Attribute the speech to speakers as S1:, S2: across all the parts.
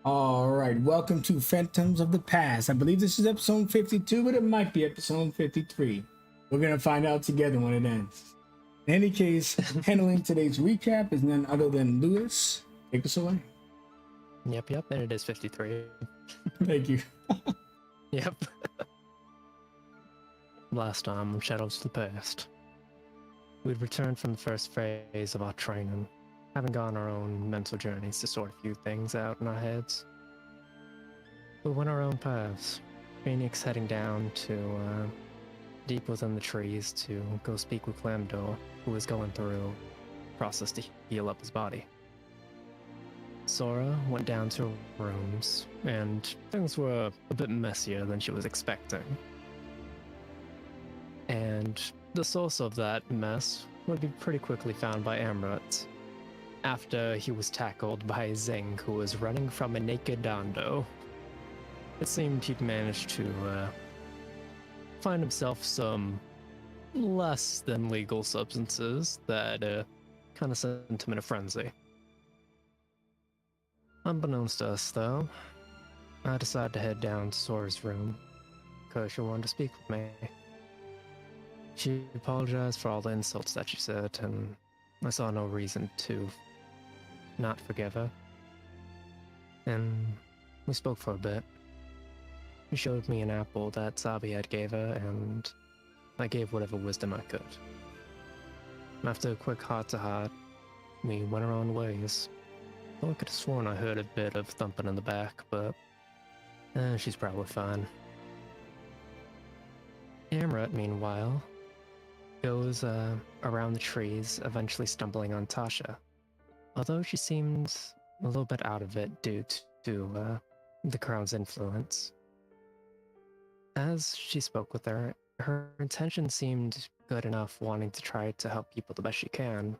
S1: All right, welcome to Phantoms of the Past. I believe this is episode 52, but it might be episode 53. We're going to find out together when it ends. In any case, handling today's recap is none other than Lewis. Take us away.
S2: Yep, and it is 53.
S1: Thank you.
S2: Yep. Last time, Shadows of the Past. We'd returned from the first phase of our training, having gone our own mental journeys to sort a few things out in our heads. We went our own paths, Phoenix heading down to deep within the trees to go speak with Clamdor, who was going through a process to heal up his body. Sora went down to her rooms, and things were a bit messier than she was expecting. And the source of that mess would be pretty quickly found by Amrut, after he was tackled by Zing, who was running from a naked Dando. It seemed he'd managed to find himself some less than legal substances that kind of sent him in a frenzy. Unbeknownst to us, though, I decided to head down to Sora's room, because she wanted to speak with me. She apologized for all the insults that she said, and I saw no reason to not forgive her. And we spoke for a bit. She showed me an apple that Sabi had gave her, and I gave whatever wisdom I could. After a quick heart-to-heart, we went our own ways. Though I could have sworn I heard a bit of thumping in the back, but she's probably fine. Amrut, meanwhile, goes around the trees, eventually stumbling on Tasha. Although she seemed a little bit out of it due to the crowd's influence. As she spoke with her, her intention seemed good enough, wanting to try to help people the best she can,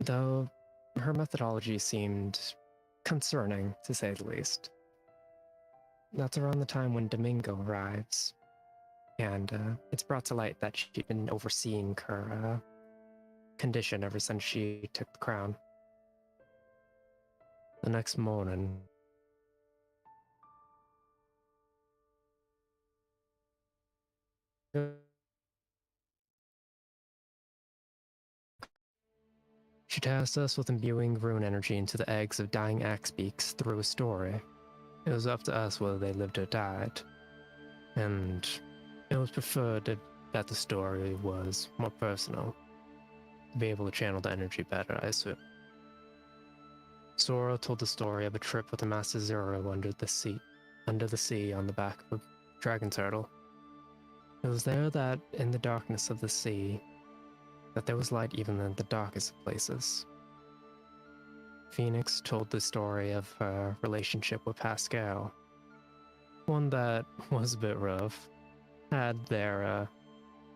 S2: though her methodology seemed concerning, to say the least. That's around the time when Domingo arrives, and it's brought to light that she'd been overseeing her condition ever since she took the crown. The next morning, she tasked us with imbuing rune energy into the eggs of dying Axebeaks through a story. It was up to us whether they lived or died, and it was preferred that the story was more personal, to be able to channel the energy better, I assume. Sora told the story of a trip with the Master Zero under the sea on the back of a dragon turtle. It was there that, in the darkness of the sea, that there was light even in the darkest of places. Phoenix told the story of her relationship with Pascal, one that was a bit rough, had their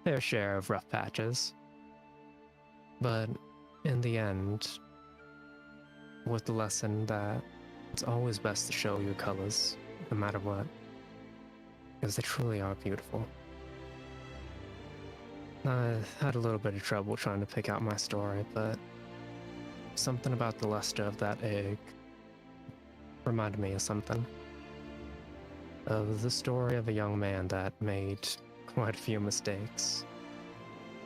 S2: fair share of rough patches, but in the end, with the lesson that it's always best to show your colors, no matter what, because they truly are beautiful. I had a little bit of trouble trying to pick out my story, but something about the luster of that egg reminded me of something. Of the story of a young man that made quite a few mistakes.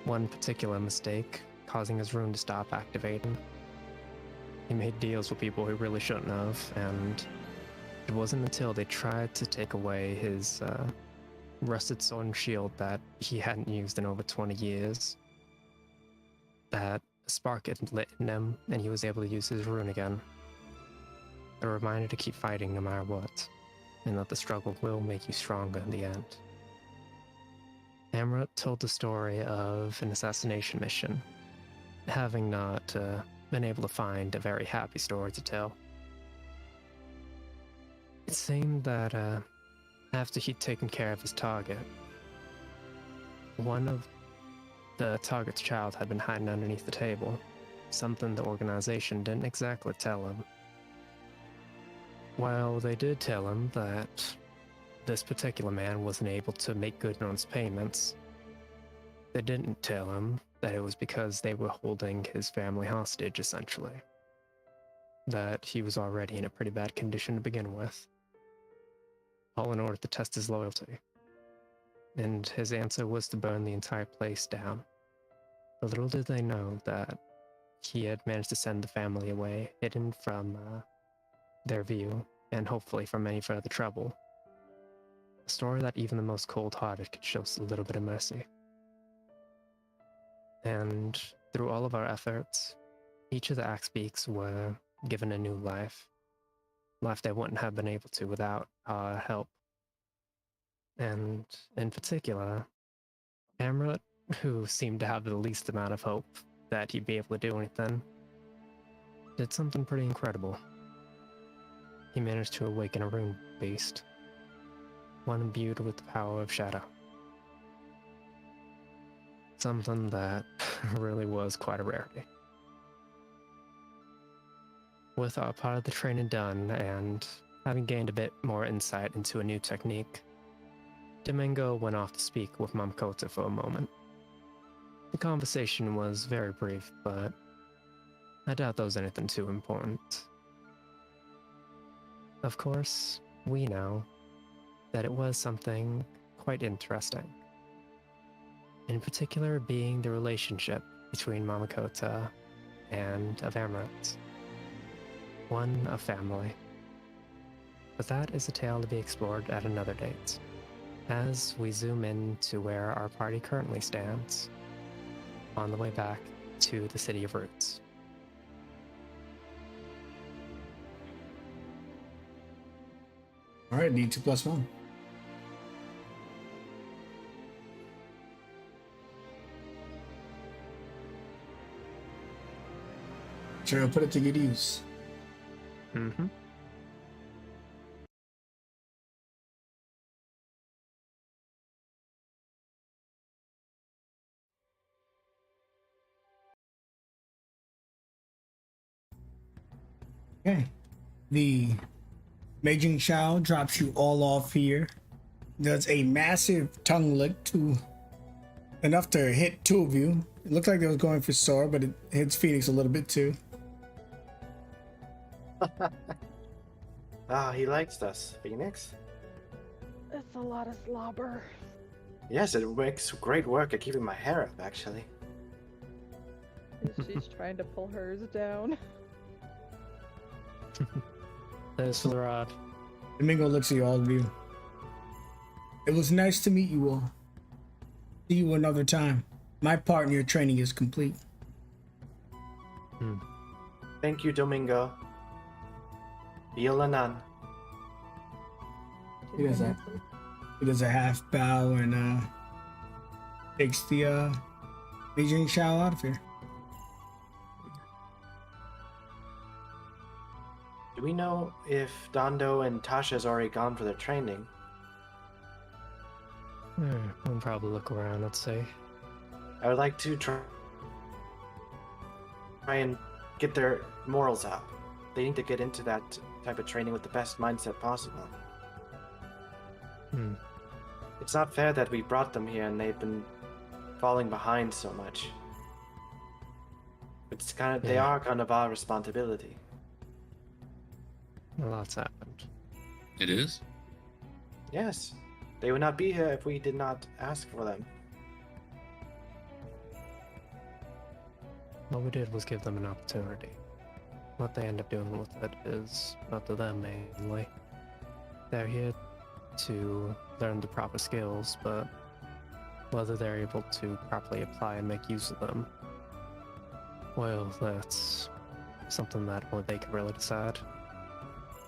S2: One particular mistake causing his rune to stop activating. He made deals with people he really shouldn't have, and it wasn't until they tried to take away his rusted sword and shield that he hadn't used in over 20 years that a spark had lit in him, and he was able to use his rune again. A reminder to keep fighting no matter what, and that the struggle will make you stronger in the end. Amrut told the story of an assassination mission, having not been able to find a very happy story to tell. It seemed that after he'd taken care of his target, one of the target's child had been hiding underneath the table, something the organization didn't exactly tell him. Well, they did tell him that this particular man wasn't able to make good on his payments. They didn't tell him that it was because they were holding his family hostage, essentially. that he was already in a pretty bad condition to begin with, all in order to test his loyalty. And his answer was to burn the entire place down. But little did they know that he had managed to send the family away, hidden from their view, and hopefully from any further trouble. A story that even the most cold-hearted could show a little bit of mercy. And through all of our efforts, each of the Axbeaks were given a new life they wouldn't have been able to without our help. And in particular, Amrit, who seemed to have the least amount of hope that he'd be able to do anything, did something pretty incredible. He managed to awaken a rune beast, one imbued with the power of shadow. Something that really was quite a rarity. With our part of the training done, and having gained a bit more insight into a new technique, Domingo went off to speak with Mamakota for a moment. The conversation was very brief, but I doubt there was anything too important. Of course, we know that it was something quite interesting. In particular, being the relationship between Mamakota and Amrit. One of family. But that is a tale to be explored at another date, as we zoom in to where our party currently stands, on the way back to the City of Roots.
S1: All right, need 2+1. Sure, I'll put it to good use.
S2: Mm-hmm.
S1: Okay. The Beijing Shao drops you all off here. Does a massive tongue lick to enough to hit two of you. It looked like they was going for Sora, but it hits Phoenix a little bit too.
S3: Ah, he likes us, Phoenix.
S4: It's a lot of slobber.
S3: Yes, it makes great work at keeping my hair up, actually.
S4: She's trying to pull hers down.
S2: There's for the rod.
S1: Domingo looks at all of you. It was nice to meet you all. See you another time. My part in your training is complete.
S3: Thank you, Domingo. Biolanan.
S1: He does a half bow and takes the Beijing Shao out of here.
S3: Do we know if Dondo and Tasha's already gone for their training?
S2: We'll probably look around, let's see.
S3: I would like to try and get their morals up. They need to get into that type of training with the best mindset possible. It's not fair that we brought them here and they've been falling behind so much. It's kind of, they are kind of our responsibility.
S2: A lot's happened.
S5: It is?
S3: Yes, they would not be here if we did not ask for them.
S2: What we did was give them an opportunity. What they end up doing with it is up to them mainly. They're here to learn the proper skills, but whether they're able to properly apply and make use of them, well, that's something that only they can really decide.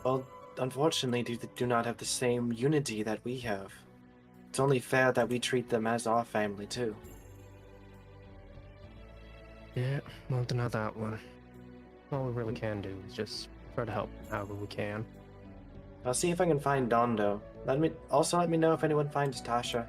S3: Well, unfortunately, they do not have the same unity that we have. It's only fair that we treat them as our family, too.
S2: Yeah, won't deny that one. All we really can do is just try to help however we can.
S3: I'll see if I can find Dondo. Let me know if anyone finds Tasha.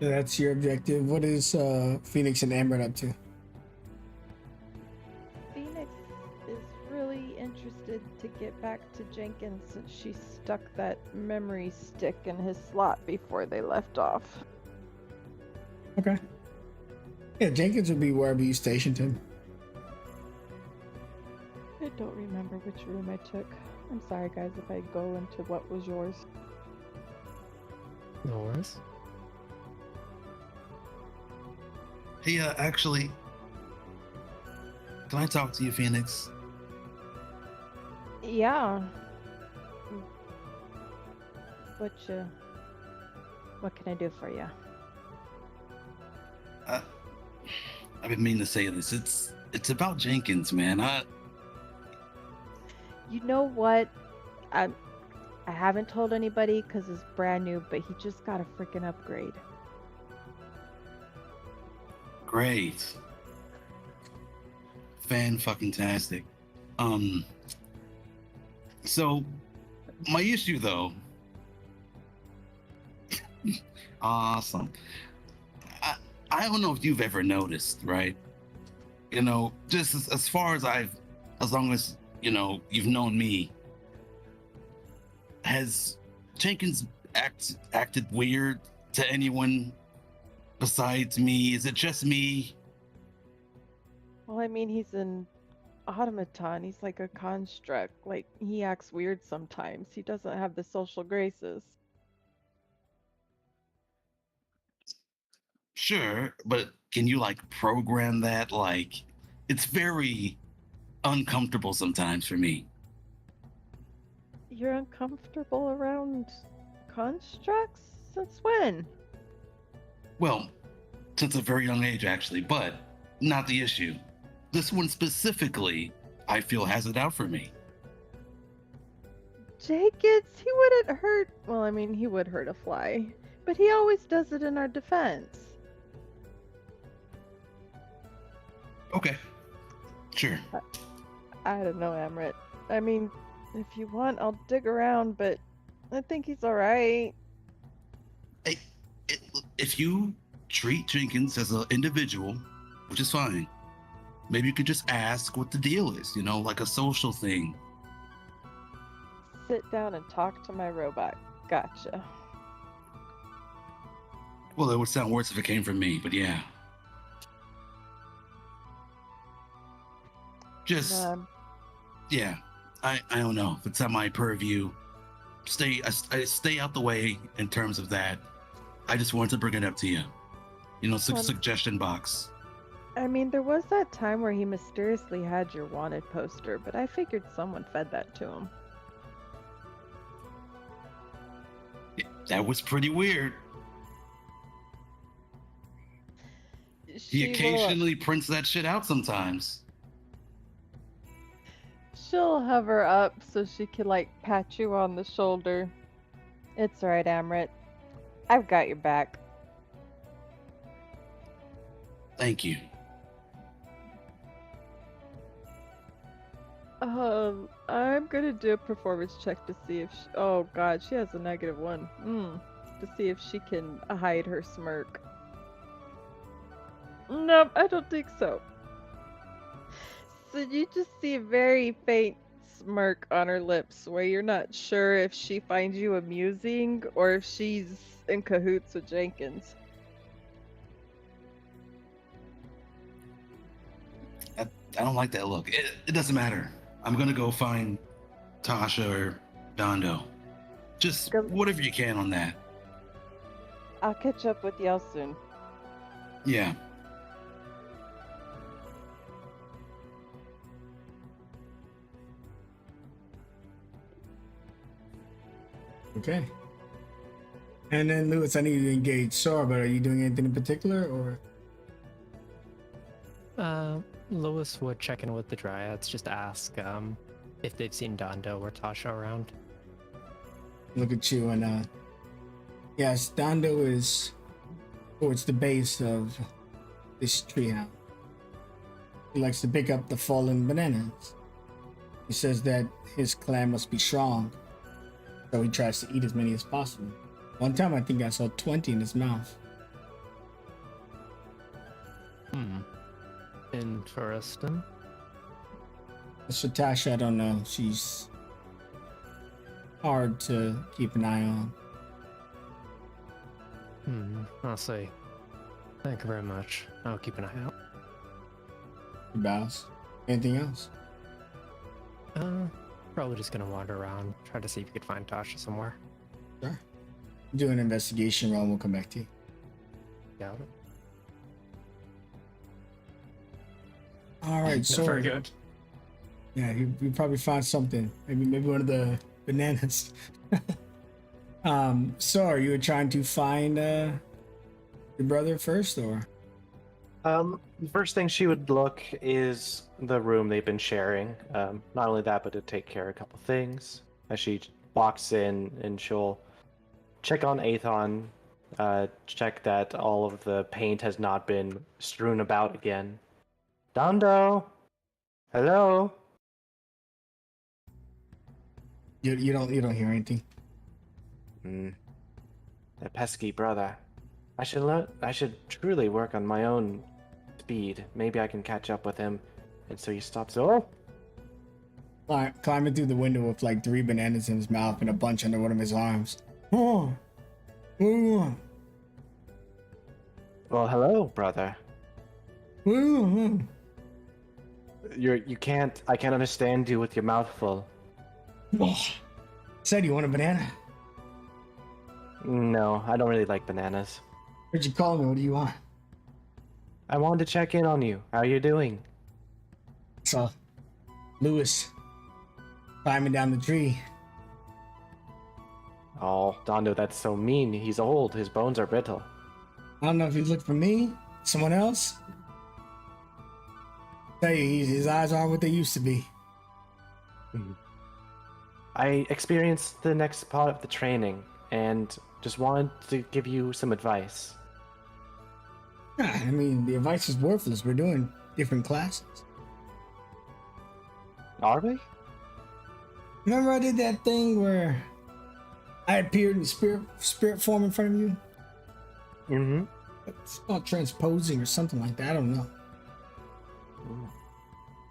S1: So that's your objective. What is Phoenix and Amber up to?
S4: Phoenix is really interested to get back to Jenkins since she stuck that memory stick in his slot before they left off.
S1: Okay. Yeah, Jenkins would be wherever you stationed him.
S4: I don't remember which room I took. I'm sorry, guys, if I go into what was yours.
S2: No worries.
S5: Hey, actually, can I talk to you, Phoenix?
S4: Yeah. What can I do for you?
S5: I've been meaning to say this. It's about Jenkins, man.
S4: You know what? I haven't told anybody because it's brand new, but he just got a freaking upgrade.
S5: Great. Fan-fucking-tastic. So, my issue, though... Awesome. I don't know if you've ever noticed, right? You know, just as far as as long as, you know, you've known me, has Jenkins acted weird to anyone besides me? Is it just me?
S4: Well, I mean, he's an automaton. He's like a construct. Like, he acts weird sometimes. He doesn't have the social graces.
S5: Sure, but can you like program that? Like, it's very uncomfortable sometimes for me.
S4: You're uncomfortable around constructs? Since when?
S5: Well, since a very young age, actually, but not the issue. This one specifically, I feel has it out for me.
S4: Jenkins, he wouldn't hurt. Well, I mean, he would hurt a fly, but he always does it in our defense.
S5: Okay, sure.
S4: I don't know, Amrit. I mean, if you want, I'll dig around, but I think he's alright.
S5: Hey, if you treat Jenkins as an individual, which is fine, maybe you could just ask what the deal is, you know, like a social thing.
S4: Sit down and talk to my robot. Gotcha.
S5: Well, it would sound worse if it came from me, but yeah. Just, yeah, I don't know if it's at my purview. I stay out the way in terms of that. I just wanted to bring it up to you. You know, suggestion box.
S4: I mean, there was that time where he mysteriously had your wanted poster, but I figured someone fed that to him.
S5: That was pretty weird. He occasionally prints that shit out sometimes.
S4: She'll hover up so she can, like, pat you on the shoulder. It's alright, Amrit. I've got your back.
S5: Thank you.
S4: I'm gonna do a performance check to see if oh god, she has a -1. To see if she can hide her smirk. Nope, I don't think so. So you just see a very faint smirk on her lips where you're not sure if she finds you amusing or if she's in cahoots with Jenkins.
S5: I don't like that look. It doesn't matter. I'm gonna go find Tasha or Dondo. Just whatever you can on that.
S4: I'll catch up with y'all soon.
S5: Yeah.
S1: Okay. And then Lewis, I need to engage Sora, but are you doing anything in particular, or?
S2: Lois would check in with the Dryads, just ask if they've seen Dondo or Tasha around.
S1: Look at you, and yes, Dondo is towards the base of this treehouse. He likes to pick up the fallen bananas. He says that his clan must be strong, so he tries to eat as many as possible. One time I think I saw 20 in his mouth.
S2: Interesting.
S1: As for Tasha, I don't know. She's hard to keep an eye on.
S2: I'll say. Thank you very much. I'll keep an eye out.
S1: He bows. Anything else?
S2: Probably just gonna wander around, try to see if you could find Tasha somewhere.
S1: Sure. Do an investigation roll and we'll come back to you.
S2: Got it.
S1: All right, so
S2: Very good.
S1: yeah, you probably find something. Maybe one of the bananas. So are you trying to find your brother first, or?
S3: The first thing she would look is the room they've been sharing. Not only that, but to take care of a couple things. As she walks in, and she'll check on Aethon, check that all of the paint has not been strewn about again. Dondo, hello.
S1: You don't hear anything.
S3: That pesky brother. I should truly work on my own speed. Maybe I can catch up with him. And so he stops. Oh,
S1: Climbing through the window with like 3 bananas in his mouth and a bunch under one of his arms. Oh, what do you want?
S3: well, hello, brother.
S1: What do you want?
S3: I can't understand you with your mouth full.
S1: Oh. Said you want a banana?
S3: No, I don't really like bananas.
S1: Where'd you call me? What do you want?
S3: I wanted to check in on you. How are you doing?
S1: So, Lewis climbing down the tree.
S3: Oh, Dondo, that's so mean. He's old. His bones are brittle.
S1: I don't know if he's looking for me, someone else. Tell you, his eyes aren't what they used to be.
S3: I experienced the next part of the training and just wanted to give you some advice.
S1: I mean, the advice is worthless. We're doing different classes.
S3: Are we?
S1: Remember I did that thing where I appeared in spirit form in front of you?
S3: Mm-hmm.
S1: It's called transposing or something like that. I don't know.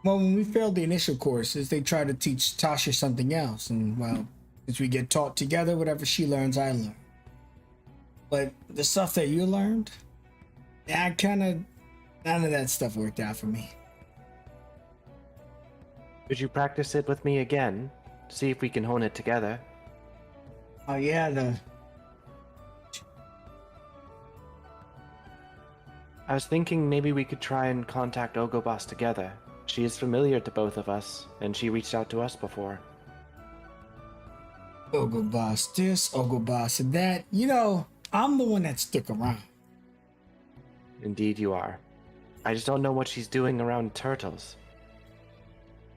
S1: Well, when we failed the initial courses, they tried to teach Tasha something else. And, well, since we get taught together, whatever she learns, I learn. But the stuff that you learned, yeah, none of that stuff worked out for me.
S3: Could you practice it with me again? See if we can hone it together.
S1: Oh, yeah,
S3: I was thinking maybe we could try and contact Ogobas together. She is familiar to both of us, and she reached out to us before.
S1: Ogo Boss this, Ogo Boss that. You know, I'm the one that stuck around.
S3: Indeed you are. I just don't know what she's doing around turtles.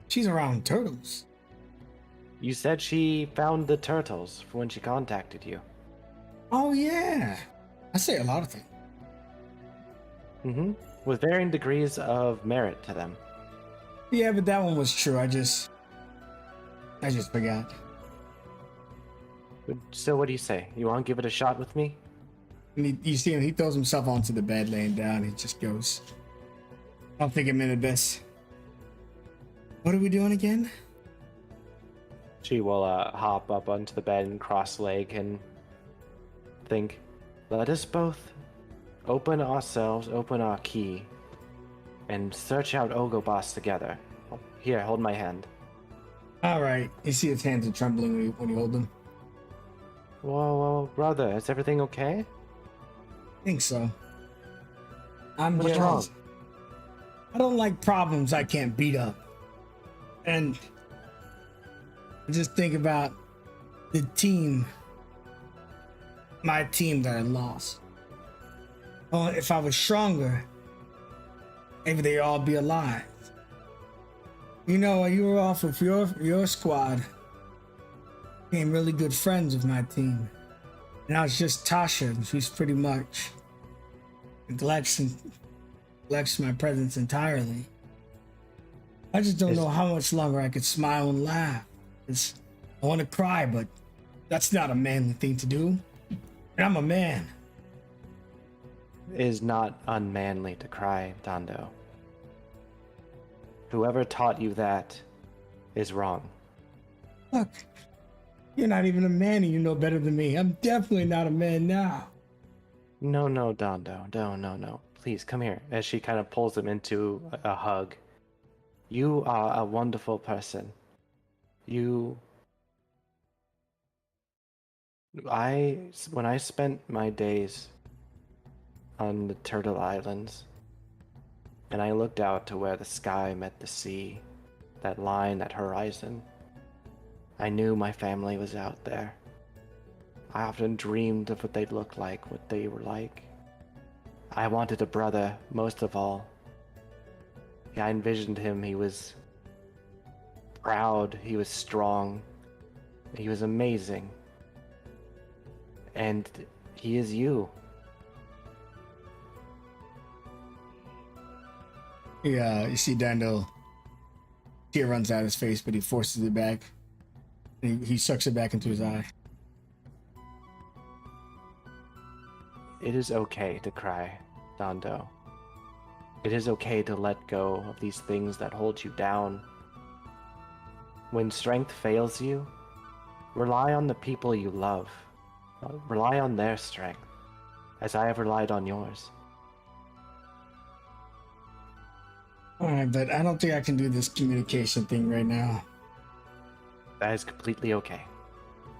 S1: She's around turtles.
S3: You said she found the turtles when she contacted you.
S1: Oh, yeah. I say a lot of things.
S3: Mm-hmm. With varying degrees of merit to them.
S1: Yeah, but that one was true. I just forgot.
S3: So what do you say? You want to give it a shot with me?
S1: And you see him, he throws himself onto the bed laying down. He just goes, I don't think I'm in the best. What are we doing again?
S3: She will hop up onto the bed and cross-leg and think, let us both open ourselves, open our key, and search out Ogobas together. Here, hold my hand.
S1: All right. You see his hands are trembling when you hold them.
S3: Whoa, brother, is everything okay?
S1: I think so.
S3: What's wrong?
S1: I don't like problems I can't beat up. And I just think about the team, my team that I lost. Well, if I was stronger, maybe they'd all be alive. You know, you were off with your squad. Became really good friends with my team. And I was just Tasha, and she's pretty much neglects my presence entirely. I just don't know how much longer I could smile and laugh. I want to cry, but that's not a manly thing to do. And I'm a man.
S3: It is not unmanly to cry, Dondo. Whoever taught you that is wrong.
S1: Look, you're not even a man and you know better than me. I'm definitely not a man now.
S3: No, Dondo. No. Please, come here. As she kind of pulls him into a hug. You are a wonderful person. When I spent my days on the Turtle Islands, and I looked out to where the sky met the sea, that line, that horizon, I knew my family was out there. I often dreamed of what they'd look like, what they were like. I wanted a brother most of all. I envisioned him. He was proud, he was strong, he was amazing. And he is you.
S1: Yeah, you see Dando, tear runs out his face, but he forces it back. He sucks it back into his eye.
S3: It is okay to cry, Dando. It is okay to let go of these things that hold you down. When strength fails you, rely on the people you love. Rely on their strength, as I have relied on yours.
S1: Alright, but I don't think I can do this communication thing right now.
S3: That is completely okay.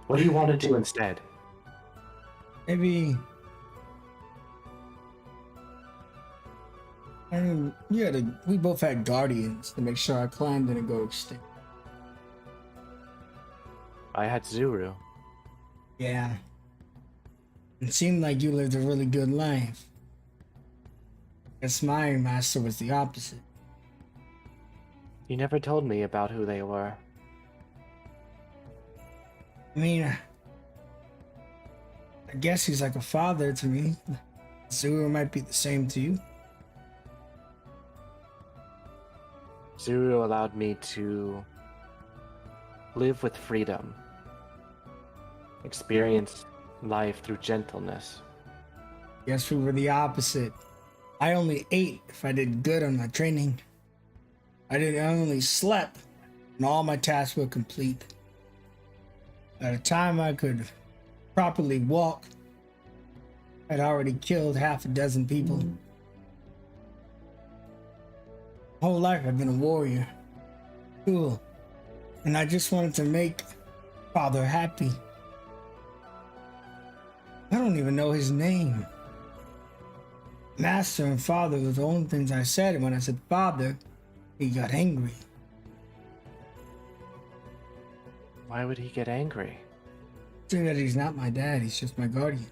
S3: What do you want to do instead?
S1: Maybe... we both had guardians to make sure our clan didn't go extinct.
S3: I had Zuru.
S1: Yeah. It seemed like you lived a really good life. Guess my master was the opposite.
S3: You never told me about who they were.
S1: I mean, I guess he's like a father to me. Zuru might be the same to you.
S3: Zuru allowed me to live with freedom, experience life through gentleness.
S1: Guess we were the opposite. I only ate if I did good on my training. I only slept when all my tasks were complete. By the time I could properly walk, I'd already killed half a dozen people. Whole life I've been a warrior. Cool. And I just wanted to make Father happy. I don't even know his name. Master and Father were the only things I said, and when I said Father, he got angry.
S3: Why would he get angry?
S1: Saying that he's not my dad, he's just my guardian.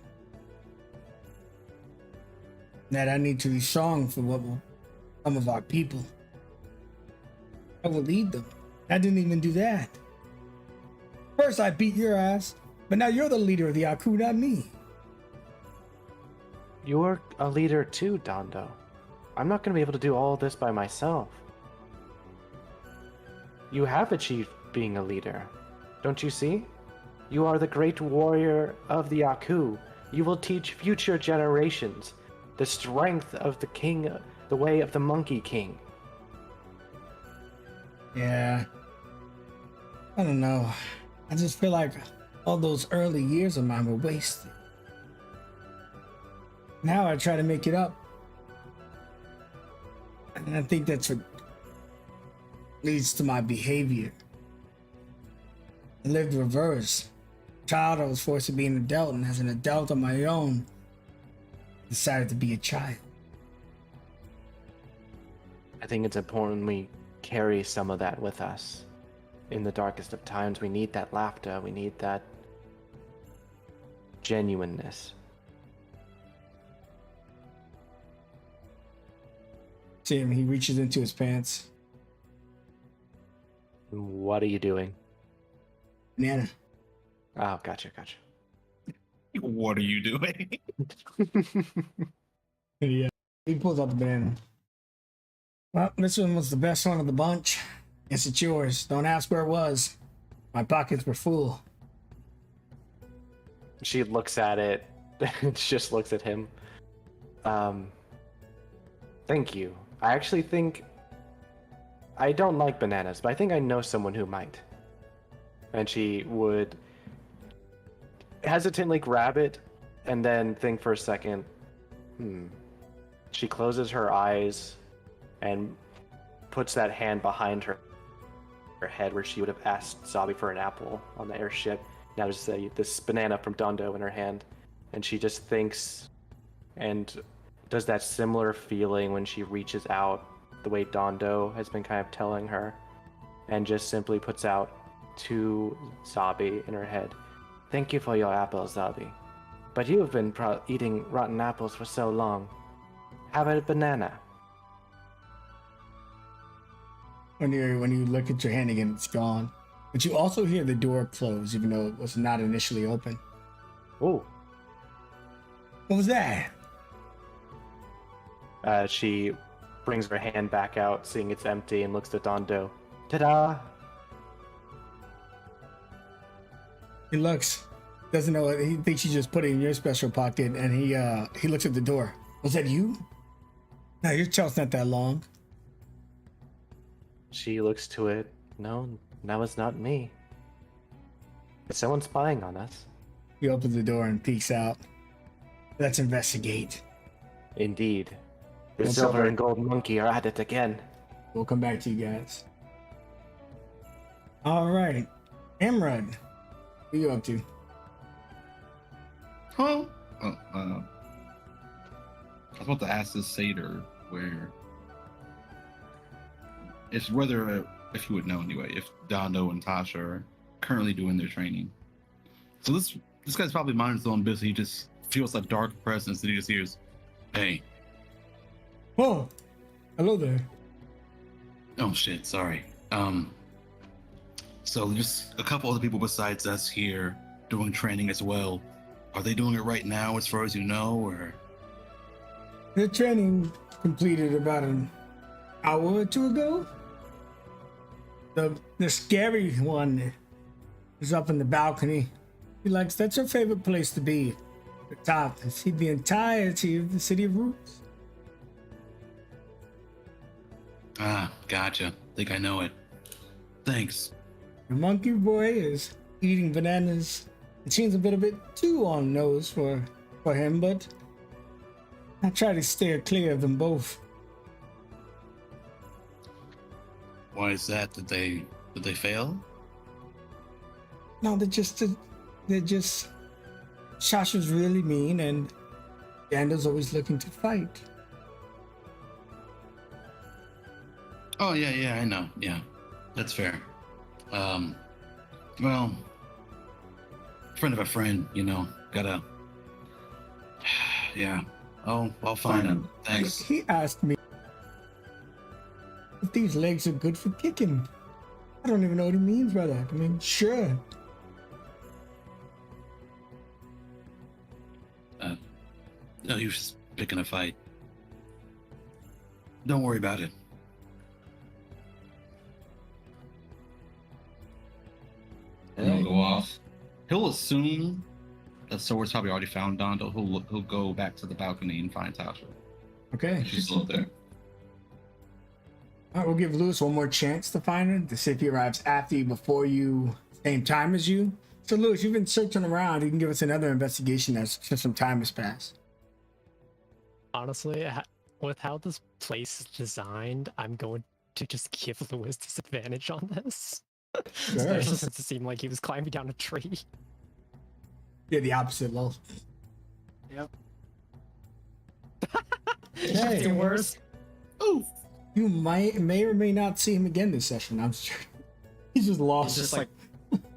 S1: That I need to be strong for some of our people. I will lead them. I didn't even do that. First I beat your ass, but now you're the leader of the Aku, not me.
S3: You're a leader too, Dando. I'm not going to be able to do all of this by myself. You have achieved being a leader. Don't you see? You are the great warrior of the Aku. You will teach future generations the strength of the king, the way of the Monkey King.
S1: Yeah. I don't know. I just feel like all those early years of mine were wasted. Now I try to make it up. And I think that's what leads to my behavior. I lived reverse. Child, I was forced to be an adult, and as an adult on my own, decided to be a child.
S3: I think it's important we carry some of that with us. In the darkest of times, we need that laughter, we need that genuineness.
S1: See him, he reaches into his pants.
S3: What are you doing?
S1: Banana.
S3: Oh, gotcha.
S5: What are you doing?
S1: Yeah. He pulls out the banana. Well, this one was the best one of the bunch. Guess it's yours. Don't ask where it was. My pockets were full.
S3: She looks at it, just looks at him. Thank you. I actually think I don't like bananas, but I think I know someone who might. And she would hesitantly grab it and then think for a second. She closes her eyes and puts that hand behind her head where she would have asked Zabi for an apple on the airship. Now there's this banana from Dondo in her hand, and she just thinks and does that similar feeling when she reaches out the way Dondo has been kind of telling her, and just simply puts out to Zabi in her head. Thank you for your apple, Zabi. But you have been eating rotten apples for so long. Have a banana.
S1: When you look at your hand again, it's gone. But you also hear the door close, even though it was not initially open.
S3: Ooh.
S1: What was that?
S3: She brings her hand back out, seeing it's empty, and looks at Dondo. Ta-da!
S1: He looks, doesn't know it. He thinks you just put it in your special pocket, and he looks at the door. Was that you? No, your tail's not that long.
S3: She looks to it. No, that was not me. Is someone spying on us?
S1: He opens the door and peeks out. Let's investigate.
S3: Indeed. The
S1: Well,
S3: silver
S1: silver.
S3: and gold monkey are at it again.
S1: We'll come back to you guys. All right, Emrod, what are you up to?
S5: Huh? Oh, I was about to ask this satyr where, if you would know anyway, if Dondo and Tasha are currently doing their training. So this guy's probably minding his own business. He just feels a dark presence, and he just hears, "Hey,
S1: Oh, hello there.
S5: oh shit, sorry." So just a couple other people besides us here doing training as well. Are they doing it right now, as far as you know, or?
S1: The training completed about an hour or two ago. The scary one is up in the balcony. That's her favorite place to be. The top and see the entirety of the city of Roots.
S5: Ah, gotcha. Think I know it. Thanks.
S1: The monkey boy is eating bananas. It seems a bit too on nose for him, but I try to steer clear of them both.
S5: Why is that? Did they fail?
S1: No, they're just Shasha's really mean, and Dando's always looking to fight.
S5: Oh yeah, I know. Yeah, that's fair. Well, friend of a friend, gotta. Yeah. Oh, I'll find him. Thanks.
S1: He asked me if these legs are good for kicking. I don't even know what he means by that. I mean, sure.
S5: No, he was just picking a fight. Don't worry about it. He'll go off. He'll assume that Sword's probably already found Dondo. He'll go back to the balcony and find Tasha.
S1: Okay.
S5: She's still there.
S1: All right, we'll give Lewis one more chance to find her, to see if he arrives after you, before you, same time as you. So Lewis, you've been searching around. You can give us another investigation as since some time has passed.
S2: Honestly, with how this place is designed, I'm going to just give Lewis disadvantage on this.
S1: Sure.
S2: Especially since it seemed like he was climbing down a tree.
S1: Yeah, the opposite, Lowell.
S3: Yep.
S2: It's getting worse.
S5: Ooh.
S1: You may or may not see him again this session. I'm sure. He's just lost.
S2: He's just like,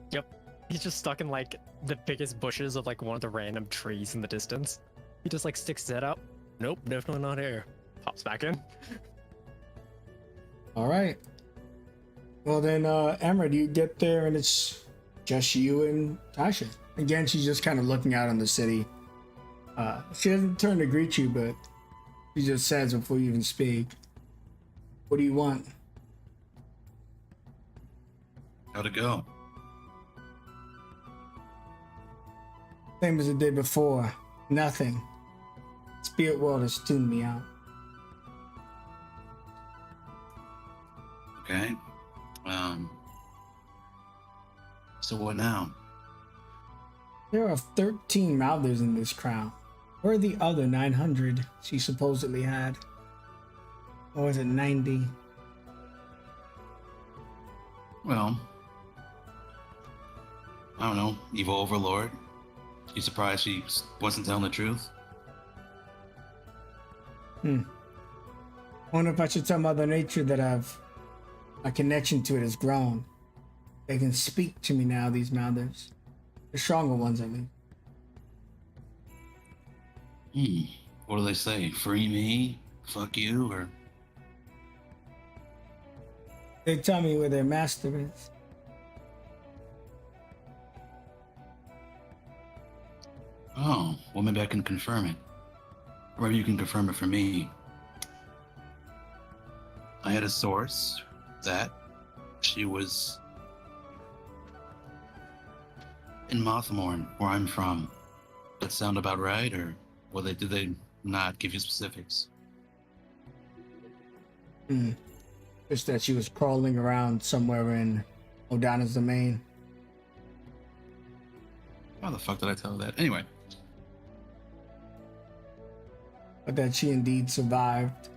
S2: yep. He's just stuck in like the biggest bushes of like one of the random trees in the distance. He just like sticks his head out. Nope, definitely not here. Pops back in.
S1: All right. Well then, Emma, you get there and it's just you and Tasha. Again, she's just kind of looking out on the city. She doesn't turn to greet you, but she just says before you even speak, "What do you want?"
S5: How'd it go?
S1: Same as it did before. Nothing. Spirit world has tuned me out.
S5: Okay. So what now?
S1: There are 13 Mouthers in this crown. Where are the other 900 she supposedly had? Or was it 90?
S5: Well, I don't know. Evil Overlord. You surprised she wasn't telling the truth?
S1: Wonder if I should tell Mother Nature that my connection to it has grown. They can speak to me now, these Mouthers. The stronger ones, I mean.
S5: What do they say? Free me? Fuck you? Or
S1: They tell me where their master is.
S5: oh, well maybe I can confirm it. Or maybe you can confirm it for me. I had a source that she was in Mothmorn, where I'm from. That sound about right, or did they not give you specifics?
S1: Just that she was crawling around somewhere in O'Donna's domain.
S5: How the fuck did I tell her that? Anyway,
S1: But that she indeed survived.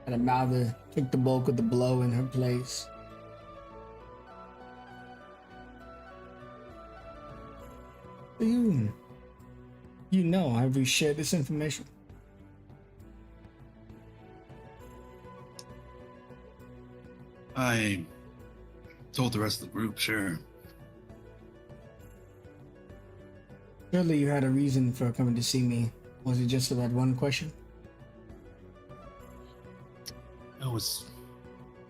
S1: And a Mouther took the bulk of the blow in her place. You know, have you shared this information?
S5: I told the rest of the group, sure.
S1: Surely you had a reason for coming to see me. Was it just for that one question?
S5: That was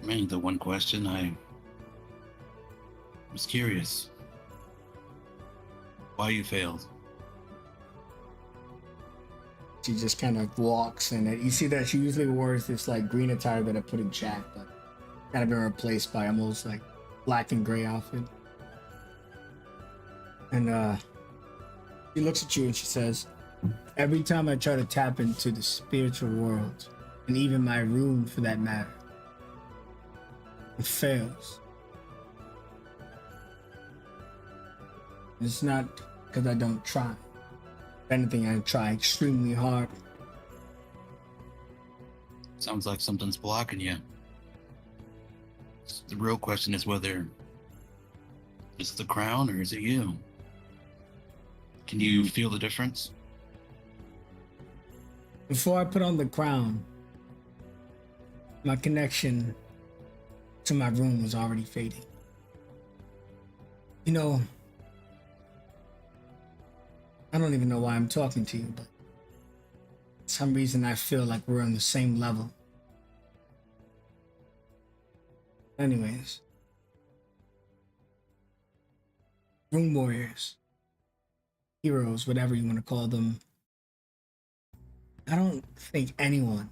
S5: mainly the one question. I was curious why you failed.
S1: She just kind of walks, and you see that she usually wears this like green attire that I put in chat, but kind of been replaced by almost like black and gray outfit. And she looks at you and she says, every time I try to tap into the spiritual world, and even my room for that matter, it fails. It's not because I don't try. If anything, I try extremely hard.
S5: Sounds like something's blocking you. The real question is whether it's the crown or is it you? Can you feel the difference?
S1: Before I put on the crown, my connection to my room was already fading. You know, I don't even know why I'm talking to you, but for some reason I feel like we're on the same level. Anyways, room warriors, heroes, whatever you want to call them. I don't think anyone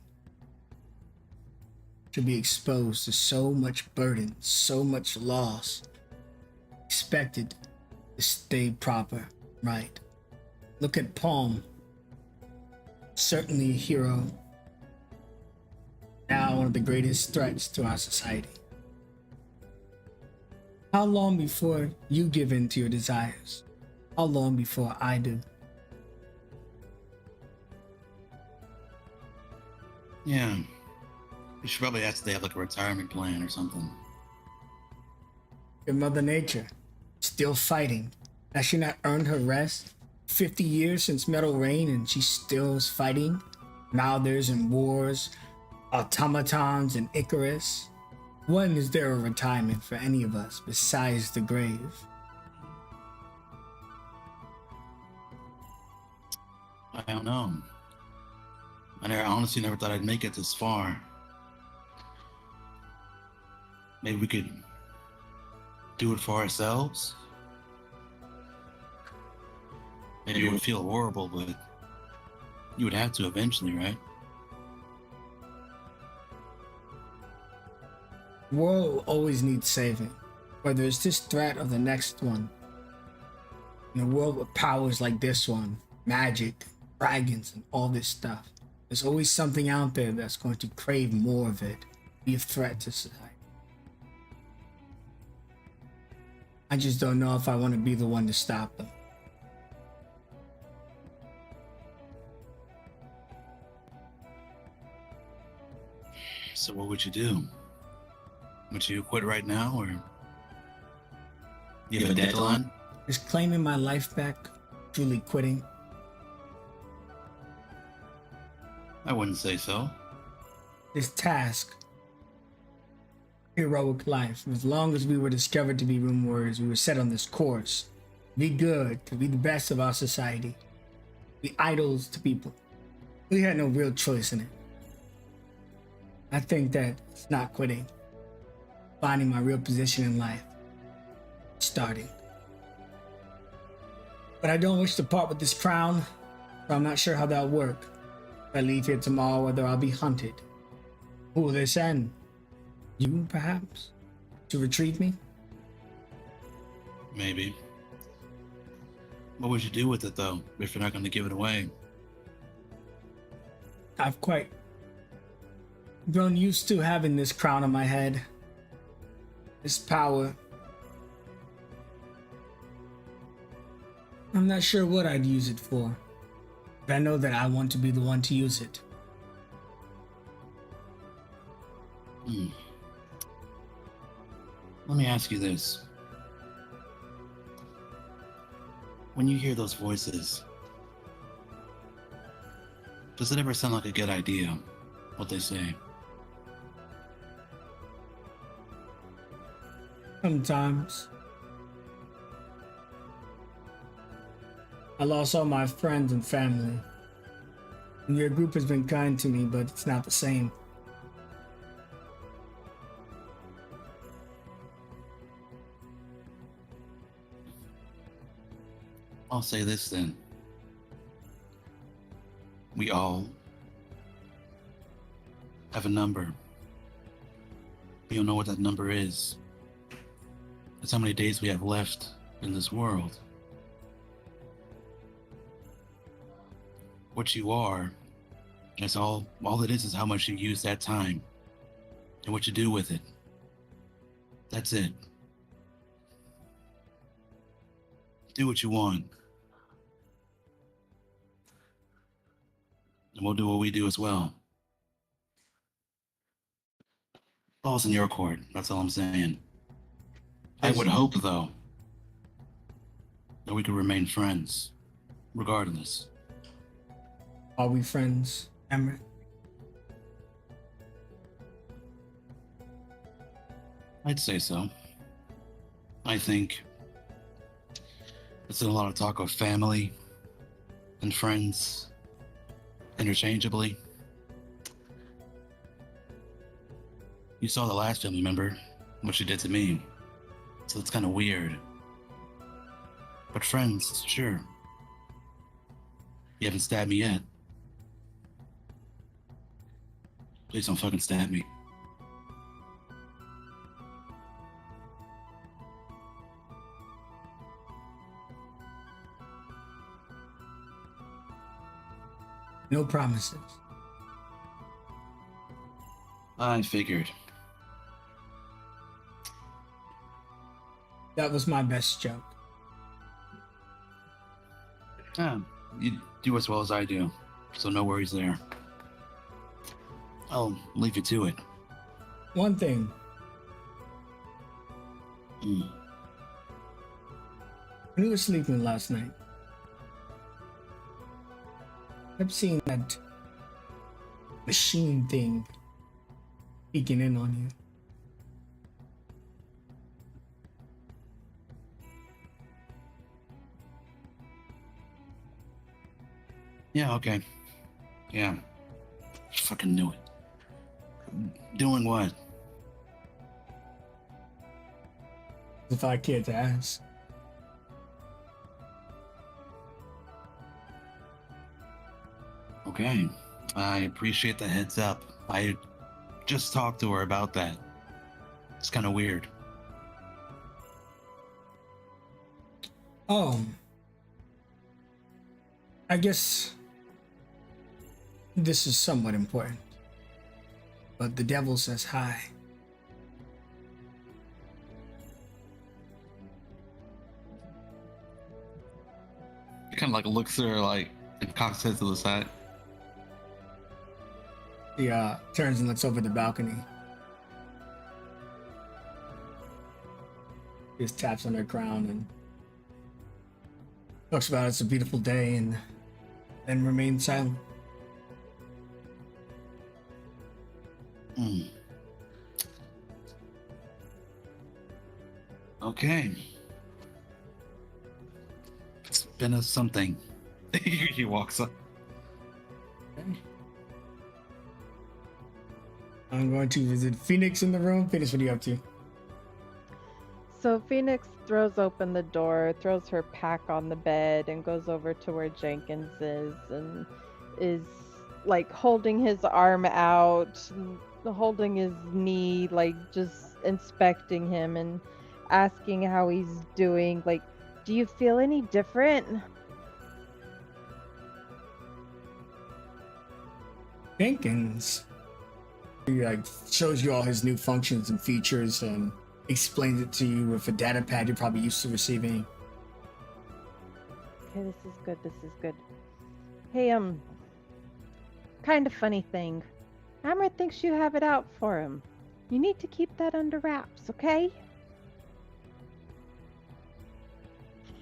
S1: should be exposed to so much burden, so much loss, expected to stay proper, right? Look at Palm, certainly a hero, now one of the greatest threats to our society. How long before you give in to your desires? How long before I do?
S5: Yeah. You should probably ask if they have like a retirement plan or something.
S1: Your Mother Nature, still fighting. Has she not earned her rest? 50 years since Metal Rain and she still is fighting? Mouthers and wars, automatons and Icarus. When is there a retirement for any of us besides the grave?
S5: I don't know. I honestly never thought I'd make it this far. Maybe we could do it for ourselves. Maybe it would feel horrible, but you would have to eventually, right?
S1: The world always needs saving, whether it's this threat or the next one. In a world with powers like this one, magic, dragons, and all this stuff, there's always something out there that's going to crave more of it, be a threat to society. I just don't know if I want to be the one to stop them.
S5: So what would you do? Would you quit right now, or you have a deadline?
S1: Is claiming my life back truly quitting?
S5: I wouldn't say so.
S1: This task, heroic life, as long as we were discovered to be room warriors, we were set on this course. Be good, to be the best of our society. Be idols to people. We had no real choice in it. I think that it's not quitting. Finding my real position in life. Starting. But I don't wish to part with this crown, so I'm not sure how that'll work. If I leave here tomorrow, whether I'll be hunted. Who will they send? You, perhaps? To retrieve me?
S5: Maybe. What would you do with it, though, if you're not going to give it away?
S1: I've quite grown used to having this crown on my head. This power. I'm not sure what I'd use it for, but I know that I want to be the one to use it.
S5: Let me ask you this. When you hear those voices, does it ever sound like a good idea, what they say?
S1: Sometimes. I lost all my friends and family. And your group has been kind to me, but it's not the same.
S5: I'll say this then. We all have a number. We don't know what that number is. It's how many days we have left in this world. What you are, that's all it is how much you use that time and what you do with it. That's it. Do what you want. And we'll do what we do as well. Ball's in your court, that's all I'm saying. I would hope, though, that we could remain friends, regardless.
S1: Are we friends, Emmerich?
S5: I'd say so. I think there's been a lot of talk of family and friends interchangeably. You saw the last family member, what she did to me, so it's kind of weird. But friends, sure. You haven't stabbed me yet. Please don't fucking stab me.
S1: No promises.
S5: I figured.
S1: That was my best joke.
S5: Yeah, you do as well as I do, so no worries there. I'll leave you to it.
S1: One thing.
S5: Mm.
S1: When you were sleeping last night, I've seen that machine thing peeking in on you.
S5: Yeah, okay. Yeah. Fucking knew it. Doing what?
S1: If I cared to ask.
S5: Okay. I appreciate the heads up. I just talked to her about that. It's kind of weird.
S1: Oh. I guess this is somewhat important. But the devil says hi.
S5: kind of like looks at her like and cocks his head to the side.
S1: He turns and looks over the balcony. He just taps on her crown and talks about it's a beautiful day and then remains silent.
S5: Mm. Okay. It's been a something. He walks up.
S1: Okay. I'm going to visit Phoenix in the room. Phoenix, what are you up to?
S4: So Phoenix throws open the door, throws her pack on the bed, and goes over to where Jenkins is like holding his arm out, holding his knee, like just inspecting him and asking how he's doing. Like, do you feel any different?
S1: Jenkins. He like shows you all his new functions and features and explains it to you with a data pad you're probably used to receiving.
S4: Okay, this is good. This is good. Hey, kind of funny thing. Amrit thinks you have it out for him. You need to keep that under wraps, okay?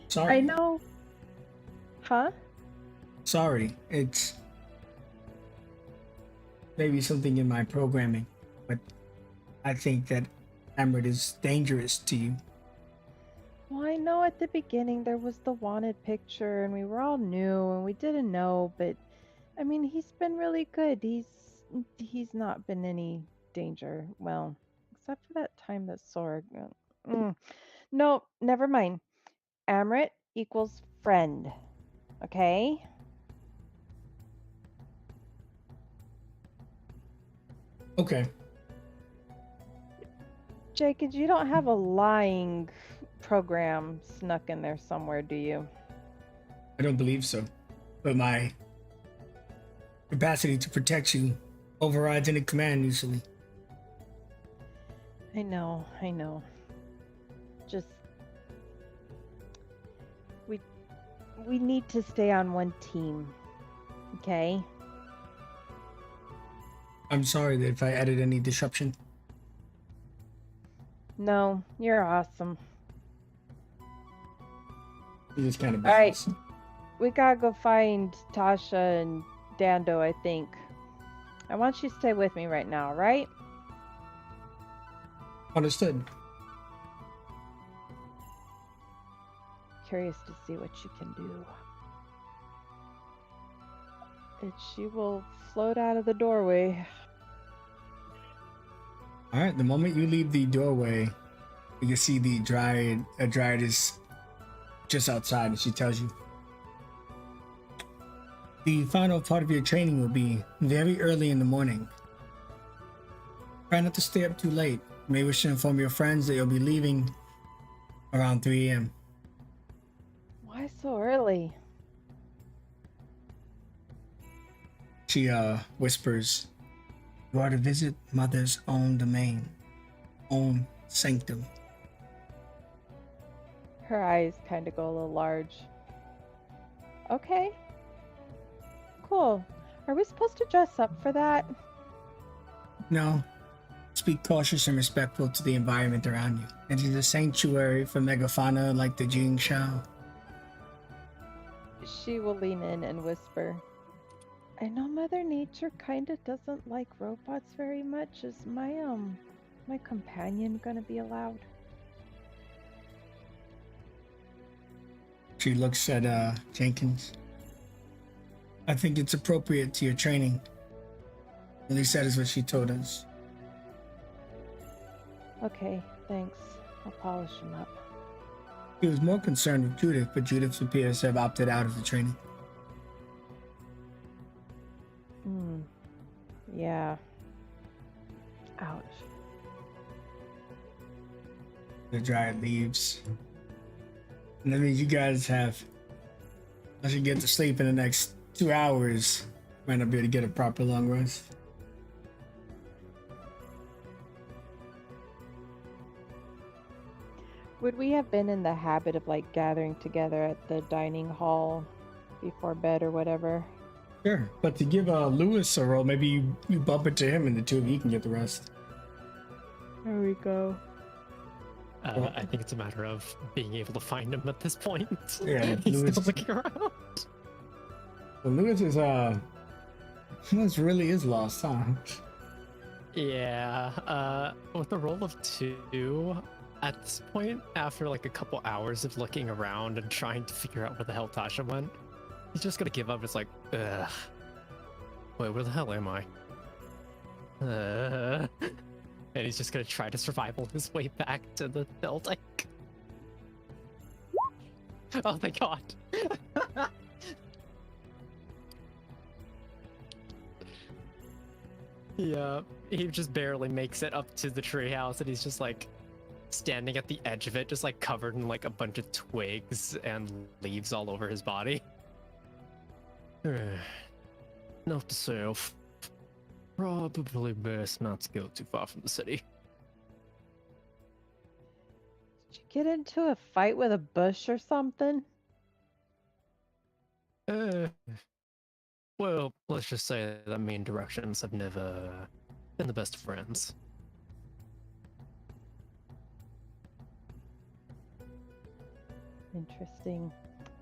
S1: Sorry.
S4: I know. Huh?
S1: Sorry. It's maybe something in my programming, but I think that Amrit is dangerous to you.
S4: Well, I know at the beginning there was the wanted picture and we were all new and we didn't know, but I mean, he's been really good. He's not been any danger. Well, except for that time that Sorg. No, never mind. Amrit equals friend. Okay?
S1: Okay.
S4: Jenkins, you don't have a lying program snuck in there somewhere, do you?
S1: I don't believe so. But my capacity to protect you overrides any command usually.
S4: I know. Just we need to stay on one team. Okay?
S1: I'm sorry that if I added any disruption.
S4: No, you're awesome.
S1: He just kind of
S4: All right.
S1: bows.
S4: We gotta go find Tasha and Dando, I think. I want you to stay with me right now, right?
S1: Understood.
S4: Curious to see what you can do. And she will float out of the doorway.
S1: All right. The moment you leave the doorway, you can see the dryad. A dryad is just outside, and she tells you the final part of your training will be very early in the morning. Try not to stay up too late. You may wish to inform your friends that you'll be leaving around 3 a.m.
S4: Why so early?
S1: She whispers, "You are to visit Mother's own domain, own sanctum."
S4: Her eyes kind of go a little large. Okay. Cool. Are we supposed to dress up for that?
S1: No, speak cautious and respectful to the environment around you. It is a sanctuary for megafauna like the Jing Shao.
S4: She will lean in and whisper, I know Mother Nature kinda doesn't like robots very much. Is my companion gonna be allowed?
S1: She looks at Jenkins. I think it's appropriate to your training. At least that is what she told us.
S4: Okay, thanks. I'll polish him up.
S1: He was more concerned with Judith, but Judith appears to have opted out of the training.
S4: Yeah. Ouch.
S1: The dryad leaves. And that means you guys have, unless you get to sleep in the next 2 hours, might not be able to get a proper long rest.
S4: Would we have been in the habit of like gathering together at the dining hall before bed or whatever.
S1: Sure, but to give Lewis a roll, maybe you bump into him and the two of you can get the rest.
S4: There we go.
S2: I think it's a matter of being able to find him at this point.
S1: Yeah,
S2: He's
S1: Lewis-
S2: still looking around.
S1: So Lewis really is lost, huh?
S2: Yeah, with a roll of 2, at this point, after like a couple hours of looking around and trying to figure out where the hell Tasha went, he's just gonna give up. It's like, ugh. Wait, where the hell am I? And he's just gonna try to survival his way back to the building. Oh, thank God. Yeah, he just barely makes it up to the treehouse, and he's just like standing at the edge of it, just like covered in like a bunch of twigs and leaves all over his body. Note to self, probably best not to go too far from the city.
S4: Did you get into a fight with a bush or something?
S2: Well, let's just say that me and Directions have never been the best of friends.
S4: Interesting.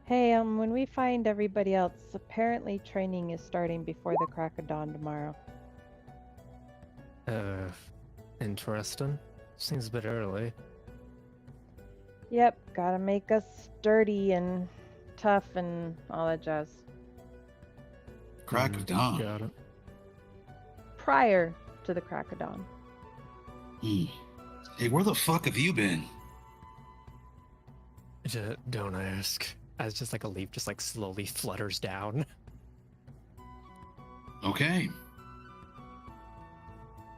S4: Hey, when we find everybody else, apparently training is starting before the crack of dawn tomorrow.
S2: Interesting. Seems a bit early.
S4: Yep, gotta make us sturdy and tough and all that jazz.
S5: Crack of dawn.
S2: Got it.
S4: Prior to the crack of dawn.
S5: Hey, where the fuck have you been?
S2: Don't ask. As just like a leaf just like slowly flutters down.
S5: Okay.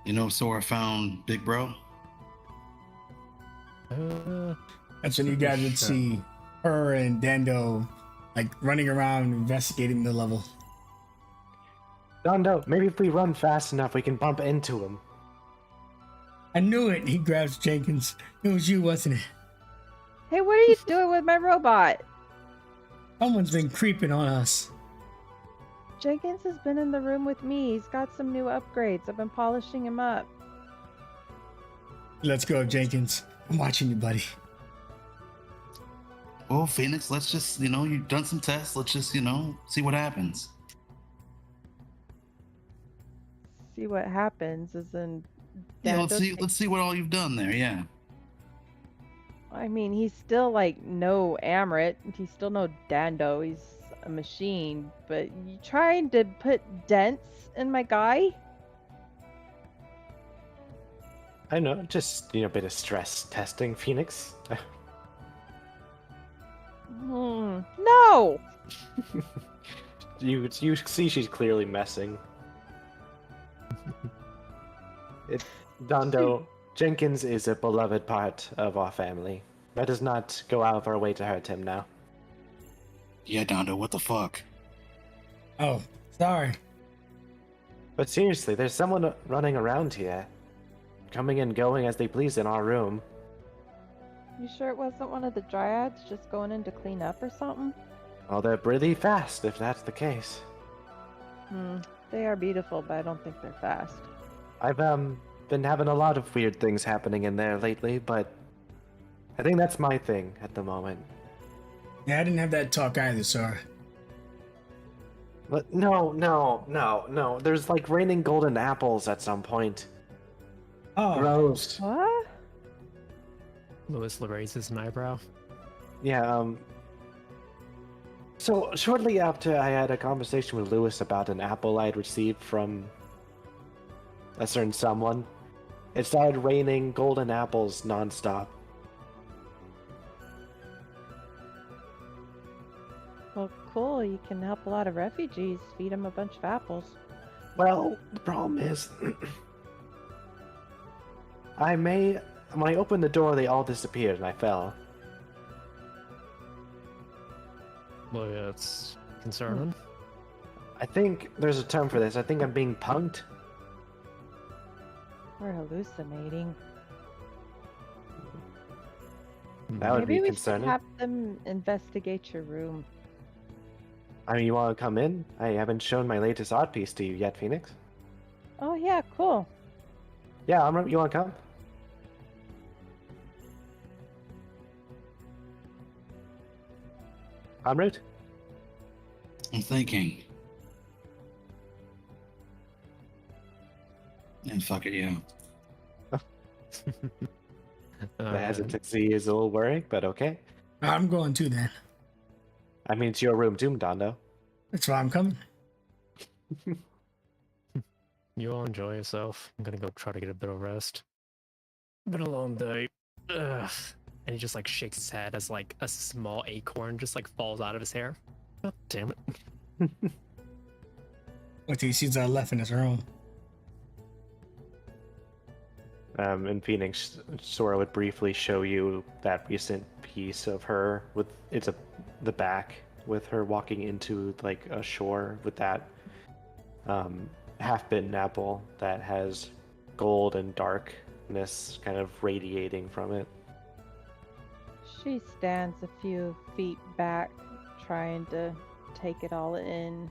S5: You know, so I found Big Bro.
S1: That's when you guys would
S2: Sure.
S1: see her and Dando like running around investigating the level.
S3: Dondo, maybe if we run fast enough, we can bump into him.
S1: I knew it. He grabs Jenkins. It was you, wasn't it?
S4: Hey, what are you doing with my robot?
S1: Someone's been creeping on us.
S4: Jenkins has been in the room with me. He's got some new upgrades. I've been polishing him up.
S1: Let's go, Jenkins. I'm watching you, buddy.
S5: Well, Phoenix, let's just, you've done some tests. Let's just, see what happens.
S4: See what happens is in
S5: Yeah,
S4: Dando
S5: let's see what all you've done there. Yeah.
S4: I mean, he's still like no Amrit. He's still no Dando. He's a machine. But you trying to put dents in my guy?
S3: I know, just, a bit of stress testing, Phoenix.
S4: No!
S3: You see she's clearly messing. Dondo, Jenkins is a beloved part of our family. Let us not go out of our way to hurt him now.
S5: Yeah, Dondo, what the fuck?
S1: Oh, sorry.
S3: But seriously, there's someone running around here. Coming and going as they please in our room.
S4: You sure it wasn't one of the dryads just going in to clean up or something?
S3: Oh, they're pretty fast if that's the case.
S4: They are beautiful, but I don't think they're fast.
S3: I've been having a lot of weird things happening in there lately, but I think that's my thing at the moment.
S1: Yeah, I didn't have that talk either, sorry.
S3: But no. There's like raining golden apples at some point.
S1: Oh,
S3: Gross.
S4: What?
S2: Lewis raises an eyebrow.
S3: Yeah, So, shortly after I had a conversation with Lewis about an apple I'd received from a certain someone, it started raining golden apples nonstop.
S4: Well, cool. You can help a lot of refugees. Feed them a bunch of apples.
S3: Well, the problem is, when I opened the door, they all disappeared and I fell.
S2: Well, yeah, it's concerning.
S3: I think there's a term for this. I think I'm being punked.
S4: We're hallucinating.
S3: That would
S4: Maybe
S3: be
S4: we
S3: concerning.
S4: should have them investigate your room.
S3: I mean, you want to come in? I haven't shown my latest art piece to you yet, Phoenix.
S4: Oh yeah, cool.
S3: Yeah, you want to come? En route?
S5: I'm thinking. And fuck it, yeah.
S3: The hesitancy is a little worrying, but okay.
S1: I'm going too then.
S3: I mean, it's your room too, Dondo.
S1: That's why I'm coming.
S2: You all enjoy yourself. I'm gonna go try to get a bit of rest. Been a long day. Ugh. And he just like shakes his head as like a small acorn just like falls out of his hair. Oh, damn it.
S1: Wait till he sees I left in his room.
S3: And Phoenix, Sora would briefly show you that recent piece of her with the back with her walking into like a shore with that half-bitten apple that has gold and darkness kind of radiating from it.
S4: She stands a few feet back, trying to take it all in.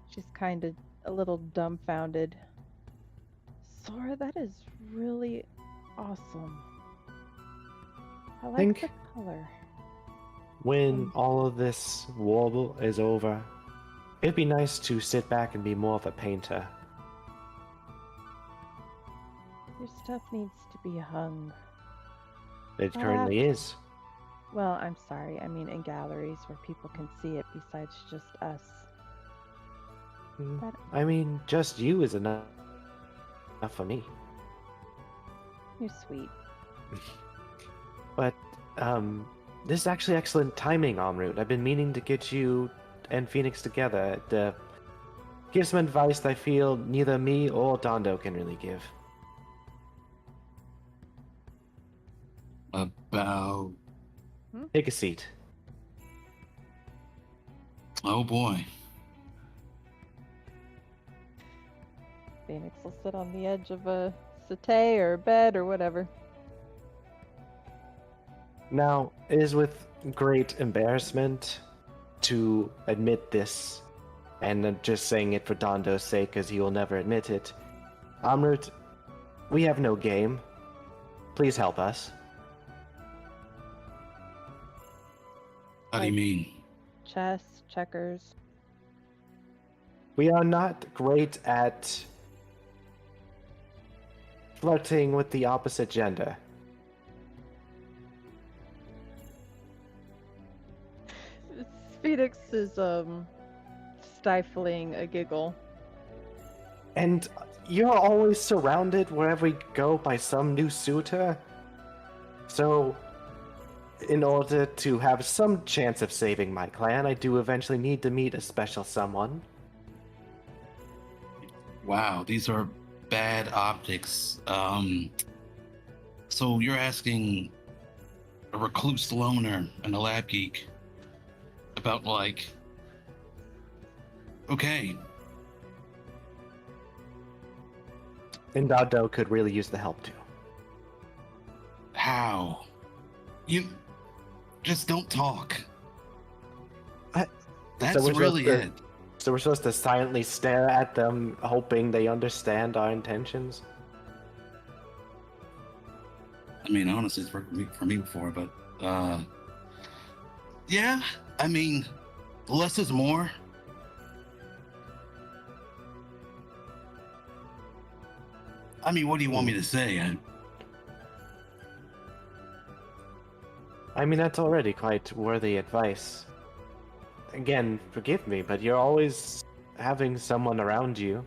S4: She's kind of a little dumbfounded. Sora, that is really awesome. I like
S3: Think-
S4: the color.
S3: When all of this warble is over, it'd be nice to sit back and be more of a painter.
S4: Your stuff needs to be hung.
S3: It currently is.
S4: Well, I'm sorry. I mean, in galleries where people can see it besides just us. But
S3: I mean, just you is enough for me.
S4: you're sweet.
S3: But, this is actually excellent timing, en route. I've been meaning to get you and Phoenix together to give some advice that I feel neither me or Dondo can really give.
S5: About.
S3: Take a seat.
S5: Oh boy.
S4: Phoenix will sit on the edge of a settee or a bed or whatever.
S3: Now, it is with great embarrassment to admit this, and I'm just saying it for Dondo's sake because he will never admit it. Amrut, we have no game. Please help us.
S5: How do you mean?
S4: Chess, checkers.
S3: We are not great at flirting with the opposite gender.
S4: Phoenix is stifling a giggle.
S3: And you're always surrounded wherever we go by some new suitor. So, in order to have some chance of saving my clan, I do eventually need to meet a special someone.
S5: Wow, these are bad optics. So you're asking a recluse loner and a lab geek about like, okay,
S3: And Dado could really use the help too.
S5: how? You just don't talk.
S3: I-
S5: That's
S3: we're
S5: really
S3: supposed
S5: it.
S3: So we're supposed to silently stare at them, hoping they understand our intentions?
S5: I mean, honestly, it's worked for me before, but yeah. I mean, less is more. I mean, what do you want me to say?
S3: I mean, that's already quite worthy advice. Again, forgive me, but you're always having someone around you,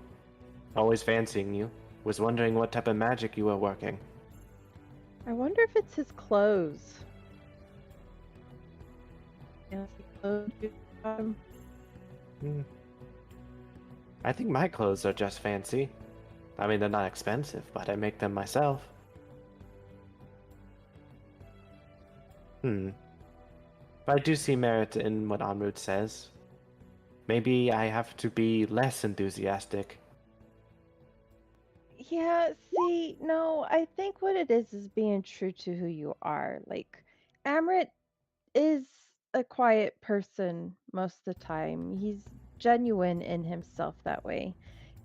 S3: always fancying you. Was wondering what type of magic you were working.
S4: I wonder if it's his clothes. Fancy clothes you got him?
S3: I think my clothes are just fancy. I mean, they're not expensive, but I make them myself. But I do see merit in what Amrut says. Maybe I have to be less enthusiastic.
S4: Yeah, see, no, I think what it is being true to who you are. Like, Amrit is a quiet person most of the time. He's genuine in himself that way.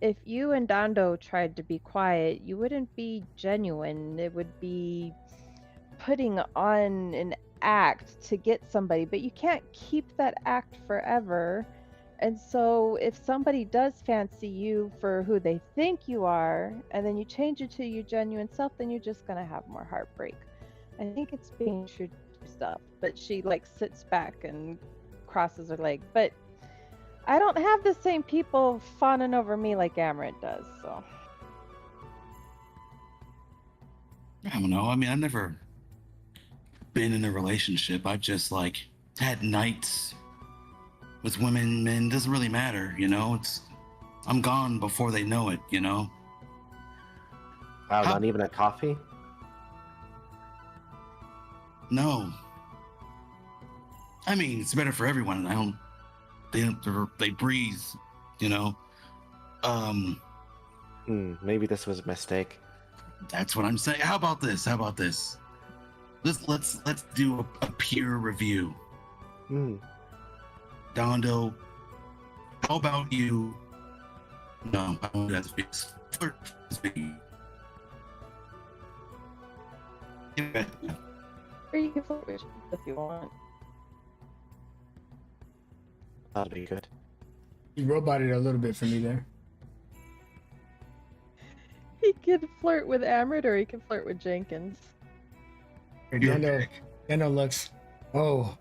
S4: If you and Dondo tried to be quiet, you wouldn't be genuine. It would be putting on an act to get somebody, but you can't keep that act forever. And so if somebody does fancy you for who they think you are, and then you change it to your genuine self, then you're just gonna have more heartbreak. I think it's being true to yourself. But she like sits back and crosses her leg. But I don't have the same people fawning over me like Amaranth does, so.
S5: I don't know. I mean, I've never been in a relationship. I've just like had nights with women, men. Doesn't really matter, you know. I'm gone before they know it, you know.
S3: Wow,
S5: How-
S3: not even a coffee?
S5: No. I mean, it's better for everyone. They breathe, you know.
S3: Maybe this was a mistake.
S5: That's what I'm saying. How about this? Let's do a peer review. Dondo, how about you? No, I don't have to fix. Flirt with me. Yeah.
S4: Or you can flirt with if you want.
S3: That'd be good.
S1: You roboted a little bit for me there.
S4: He can flirt with Amaranth or he can flirt with Jenkins.
S5: You're
S1: Dano looks. Oh.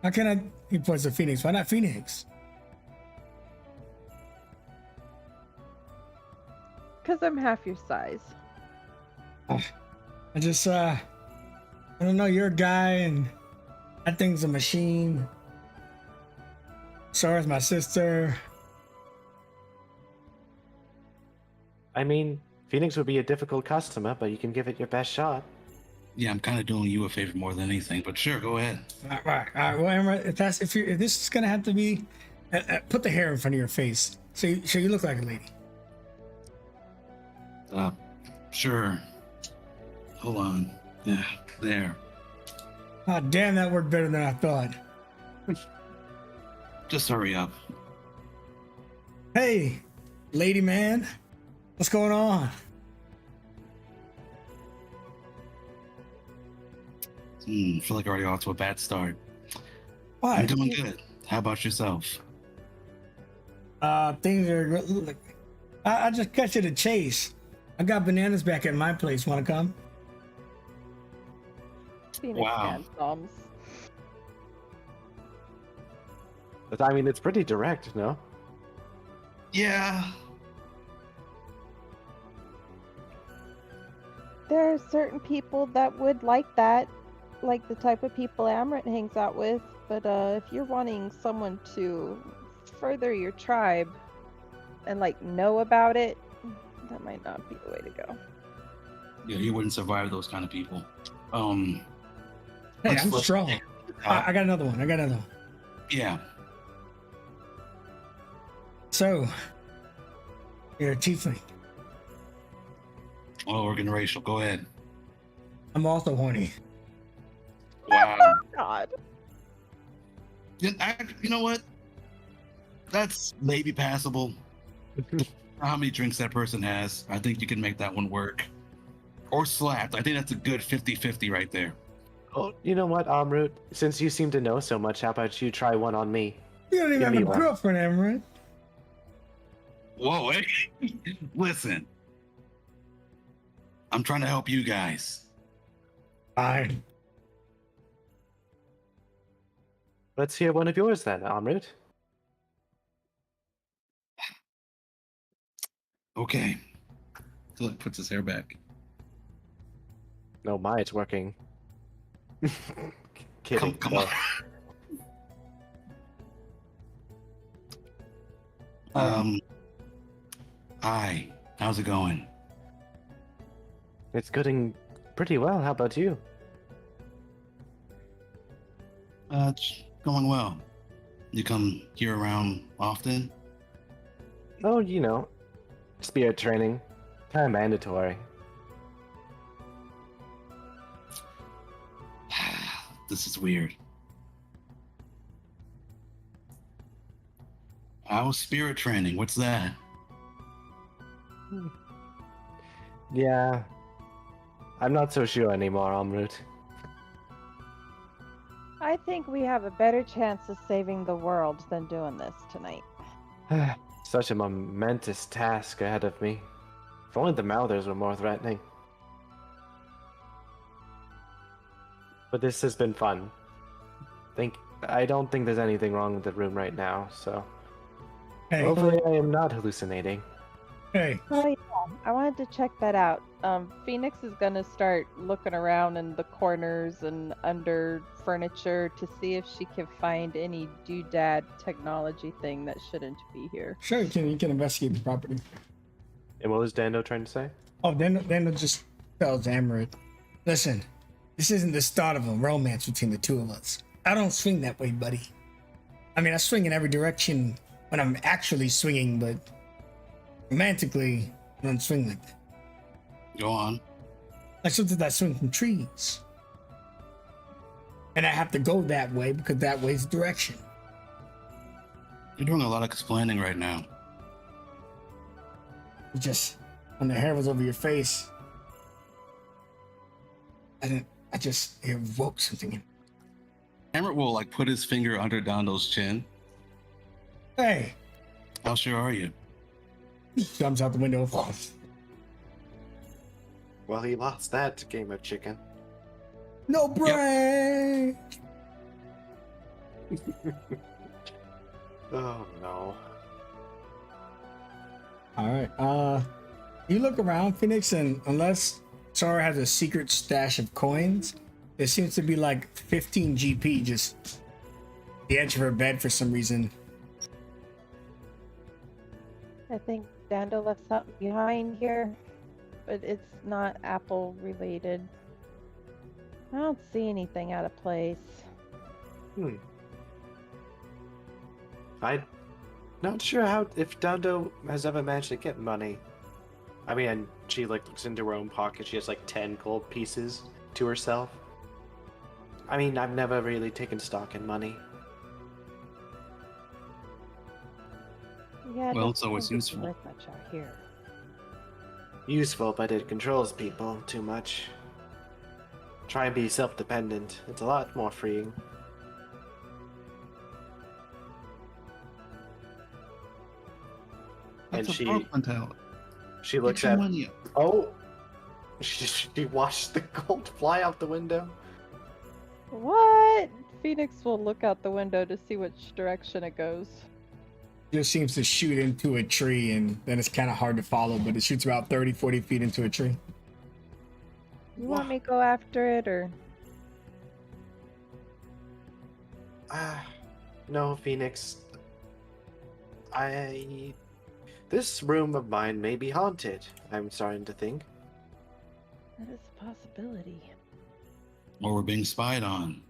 S1: How can I? He points to Phoenix. Why not Phoenix?
S4: Because I'm half your size.
S1: I just, I don't know. You're a guy, and that thing's a machine. So is my sister.
S3: I mean, Phoenix would be a difficult customer, but you can give it your best shot.
S5: Yeah, I'm kind of doing you a favor more than anything, but sure, go ahead.
S1: All right. Well, Emma, if this is gonna have to be, put the hair in front of your face, so you look like a lady.
S5: Sure. Hold on. Yeah, there.
S1: Ah, damn, that worked better than I thought.
S5: Just hurry up.
S1: Hey, lady man, what's going on?
S5: Feel like already off to a bad start.
S1: Why?
S5: I'm doing good. How about yourself?
S1: Things are. Look, I just cut you to chase. I got bananas back at my place. Want to come?
S4: Phoenix
S5: Wow.
S4: Handsom's.
S3: But I mean, it's pretty direct, no?
S5: Yeah.
S4: There are certain people that would like that, like the type of people Amaranth hangs out with. But if you're wanting someone to further your tribe and like know about it, that might not be the way to go.
S5: Yeah, you wouldn't survive those kind of people.
S1: Hey,
S5: let's
S1: I'm
S5: flip
S1: strong.
S5: to the top.
S1: I got another one.
S5: Yeah.
S1: So, you're a tiefling.
S5: Oh, we're getting racial. Go ahead.
S1: I'm also horny.
S5: Wow.
S4: God.
S5: You know what? That's maybe passable. How many drinks that person has? I think you can make that one work. Or slapped. I think that's a good 50-50 right there.
S3: Oh, you know what, Amrut? Since you seem to know so much, how about you try one on me?
S1: You don't even
S3: Give
S1: have
S3: me
S1: a
S3: one.
S1: girlfriend, Amaranth.
S5: Whoa, hey. Listen. I'm trying to help you guys.
S1: Fine.
S3: Let's hear one of yours then, Amrut.
S5: Okay. Look, puts his hair back.
S3: No, it's working. Kidding.
S5: Come
S3: no.
S5: on. Hi. How's it going?
S3: It's going pretty well. How about you?
S5: It's going well. You come here around often?
S3: Oh, you know, spirit training. Kind of mandatory.
S5: This is weird. How was spirit training? What's that?
S3: Yeah. I'm not so sure anymore, en route.
S4: I think we have a better chance of saving the world than doing this tonight.
S3: Such a momentous task ahead of me. If only the Mouthers were more threatening. But this has been fun. I don't think there's anything wrong with the room right now, so
S1: Hey,
S3: hopefully I am not hallucinating.
S1: hey,
S4: Oh yeah, I wanted to check that out. Phoenix is gonna start looking around in the corners and under furniture to see if she can find any doodad technology thing that shouldn't be here.
S1: sure, you can investigate the property.
S3: And what was Dando trying to say?
S1: Oh, then it just tells Amaret, listen, this isn't the start of a romance between the two of us. I don't swing that way, buddy. I mean, I swing in every direction when I'm actually swinging, but romantically, I don't swing like that.
S5: Go on.
S1: Like something that swing from trees. And I have to go that way because that way's the direction.
S5: You're doing a lot of explaining right now.
S1: It just, when the hair was over your face, it evoked something in me.
S5: Emmett will like put his finger under Dondo's chin.
S1: Hey,
S5: How sure are you?
S1: jumps out the window.
S3: Well, he lost that game of chicken.
S1: No break.
S3: Oh no.
S1: All right. You look around, Phoenix, and unless Sora has a secret stash of coins, there seems to be like 15 GP just the edge of her bed for some reason.
S4: I think Dando left something behind here, but it's not Apple related. I don't see anything out of place.
S3: I'm not sure if Dando has ever managed to get money. I mean, she like looks into her own pocket. She has like 10 gold pieces to herself. I mean, I've never really taken stock in money.
S4: Yeah,
S5: Well,
S4: it
S5: it's always
S4: doesn't seem
S5: useful.
S4: worth much out here.
S3: Useful, but it controls people too much. Try and be self-dependent. It's a lot more freeing.
S5: That's
S3: And
S5: a broke mentality.
S3: she looks
S5: Get your
S3: at
S5: money up.
S3: oh, she watched the gold fly out the window.
S4: What? Phoenix will look out the window to see which direction it goes.
S1: Just seems to shoot into a tree, and then it's kind of hard to follow, but it shoots about 30, 40 feet into a tree.
S4: You want me to go after it, or?
S3: No, Phoenix. This room of mine may be haunted, I'm starting to think.
S4: That is a possibility.
S5: Or we're being spied on.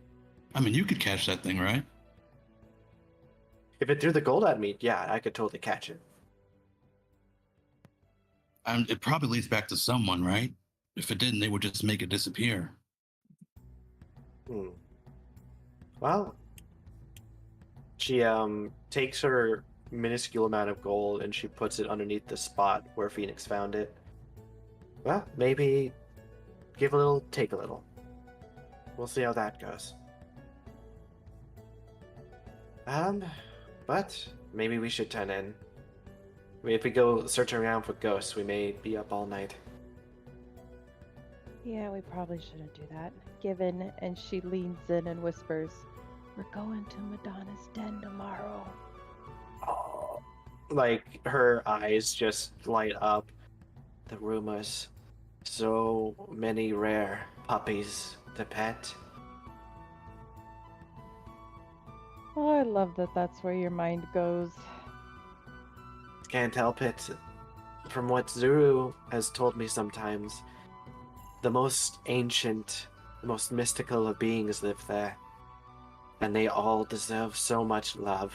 S5: I mean, you could catch that thing, right?
S3: If it threw the gold at me, yeah, I could totally catch it.
S5: It probably leads back to someone, right? If it didn't, they would just make it disappear.
S3: Well, she takes her minuscule amount of gold and she puts it underneath the spot where Phoenix found it. Well, maybe give a little, take a little. We'll see how that goes. But maybe we should turn in. I mean, if we go searching around for ghosts, we may be up all night.
S4: Yeah, we probably shouldn't do that. Given, and she leans in and whispers, "We're going to Madonna's den tomorrow."
S3: Oh, like her eyes just light up. The rumors, so many rare puppies to pet.
S4: Oh, I love that that's where your mind goes.
S3: Can't help it. From what Zuru has told me sometimes, the most ancient, the most mystical of beings live there. And they all deserve so much love.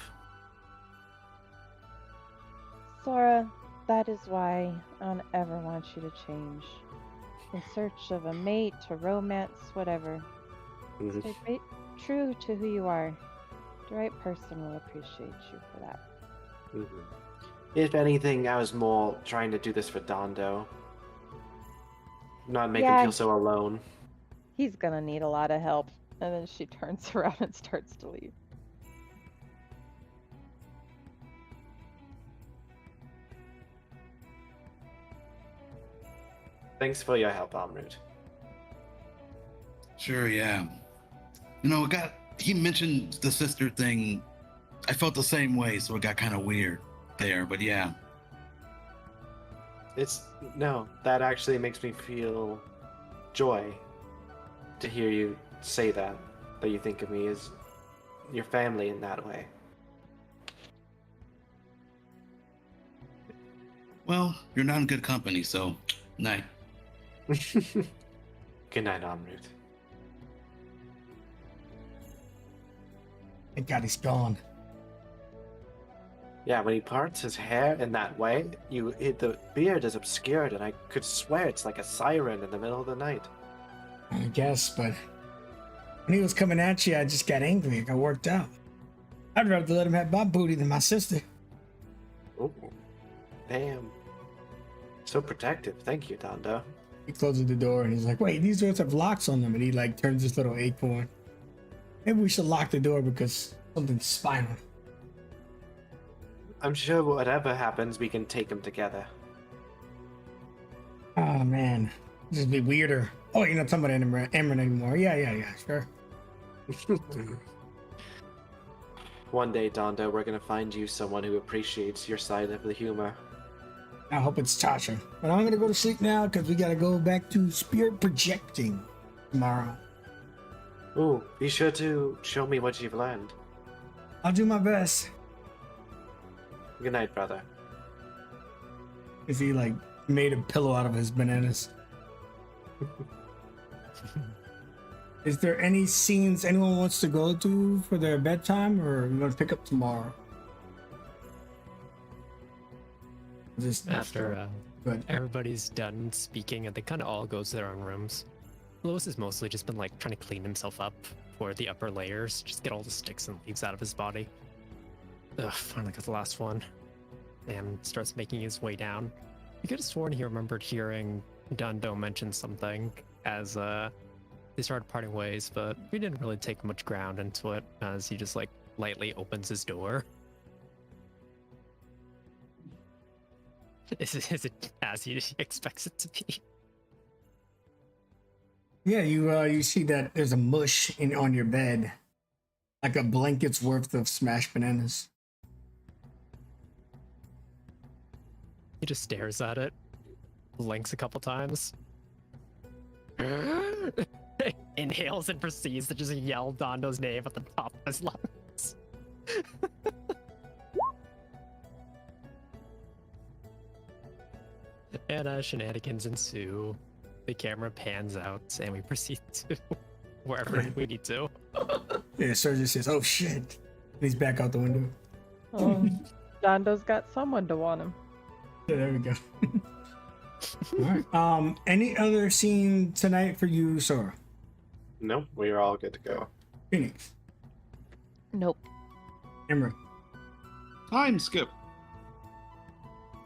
S4: Sora, that is why I don't ever want you to change. In search of a mate, a romance, whatever. Stay true to who you are. The right person will appreciate you for that.
S3: Mhm. If anything, I was more trying to do this for Dondo. Not make him
S4: Yeah,
S3: feel so alone.
S4: he's gonna need a lot of help. And then she turns around and starts to leave.
S3: Thanks for your help, Amrut.
S5: Sure, yeah. You know, he mentioned the sister thing. I felt the same way, so it got kind of weird there, but yeah.
S3: No, that actually makes me feel joy to hear you say that you think of me as your family in that way.
S5: Well, you're not in good company, so night.
S3: Good night, Amrut.
S1: Thank God he's gone.
S3: Yeah, when he parts his hair in that way, the beard is obscured, and I could swear it's like a siren in the middle of the night.
S1: I guess, but when he was coming at you, I just got angry. I got worked out. I'd rather let him have my booty than my sister.
S3: Oh, damn. So protective. Thank you, Dondo.
S1: He closes the door and he's like, wait, these doors have locks on them. And he like turns this little acorn. Maybe we should lock the door because something's spinal.
S3: I'm sure whatever happens, we can take them together.
S1: Oh man, this would be weirder. Oh, you're not talking about Emran anymore. Yeah, sure.
S3: One day, Dondo, we're gonna find you someone who appreciates your side of the humor.
S1: I hope it's Tasha. But I'm gonna go to sleep now because we gotta go back to spirit projecting tomorrow.
S3: Ooh, be sure to show me what you've learned.
S1: I'll do my best.
S3: Good night, brother.
S1: Is he like made a pillow out of his bananas? Is there any scenes anyone wants to go to for their bedtime, or are we gonna pick up tomorrow? Just
S2: After
S1: good.
S2: everybody's done speaking and they kind of all go to their own rooms, Lois has mostly just been like trying to clean himself up for the upper layers, just get all the sticks and leaves out of his body. Ugh, finally got the last one. And starts making his way down. You could have sworn he remembered hearing Dundo mention something as they started parting ways, but we didn't really take much ground into it as he just like lightly opens his door. Is it as he expects it to be?
S1: Yeah, you see that there's a mush on your bed, like a blanket's worth of smashed bananas.
S2: He just stares at it, blinks a couple times, inhales and proceeds to just yell Dondo's name at the top of his lungs. And shenanigans ensue. The camera pans out, and we proceed to wherever we need to.
S1: Yeah, Sergio says, "Oh shit!" And he's back out the window.
S4: Oh, Dondo's got someone to want him.
S1: Yeah, there we go. All right. Any other scene tonight for you, Sora?
S3: Nope, we are all good to go.
S1: Phoenix,
S4: Nope.
S1: Emra,
S6: Time skip.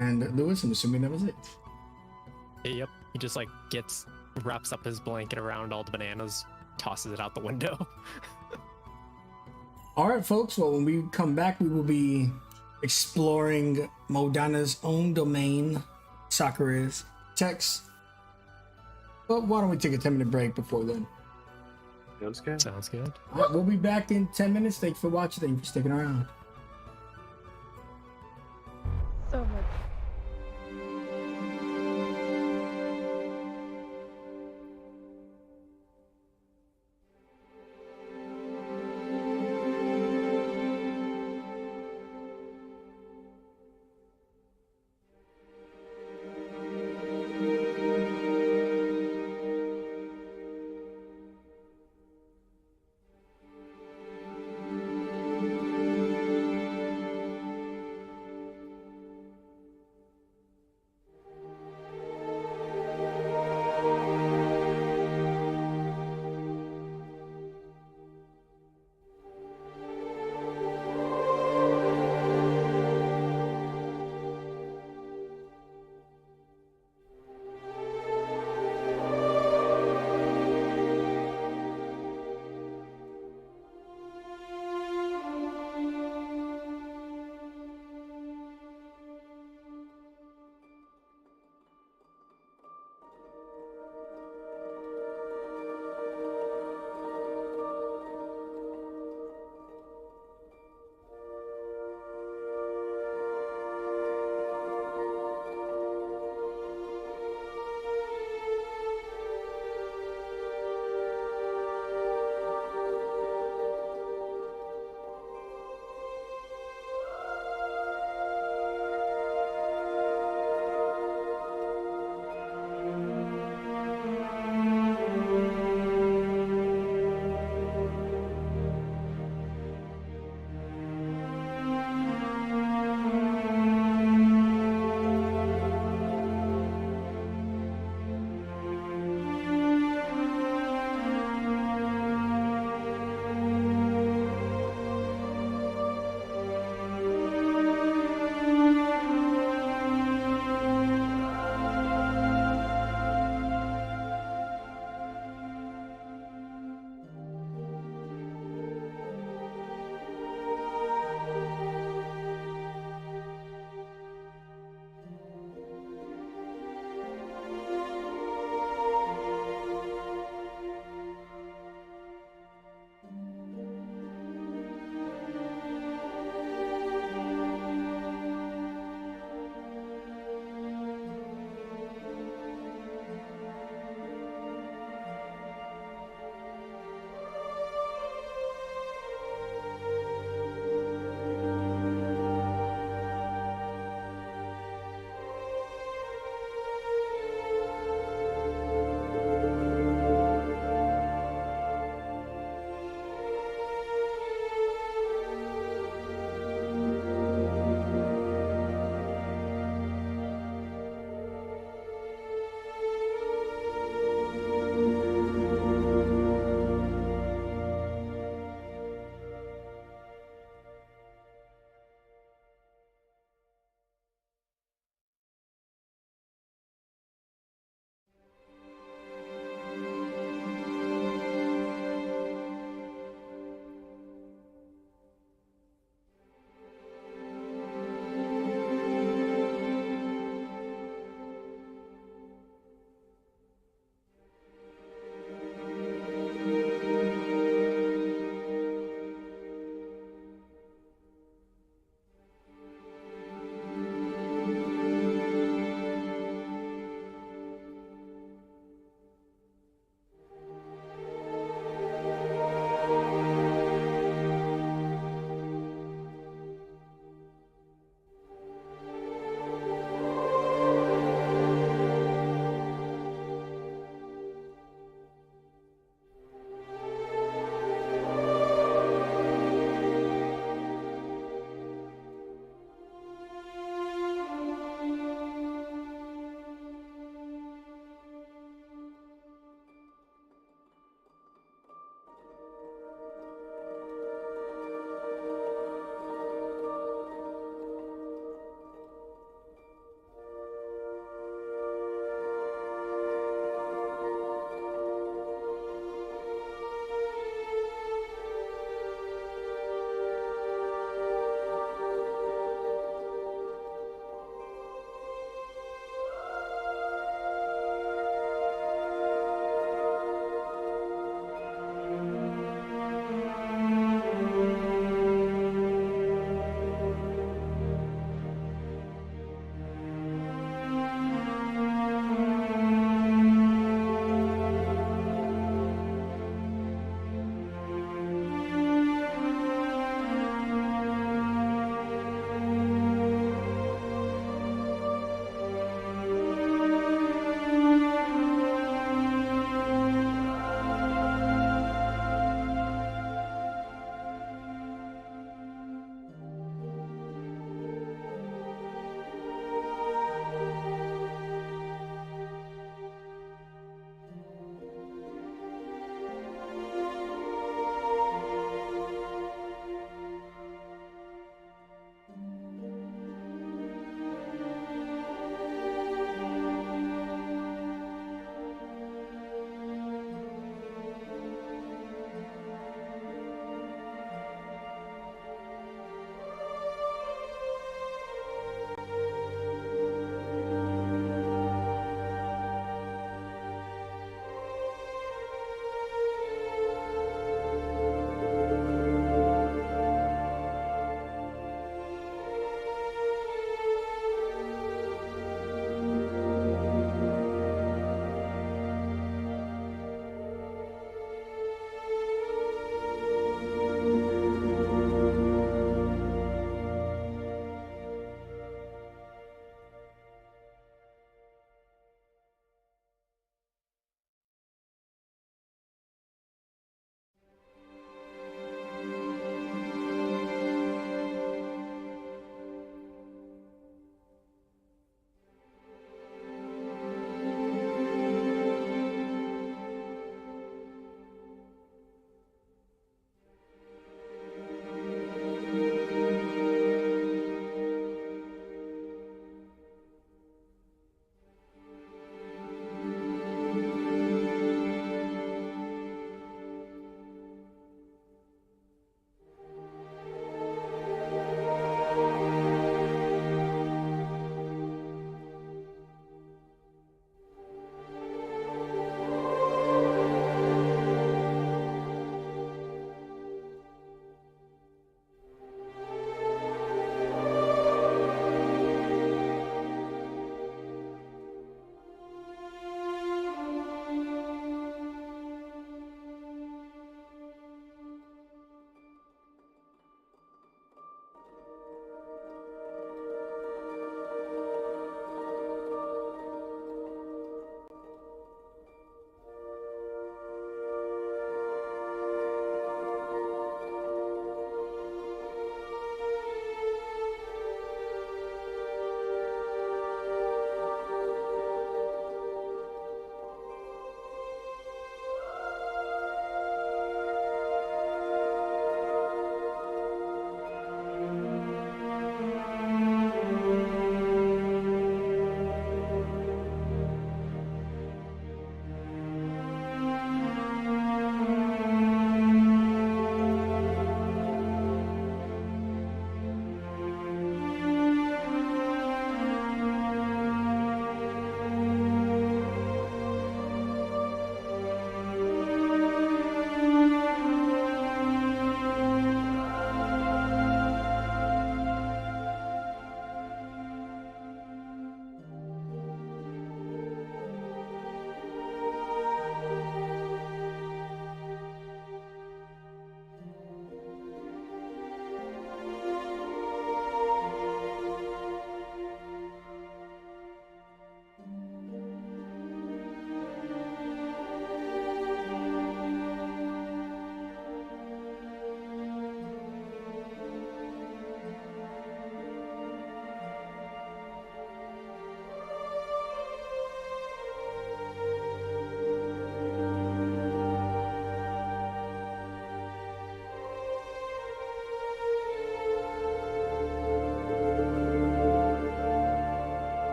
S1: and Lewis. I'm assuming that was it.
S2: Yep, he just like wraps up his blanket around all the bananas, tosses it out the window.
S1: All right, folks. Well, when we come back, we will be exploring Modana's own domain. Sakura's text. But why don't we take a 10-minute break before then?
S3: Sounds good.
S2: Sounds good.
S1: All right, we'll be back in 10 minutes. Thanks for watching. Thank you for sticking around.
S4: So much.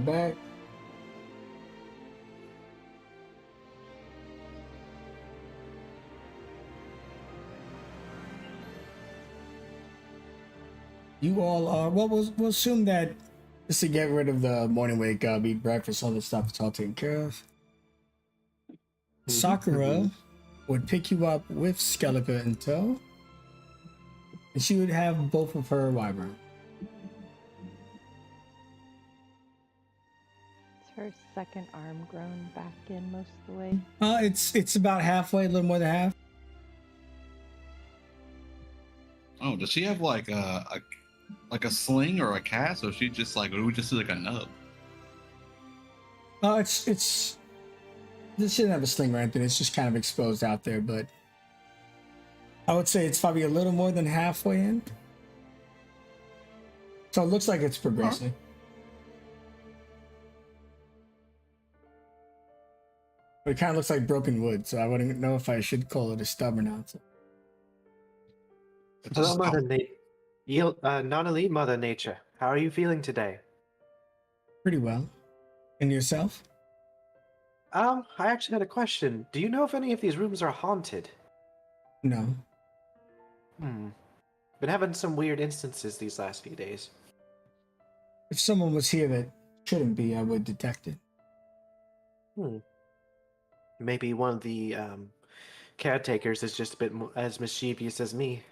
S1: back. You all are, well, we'll assume that just to get rid of the morning wake up, eat breakfast, all this stuff, it's all taken care of. Sakura would pick you up with Skelica in tow, and she would have both of her wyvern.
S4: Is her second arm grown back in most of the way?
S1: It's about halfway, a little more than half.
S5: Oh, does she have like a sling or a cast, or she just like, or we just see like a nub?
S1: It's this shouldn't have a sling or anything. It's just kind of exposed out there, but I would say it's probably a little more than halfway in. So it looks like it's progressing. But it kind of looks like broken wood, so I wouldn't know if I should call it a stub or not.
S3: Hello, Mother not elite Mother Nature. How are you feeling today?
S1: Pretty well. And yourself?
S3: I actually had a question. Do you know if any of these rooms are haunted?
S1: No.
S3: Been having some weird instances these last few days.
S1: If someone was here that shouldn't be, I would detect it.
S3: Maybe one of the caretakers is just a bit as mischievous as me.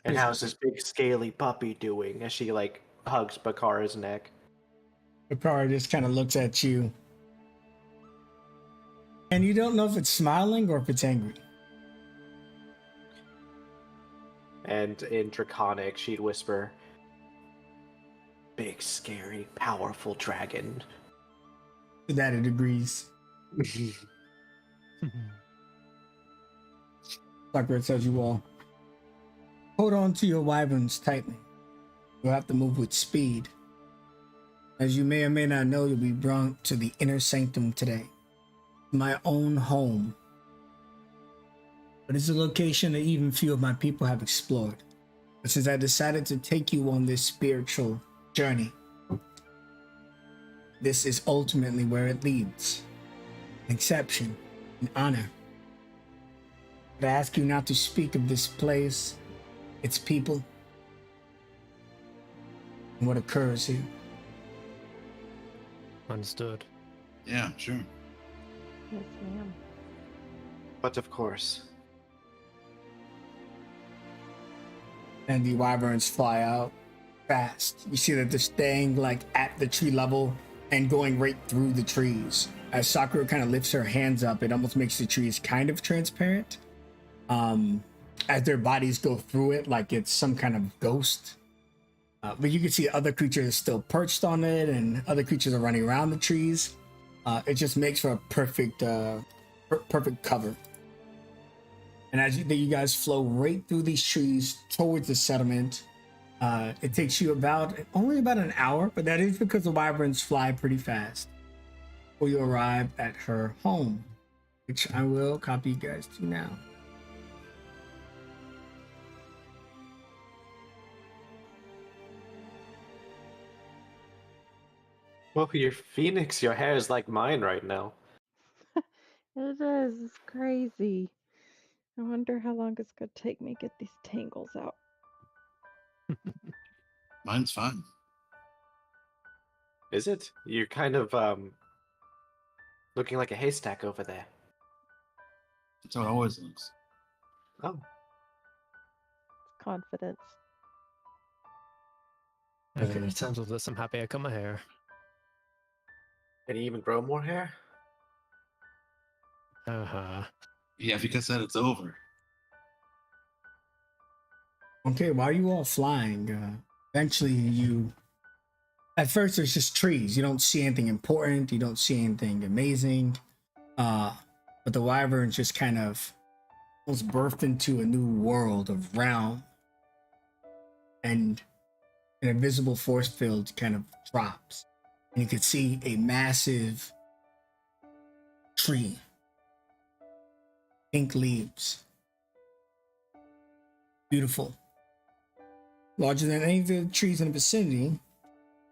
S3: And how's this big scaly puppy doing as she like hugs Bakara's neck?
S1: Bakara just kind of looks at you. And you don't know if it's smiling or if it's angry.
S3: And in Draconic, she'd whisper, "Big, scary, powerful dragon."
S1: To that it agrees. Sakura tells you all, hold on to your wyverns tightly. You'll have to move with speed. As you may or may not know, you'll be brought to the inner sanctum today. My own home. But it's a location that even few of my people have explored. But since I decided to take you on this spiritual journey, this is ultimately where it leads. An exception, an honor. But I ask you not to speak of this place, its people, and what occurs here.
S2: Understood.
S5: Yeah, sure.
S4: Yes, ma'am.
S3: But of course.
S1: And the wyverns fly out fast. You see that they're staying like at the tree level and going right through the trees. As Sakura kind of lifts her hands up, it almost makes the trees kind of transparent. As their bodies go through it, like it's some kind of ghost. But you can see other creatures still perched on it, and other creatures are running around the trees. It just makes for a perfect, perfect cover. And as you guys flow right through these trees towards the settlement, it takes you only about an hour, but that is because the wyverns fly pretty fast. Before you arrive at her home, which I will copy you guys to now.
S3: Well, your phoenix, your hair is like mine right now.
S4: It is. It's crazy. I wonder how long it's gonna take me to get these tangles out.
S5: Mine's fine.
S3: Is it? You're kind of looking like a haystack over there.
S5: That's how it always looks.
S3: Oh.
S4: It's confidence.
S1: Okay.
S2: It sounds as if I'm happy I cut my hair.
S3: Can you even grow more hair?
S2: Uh-huh.
S5: Yeah, because that it's over.
S1: Okay, while you all flying, eventually at first there's just trees. You don't see anything important. You don't see anything amazing. But the wyverns just kind of almost birthed into a new world of realm. And an invisible force field kind of drops. And you can see a massive tree. Pink leaves. Beautiful. larger than any of the trees in the vicinity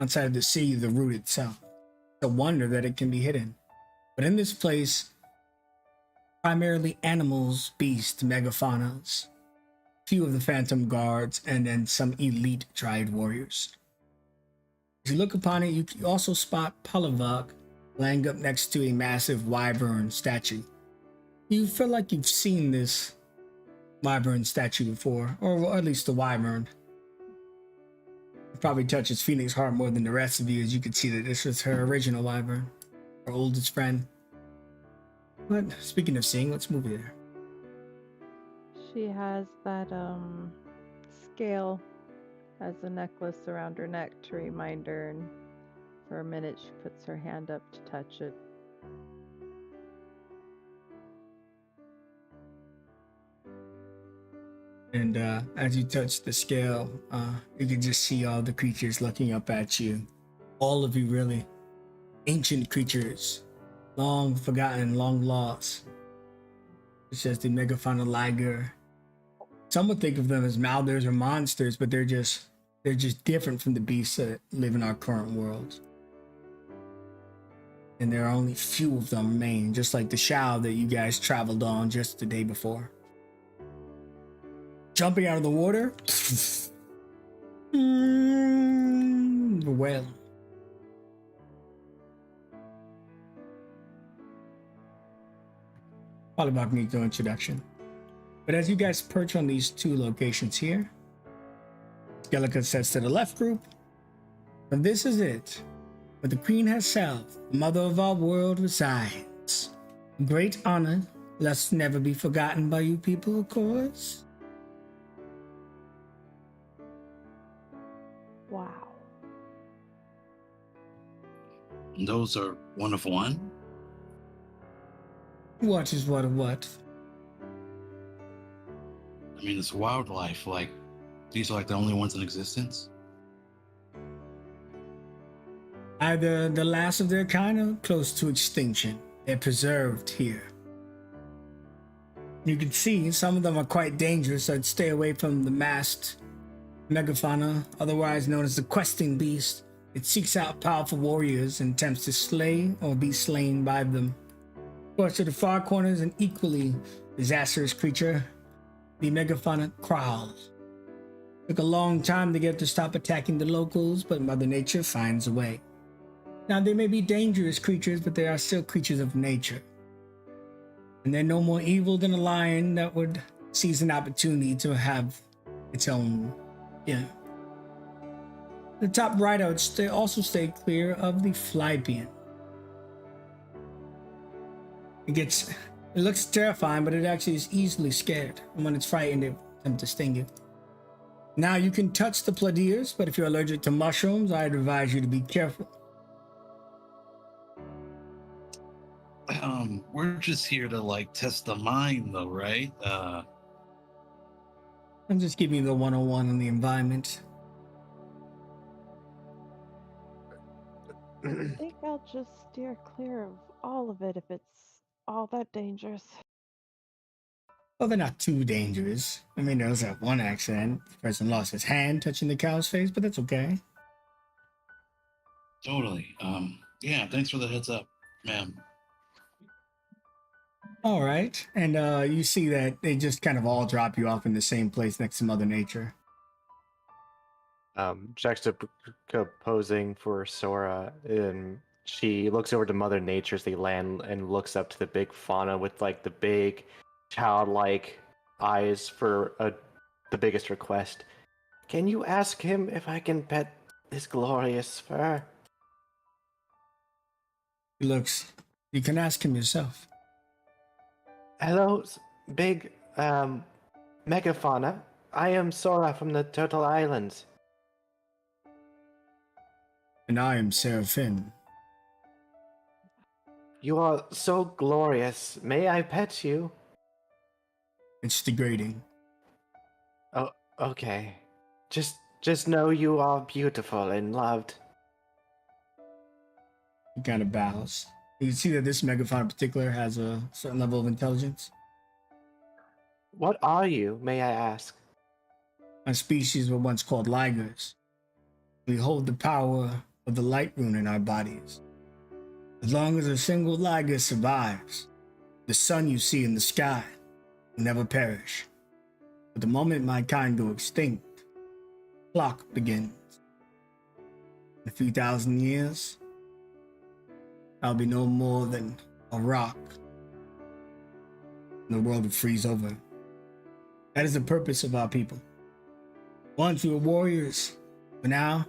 S1: outside of the sea, the root itself. It's a wonder that it can be hidden. But in this place, primarily animals, beasts, megafaunas, few of the phantom guards, and then some elite triad warriors. As you look upon it, you can also spot Palavok laying up next to a massive wyvern statue. You feel like you've seen this wyvern statue before, or at least the wyvern. It probably touches Phoenix's heart more than the rest of you, as you can see that this was her original wyvern, her oldest friend. But speaking of seeing, let's move there.
S4: She has that scale as a necklace around her neck to remind her, and for a minute she puts her hand up to touch it.
S1: And as you touch the scale, you can just see all the creatures looking up at you. All of you, really. Ancient creatures, long forgotten, long lost. It's just the megafauna liger. Some would think of them as mouthers or monsters, but they're just different from the beasts that live in our current world. And there are only few of them remain, just like the Shao that you guys traveled on just the day before. Jumping out of the water. Well. Probably not need no introduction. But as you guys perch on these two locations here, Skellica says to the left group, "But this is it, where the Queen herself, mother of our world, resides. A great honor, lest never be forgotten by you people, of course."
S4: Wow.
S5: Those are one of one?
S1: What is what of what?
S5: I mean, it's wildlife. Like, these are like the only ones in existence?
S1: Either the last of their kind or close to extinction. They're preserved here. You can see some of them are quite dangerous, so I'd stay away from the masked megafauna, otherwise known as the questing beast. It seeks out powerful warriors and attempts to slay or be slain by them. Of course, to the far corners, an equally disastrous creature, the megafauna Krahls. Took a long time to get to stop attacking the locals, but Mother Nature finds a way. Now, they may be dangerous creatures, but they are still creatures of nature. And they're no more evil than a lion that would seize an opportunity to have its own, The top right, I would also stay clear of the Flybian. It looks terrifying, but it actually is easily scared. And when it's frightened, it attempts to sting you. Now, you can touch the Pladiers, but if you're allergic to mushrooms, I'd advise you to be careful.
S5: We're just here to like test the mind, though, right?
S1: I'm just giving you the 101 on the environment.
S4: I think I'll just steer clear of all of it if it's all that dangerous.
S1: Well, they're not too dangerous. I mean, there was that one accident. The person lost his hand touching the cow's face, but that's okay.
S5: Totally. Yeah, thanks for the heads up, ma'am.
S1: All right. And you see that they just kind of all drop you off in the same place next to Mother Nature.
S3: Juxtaposing for Sora, she looks over to Mother Nature as they land and looks up to the big fauna with like the big childlike eyes for the biggest request. "Can you ask him if I can pet this glorious fur?"
S1: He looks, you can ask him yourself.
S3: "Hello, big megafauna. I am Sora from the Turtle Islands."
S1: And I am Seraphim.
S3: "You are so glorious. May I pet you?"
S1: It's degrading.
S3: "Oh, okay. Just know you are beautiful and loved."
S1: He kind of bows. You can see that this megafauna in particular has a certain level of intelligence.
S3: "What are you, may I ask?"
S1: My species were once called ligers. We hold the power of the light rune in our bodies. As long as a single liger survives, the sun you see in the sky will never perish. But the moment my kind go extinct, the clock begins. In a few thousand years, I'll be no more than a rock, and the world will freeze over. That is the purpose of our people. Once we were warriors, but now,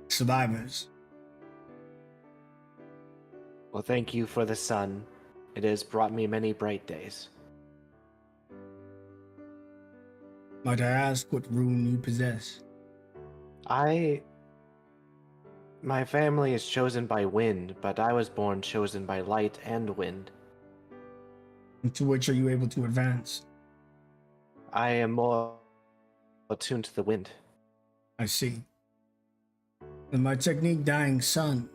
S1: survivors.
S3: Well, thank you for the sun. It has brought me many bright days.
S1: Might I ask what rune you possess?
S3: My family is chosen by wind, but I was born chosen by light and wind.
S1: And to which are you able to advance?
S3: I am more attuned to the wind.
S1: I see. And my technique, Dying Sun,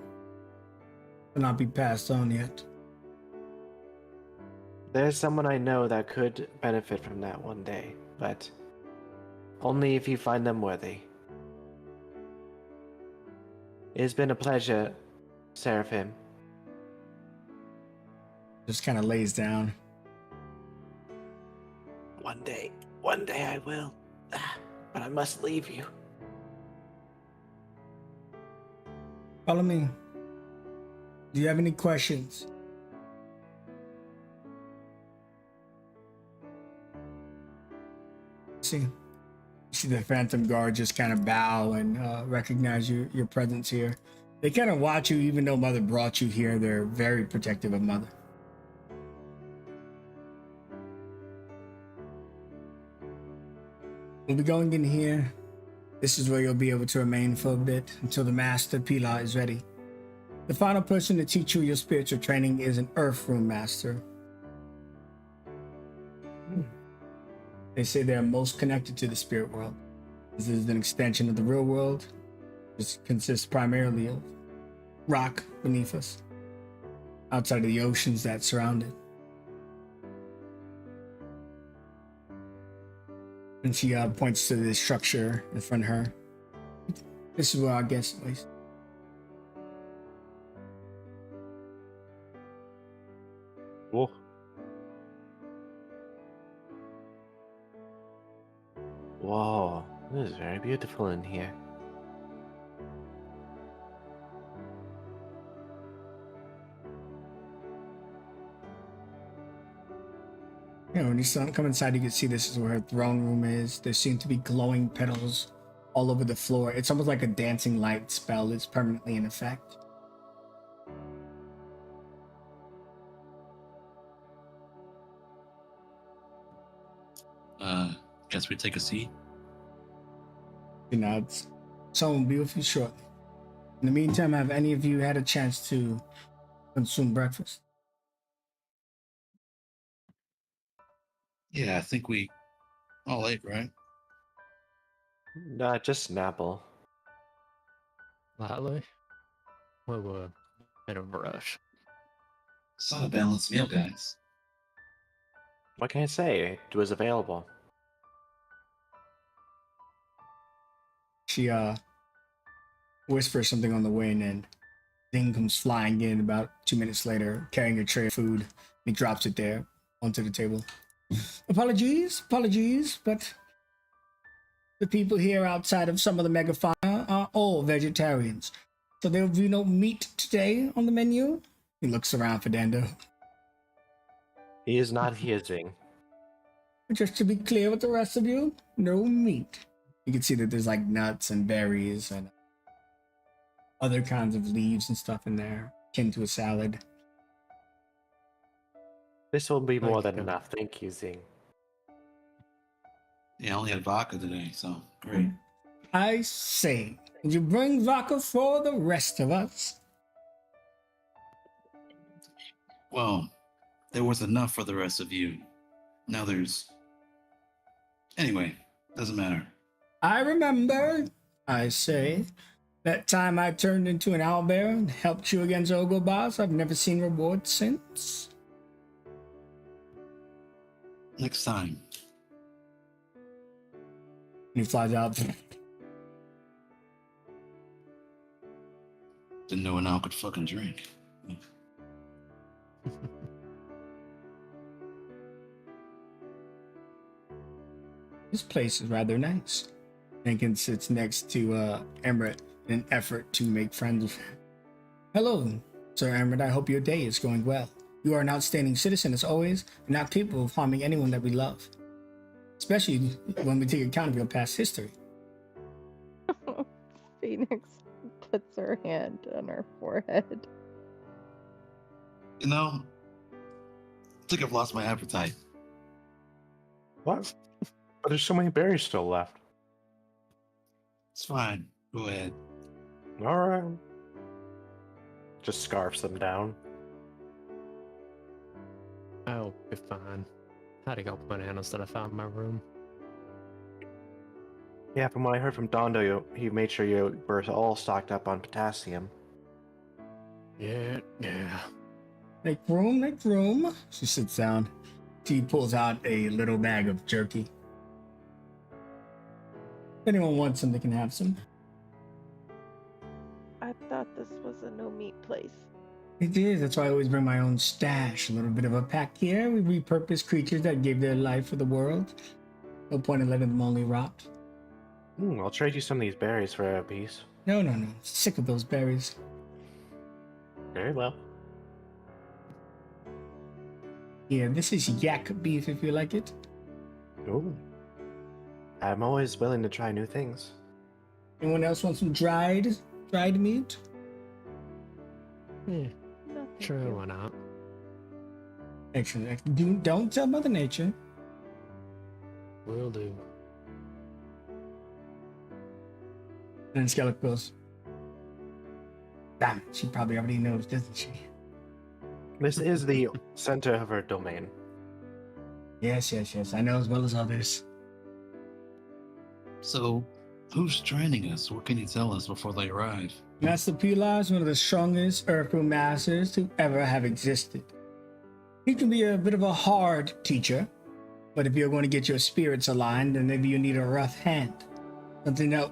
S1: cannot be passed on yet.
S3: There's someone I know that could benefit from that one day, but only if you find them worthy. It has been a pleasure, Seraphim.
S1: Just kind of lays down.
S3: One day I will. But I must leave you.
S1: Follow me. Do you have any questions? See the Phantom Guard just kind of bow and recognize your presence here. They kind of watch you, even though Mother brought you here. They're very protective of Mother. We'll be going in here. This is where you'll be able to remain for a bit until the Master Pilar is ready. The final person to teach you your spiritual training is an Earth Rune Master. They say they're most connected to the spirit world. This is an extension of the real world. This consists primarily of rock beneath us, outside of the oceans that surround it. And she points to the structure in front of her. This is where I guess, at least.
S3: Whoa. Whoa, this is very beautiful in here.
S1: Yeah, when you come inside, you can see this is where her throne room is. There seem to be glowing petals all over the floor. It's almost like a dancing light spell is permanently in effect.
S5: Guess we take a seat.
S1: You know, someone will be with you shortly. In the meantime, have any of you had a chance to consume breakfast?
S5: Yeah, I think we all ate, right?
S3: Just an apple.
S2: Lightly. We were a bit of a rush.
S5: It's not a balanced meal, guys.
S3: What can I say? It was available.
S1: She whispers something on the way, and then Ding comes flying in about 2 minutes later, carrying a tray of food. He drops it there onto the table. Apologies, but the people here outside of some of the megafauna are all vegetarians. So there will be no meat today on the menu. He looks around for Dando.
S3: He is not hissing.
S1: Just to be clear with the rest of you, no meat. You can see that there's like nuts and berries and other kinds of leaves and stuff in there, akin to a salad.
S3: This will be more than
S2: Thank you.
S3: enough. Thank you, Zing.
S5: Yeah, I only had vodka today, so great.
S1: I say, did you bring vodka for the rest of us?
S5: Well, there was enough for the rest of you. Now there's... Anyway, doesn't matter.
S1: I remember, I say, that time I turned into an owlbear and helped you against Ogobas. I've never seen reward since.
S5: Next time.
S1: he flies out.
S5: Didn't know an owl could fucking drink.
S1: This place is rather nice. Lincoln sits next to Emerald in an effort to make friends with him. Hello, Sir Emerald. I hope your day is going well. You are an outstanding citizen as always, and not capable of harming anyone that we love. Especially when we take account of your past history.
S4: Phoenix puts her hand on her forehead.
S5: You know, I think I've lost my appetite.
S3: What? But there's so many berries still left.
S5: It's fine. Go ahead.
S3: All right. Just scarfs them down.
S2: I'll be fine. Had a couple bananas that I found in my room.
S3: Yeah, from what I heard from Dondo, he made sure you were all stocked up on potassium.
S2: Yeah.
S1: Make room, make room. She sits down. She pulls out a little bag of jerky. If anyone wants some, they can have some.
S4: I thought this was a no meat place.
S1: It is. That's why I always bring my own stash. A little bit of a pack here. We repurpose creatures that gave their life for the world. No point in letting them only rot.
S3: I'll trade you some of these berries for a piece.
S1: No. Sick of those berries.
S3: Very well.
S1: Yeah, this is yak beef if you like it.
S3: Ooh. I'm always willing to try new things.
S1: Anyone else want some dried meat?
S2: Yeah.
S4: No, thank
S2: Sure,
S4: you.
S2: why not?
S1: Excellent. Don't tell Mother Nature.
S2: Will do.
S1: And Skellig goes, damn it, she probably already knows, doesn't she?
S3: This is the center of her domain.
S1: Yes. I know as well as others.
S5: So, who's training us? What can you tell us before they arrive?
S1: Master Pilar is one of the strongest Earthrealm masters to ever have existed. He can be a bit of a hard teacher, but if you're going to get your spirits aligned, then maybe you need a rough hand. Something that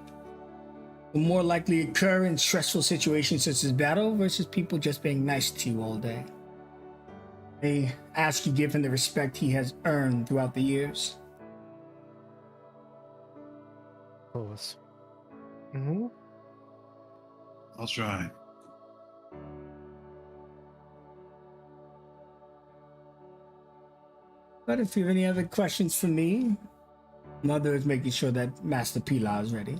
S1: will more likely occur in stressful situations such as battle versus people just being nice to you all day. They ask you give him the respect he has earned throughout the years.
S2: Of course.
S3: Mm-hmm.
S5: I'll try.
S1: But if you have any other questions for me, Mother is making sure that Master Pilar is ready.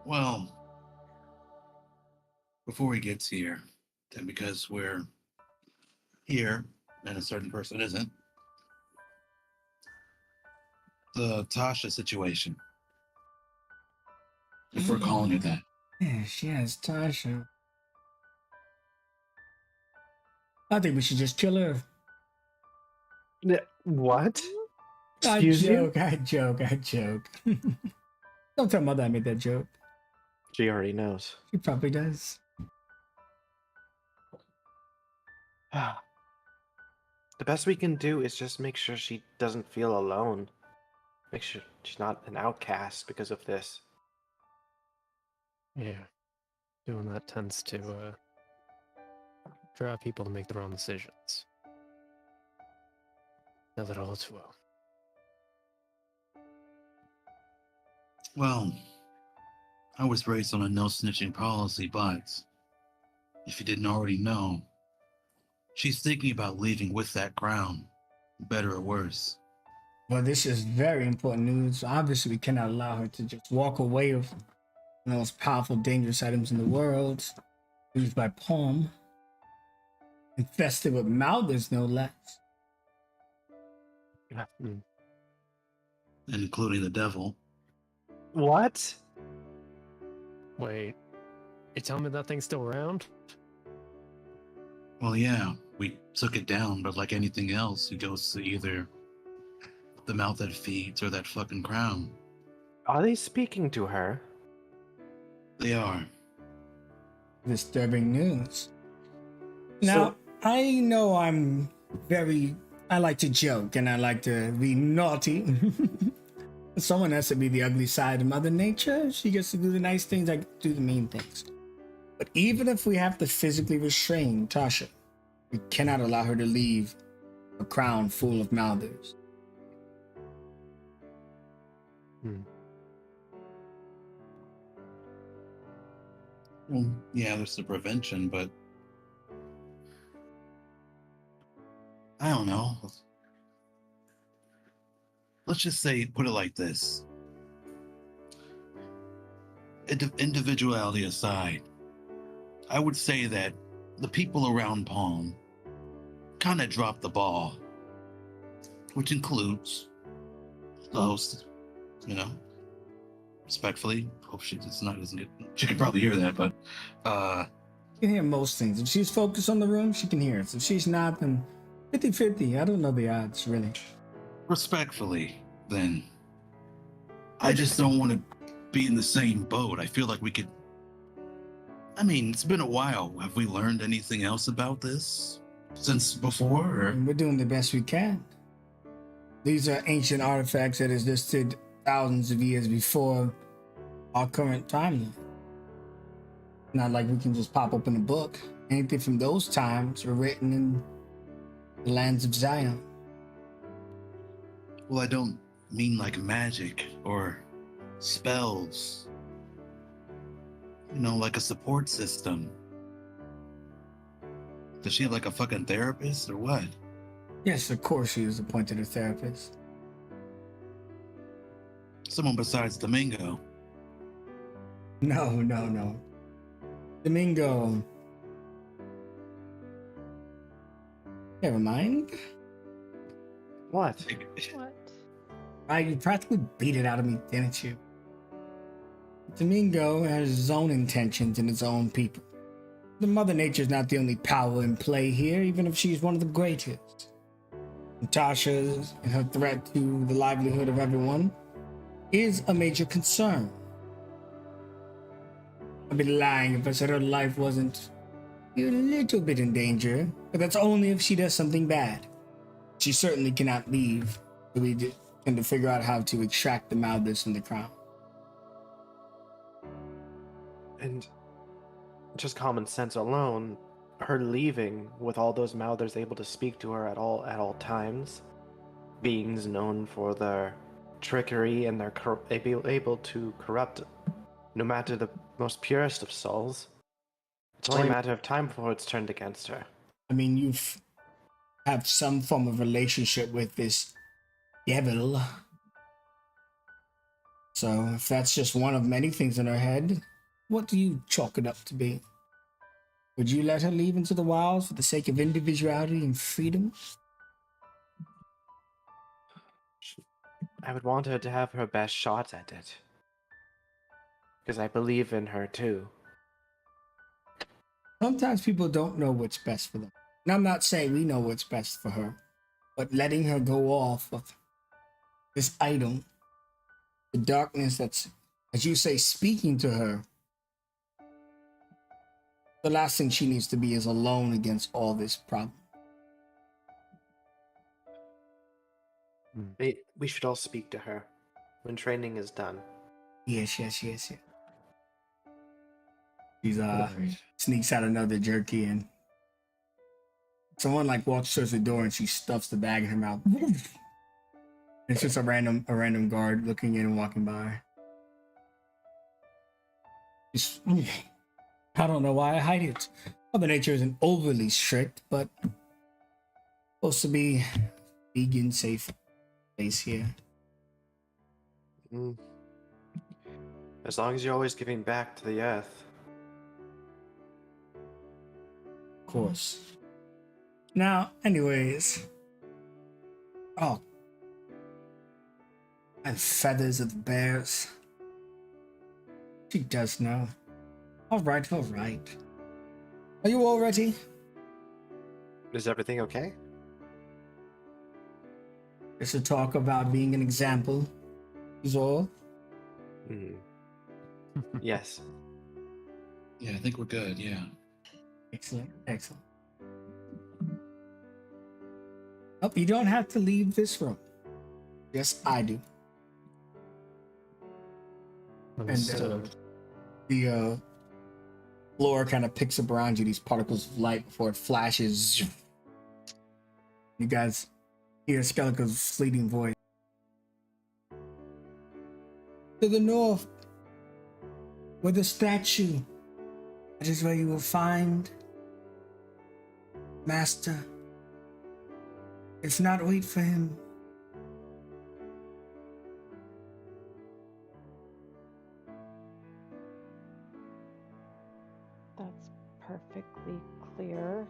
S5: Well, before he gets here, and because we're here and a certain person isn't, the Tasha situation. If we're calling it that.
S1: Yes, Tasha. I think we should just kill her.
S3: What?
S1: I
S3: Excuse you?
S1: joke. Don't tell Mother I made that joke.
S3: She already knows.
S1: She probably does.
S3: The best we can do is just make sure she doesn't feel alone. Make sure she's not an outcast because of this.
S2: Yeah. Doing that tends to drive people to make the wrong decisions. Know that all too well.
S5: Well, I was raised on a no snitching policy, but if you didn't already know, she's thinking about leaving with that crown, better or worse.
S1: Well, this is very important news. Obviously, we cannot allow her to just walk away with the most powerful, dangerous items in the world, used by Palm, infested with Malthus, no less.
S5: Including the devil.
S3: What?
S2: Wait, you telling me that thing's still around?
S5: Well, yeah, we took it down, but like anything else, it goes to either the mouth that feeds or that fucking crown.
S3: Are they speaking to her?
S5: They are.
S1: Disturbing news. Now, I know I'm very I like to joke and I like to be naughty. Someone has to be the ugly side of Mother Nature. She gets to do the nice things, I do the mean things. But even if we have to physically restrain Tasha, we cannot allow her to leave a crown full of Mouthers.
S5: Well, yeah, there's the prevention, but I don't know. Let's just say, put it like this. Individuality aside, I would say that the people around Palm kind of dropped the ball, which includes the host, you know, respectfully. Hope she doesn't get, she could probably hear that, but
S1: She can hear most things. If she's focused on the room, she can hear it. If she's not, then 50-50. I don't know the odds, really.
S5: respectfully, then I just don't want to be in the same boat. I feel like we could. I mean, it's been a while. Have we learned anything else about this since before? Or?
S1: And we're doing the best we can. These are ancient artifacts that existed thousands of years before our current timeline. Not like we can just pop open a book. Anything from those times were written in the lands of Zion.
S5: Well, I don't mean like magic or spells. You know, like a support system. Does she have like a fucking therapist or what?
S1: Yes, of course she was appointed a therapist.
S5: Someone besides Domingo.
S1: No. Domingo. Never mind.
S3: What?
S4: What?
S1: You practically beat it out of me, didn't you? Domingo has his own intentions and his own people. The Mother Nature's not the only power in play here, even if she's one of the greatest. Natasha and her threat to the livelihood of everyone is a major concern. I'd be lying if I said her life wasn't a little bit in danger, but that's only if she does something bad. She certainly cannot leave till we can figure out how to extract the Mouthers from the crown.
S3: And just common sense alone, her leaving with all those Mouthers able to speak to her at all times, beings known for their trickery and their able to corrupt no matter the most purest of souls. It's only a matter of time before it's turned against her.
S1: I mean, you have some form of relationship with this devil. So if that's just one of many things in her head, what do you chalk it up to be? Would you let her leave into the wilds for the sake of individuality and freedom?
S3: I would want her to have her best shot at it. Because I believe in her too.
S1: Sometimes people don't know what's best for them. And I'm not saying we know what's best for her, but letting her go off of this item, the darkness that's, as you say, speaking to her, the last thing she needs to be is alone against all this problem.
S3: We should all speak to her when training is done.
S1: Yes. She's sneaks out another jerky and someone like walks towards the door and she stuffs the bag in her mouth. It's just a random guard looking in and walking by. Just, I don't know why I hide it. Mother Nature isn't overly strict, but supposed to be vegan safe place here.
S3: As long as you're always giving back to the earth.
S1: Of course. Now, anyways. Oh. And feathers of the bears. She does know. All right. Are you all ready?
S3: Is everything okay?
S1: Just to talk about being an example is all.
S3: Yes.
S5: Yeah, I think we're good. Yeah.
S1: Excellent. Oh, you don't have to leave this room. Yes, I do. And
S2: Understood.
S1: the floor kind of picks up around you these particles of light before it flashes. You guys hear Skellige's fleeting voice. To the north, with the statue, that is where you will find Master. If not, wait for him.
S4: That's perfectly clear.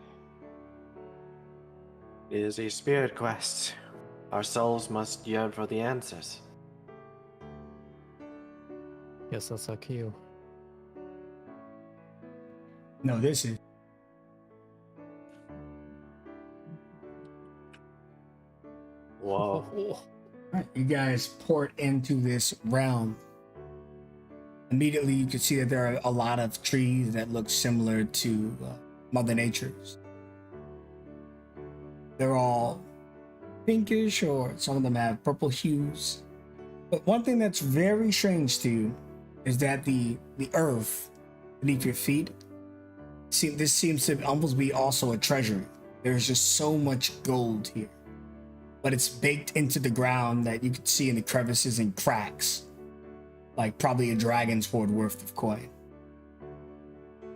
S3: It is a spirit quest. Our souls must yearn for the answers.
S2: Yes, that's our cue.
S1: No, this is.
S3: Whoa.
S1: Alright, you guys port into this realm. Immediately, you can see that there are a lot of trees that look similar to Mother Nature's. They're all pinkish, or some of them have purple hues. But one thing that's very strange to you is that the earth beneath your feet, this seems to almost be also a treasury. There's just so much gold here, but it's baked into the ground that you can see in the crevices and cracks, like probably a dragon's hoard worth of coin.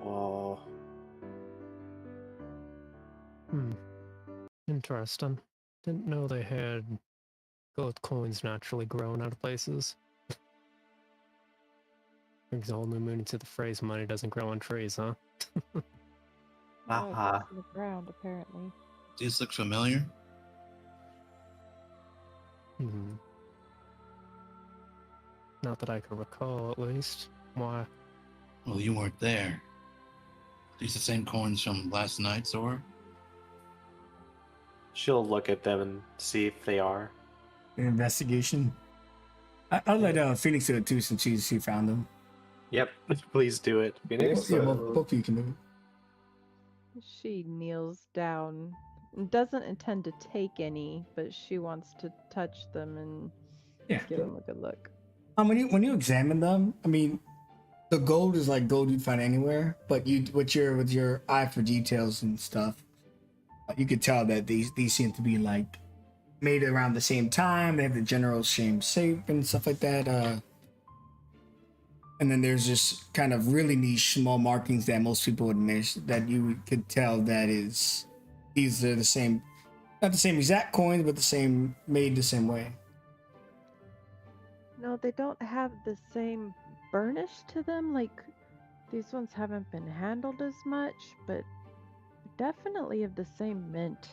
S3: Whoa.
S2: Interesting. Didn't know they had gold coins naturally grown out of places. Brings a whole new meaning to the phrase money doesn't grow on trees, huh?
S4: Oh,
S3: Aha.
S4: it's in the ground, apparently.
S5: Do this look familiar?
S2: Hmm. Not that I can recall, at least. Why?
S5: Well, you weren't there. These the same coins from last night's, or?
S3: She'll look at them and see if they are.
S1: An investigation. I'll let Phoenix do it too, since she found them.
S3: Yep. Please do it, Phoenix.
S1: Yeah, both of you can do it.
S4: She kneels down and doesn't intend to take any, but she wants to touch them and
S1: Yeah.
S4: give them a good look.
S1: When you examine them, I mean, the gold is like gold you'd find anywhere, but with your eye for details and stuff, you could tell that these seem to be like made around the same time. They have the general same shape and stuff like that. And then there's just kind of really niche small markings that most people would miss, that you could tell that is these are the same, not the same exact coins, but made the same way.
S4: No, they don't have the same burnish to them. Like, these ones haven't been handled as much, but definitely of the same mint.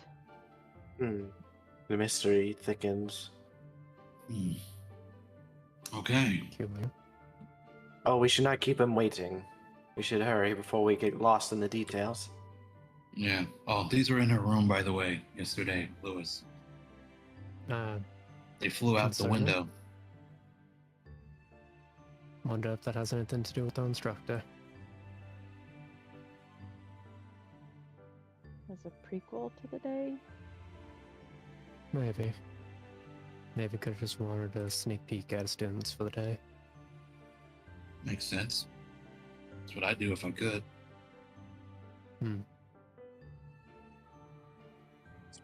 S3: The mystery thickens.
S5: Okay.
S2: Peculiar.
S3: Oh, we should not keep him waiting. We should hurry before we get lost in the details.
S5: Yeah. Oh, these were in her room, by the way, yesterday, Lewis. They flew out the
S2: Concern it?
S5: window.
S2: Wonder if that has anything to do with the instructor.
S4: As a prequel to the day.
S2: Maybe. Maybe could have just wanted a sneak peek at students for the day.
S5: Makes sense. That's what I'd do if I could.
S3: This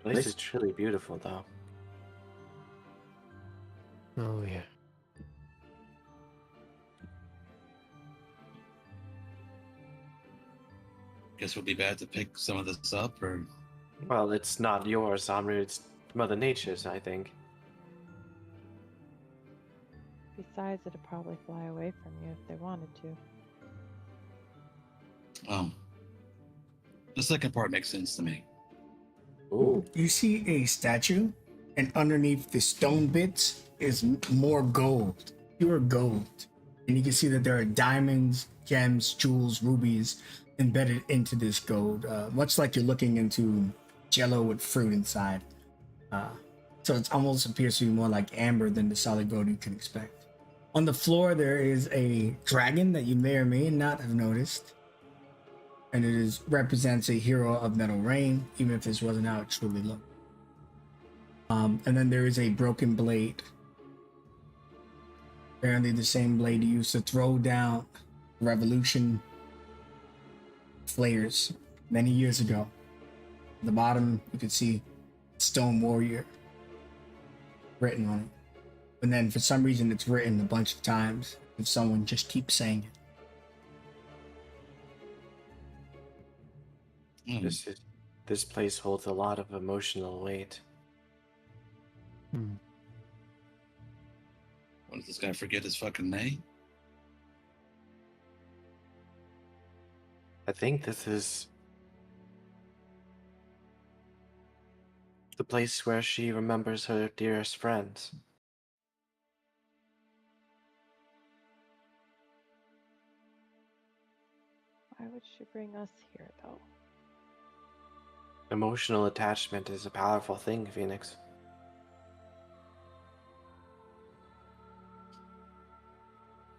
S3: place is truly beautiful, though.
S2: Oh yeah.
S5: Guess it would be bad to pick some of this up, or
S3: Well, it's not yours, Amru. It's Mother Nature's, I think.
S4: Besides, it'd probably fly away from you if they wanted to.
S5: the second part makes sense to me.
S3: Ooh.
S1: You see a statue, and underneath the stone bits is more gold, pure gold. And you can see that there are diamonds, gems, jewels, rubies embedded into this gold, much like you're looking into jello with fruit inside. So it almost appears to be more like amber than the solid gold you can expect. On the floor, there is a dragon that you may or may not have noticed. And it represents a hero of Metal Rain, even if this wasn't how it truly looked. And then there is a broken blade. Apparently the same blade used to throw down revolution flares many years ago. At the bottom, you can see Stone Warrior written on it. And then for some reason it's written a bunch of times if someone just keeps saying it.
S5: Hmm.
S3: This place holds a lot of emotional weight.
S5: What, does this guy forget his fucking name?
S3: I think this is the place where she remembers her dearest friends.
S4: Why would she bring us here, though?
S3: Emotional attachment is a powerful thing, Phoenix.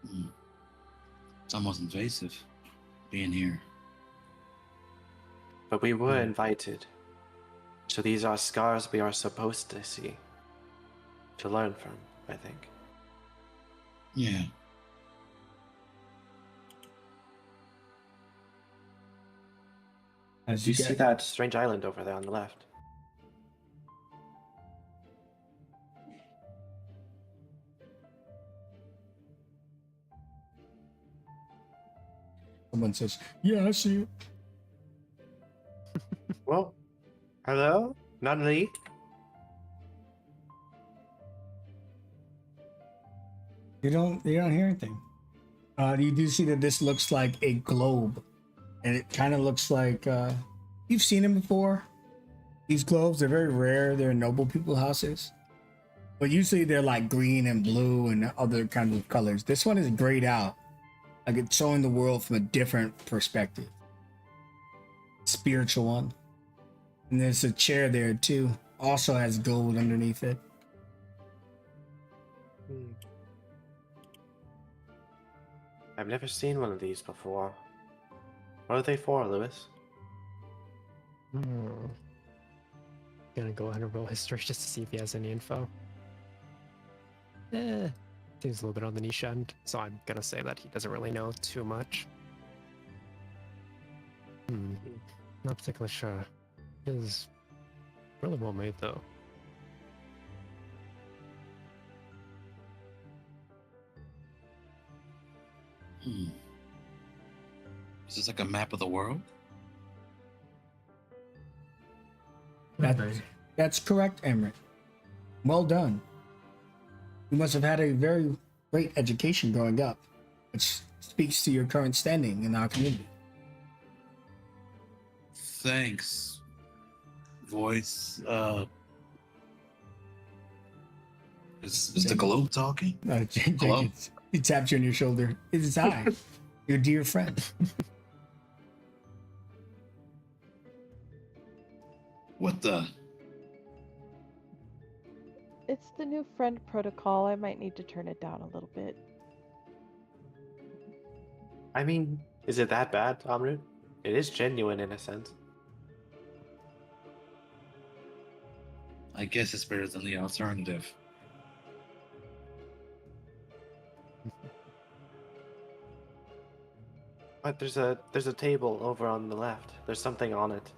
S5: Hmm. It's almost invasive being here.
S3: But we were invited. So these are scars we are supposed to see. To learn from, I think.
S5: Yeah.
S1: As
S3: Do you
S1: get-
S3: see that strange island over there on the left?
S1: Someone says, "Yeah, I see it."
S3: Well, hello? Nunley?
S1: You don't hear anything. You do see that this looks like a globe, and it kind of looks like you've seen them before. These globes, they're very rare. They're in noble people houses, but usually they're like green and blue and other kinds of colors. This one is grayed out, like it's showing the world from a different perspective, spiritual one. And there's a chair there too, also has gold underneath it.
S3: I've never seen one of these before. What are they for, Lewis?
S2: Gonna go ahead and roll history just to see if he has any info. Seems a little bit on the niche end, so I'm gonna say that he doesn't really know too much. Not particularly sure. It is really well made though.
S5: Hmm. Is this like a map of the world?
S1: That's correct, Emmerich. Well done. You must have had a very great education growing up, which speaks to your current standing in our community.
S5: Thanks. Voice. Is the globe talking? Hello?
S1: Jenkins, he tapped you on your shoulder. It is I, your dear friend.
S5: What the?
S4: It's the new friend protocol. I might need to turn it down a little bit.
S3: I mean, is it that bad, Amrut? It is genuine in a sense.
S5: I guess it's better than the alternative.
S3: But there's a table over on the left. There's something on it.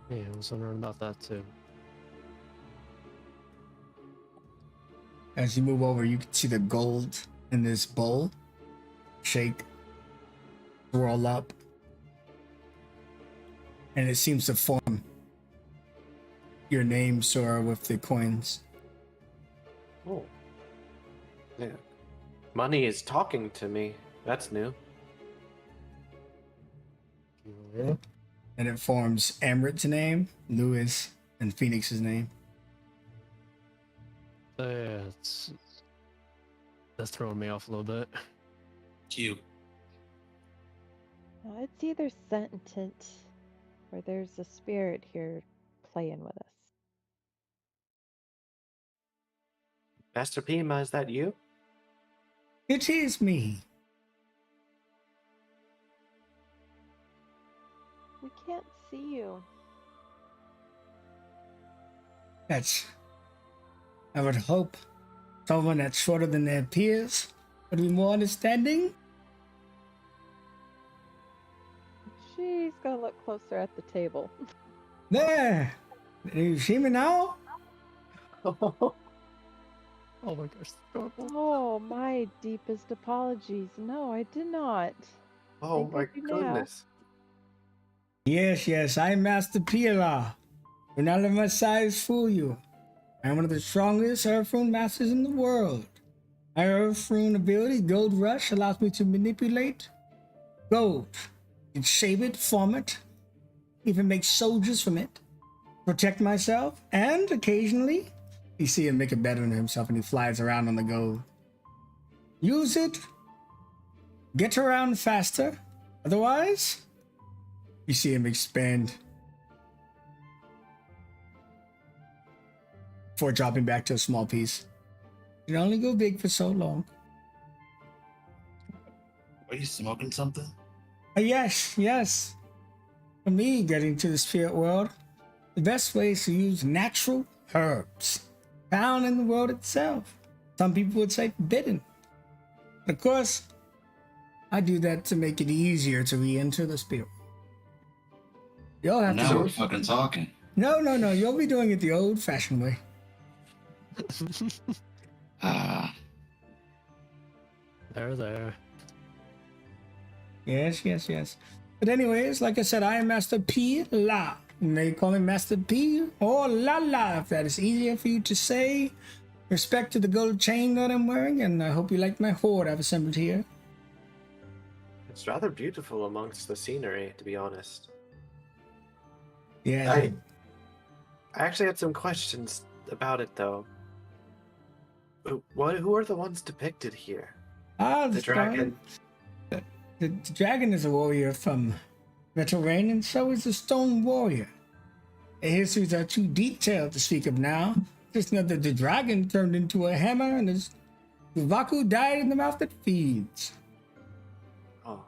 S2: Yeah, I was wondering about that too.
S1: As you move over, you can see the gold in this bowl shake, swirl up, and it seems to form your name, Sora, with the coins.
S3: Oh. Yeah. Money is talking to me. That's new.
S1: And it forms Amrit's name, Lewis, and Phoenix's name.
S2: Yeah, that's throwing me off a little bit.
S5: Cute.
S4: It's either sentient or there's a spirit here playing with us.
S3: Master Pima, is that you?
S1: It is me.
S4: We can't see you.
S1: That's, I would hope someone that's shorter than their peers would be more understanding.
S4: She's gonna look closer at the table.
S1: There! Do you see me now?
S2: Oh my gosh, adorable.
S4: Oh, my deepest apologies. No, I did not.
S3: Oh
S4: Think
S3: my
S4: of you now.
S3: goodness.
S1: Yes, I'm Master Pila. Do not let my size fool you. I'm one of the strongest Earth Rune masters in the world. My Earth Rune ability, Gold Rush, allows me to manipulate gold and shape it, form it, even make soldiers from it, protect myself, and occasionally, you see him make it better than himself and he flies around on the gold. Use it, get around faster. Otherwise, you see him expand before dropping back to a small piece. You can only go big for so long.
S5: Are you smoking something?
S1: Yes. For me, getting to the spirit world, the best way is to use natural herbs found in the world itself. Some people would say forbidden. But of course, I do that to make it easier to re-enter the spirit. You'll have
S5: Now
S1: to
S5: we're
S1: do it.
S5: fucking talking.
S1: No. You'll be doing it the old-fashioned way.
S5: Ah,
S2: There.
S1: Yes. But anyways, like I said, I am Master P. La. You may call me Master P or La La if that is easier for you to say. Respect to the gold chain that I'm wearing, and I hope you like my hoard I've assembled here.
S3: It's rather beautiful amongst the scenery, to be honest.
S1: Yeah.
S3: I actually had some questions about it, though. Who are the ones depicted here? The dragon.
S1: The dragon is a warrior from Metal Rain, and so is the stone warrior. Their histories are too detailed to speak of now. Just know that the dragon turned into a hammer, and his Vaku died in the mouth that feeds.
S3: Oh,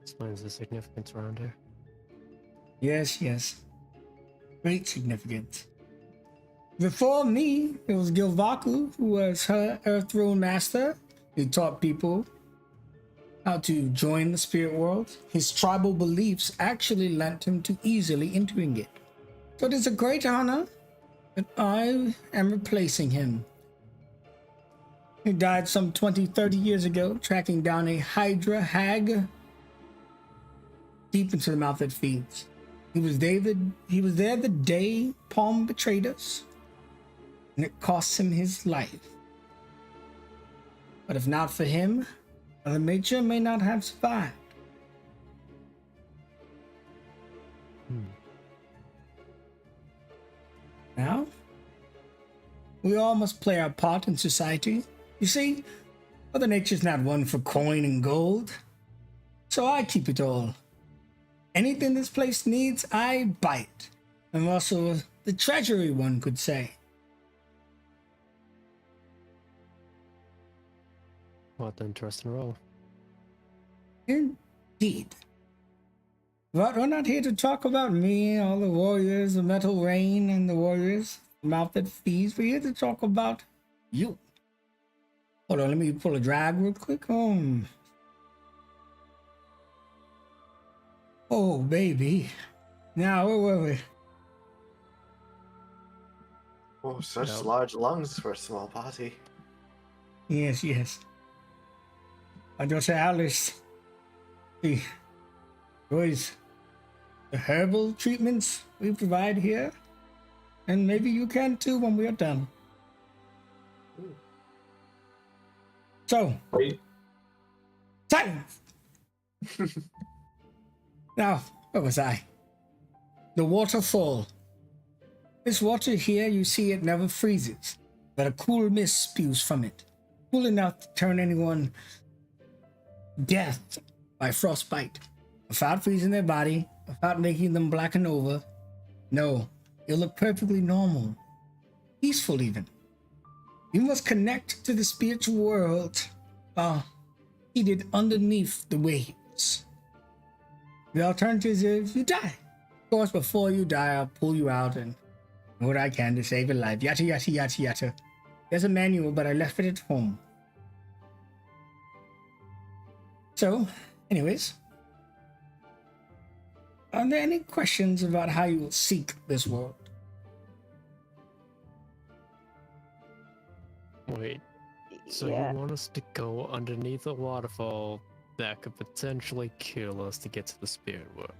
S2: Explains the significance around here.
S1: Yes. Great significance. Before me, it was Gilvaku, who was her Earth Rune Master. He taught people how to join the spirit world. His tribal beliefs actually lent him to easily entering it. So it is a great honor that I am replacing him. He died some 20-30 years ago, tracking down a Hydra hag deep into the mouth that feeds. He was there the day Palm betrayed us, and it cost him his life. But if not for him, Mother Nature may not have survived. Now, we all must play our part in society. You see, Mother Nature's not one for coin and gold, so I keep it all. Anything this place needs, I buy it. I'm also the treasury, one could say.
S2: What an interesting role.
S1: Indeed. But we're not here to talk about me, all the warriors of Metal Rain, and the warriors, the mouth that feeds. We're here to talk about you. Hold on, let me pull a drag real quick. Oh, baby. Now, where were we?
S3: oh, such
S2: No.
S3: large lungs for a small body.
S1: Yes. I just say, Alice, the boys, the herbal treatments we provide here, and maybe you can too when we are done. So,
S3: Wait.
S1: silence. Now, where was I? The waterfall. This water here, you see, it never freezes, but a cool mist spews from it, cool enough to turn anyone death by frostbite, without freezing their body, without making them blacken over. No, you'll look perfectly normal, peaceful even. You must connect to the spiritual world while seated underneath the waves. The alternative is you die. course, before you die, I'll pull you out and do what I can to save your life. Yata, yata, yata, yata. There's a manual, but I left it at home. So, anyways, are there any questions about how you will seek this world?
S2: Wait, so
S4: Yeah.
S2: you want us to go underneath a waterfall that could potentially kill us to get to the spirit world?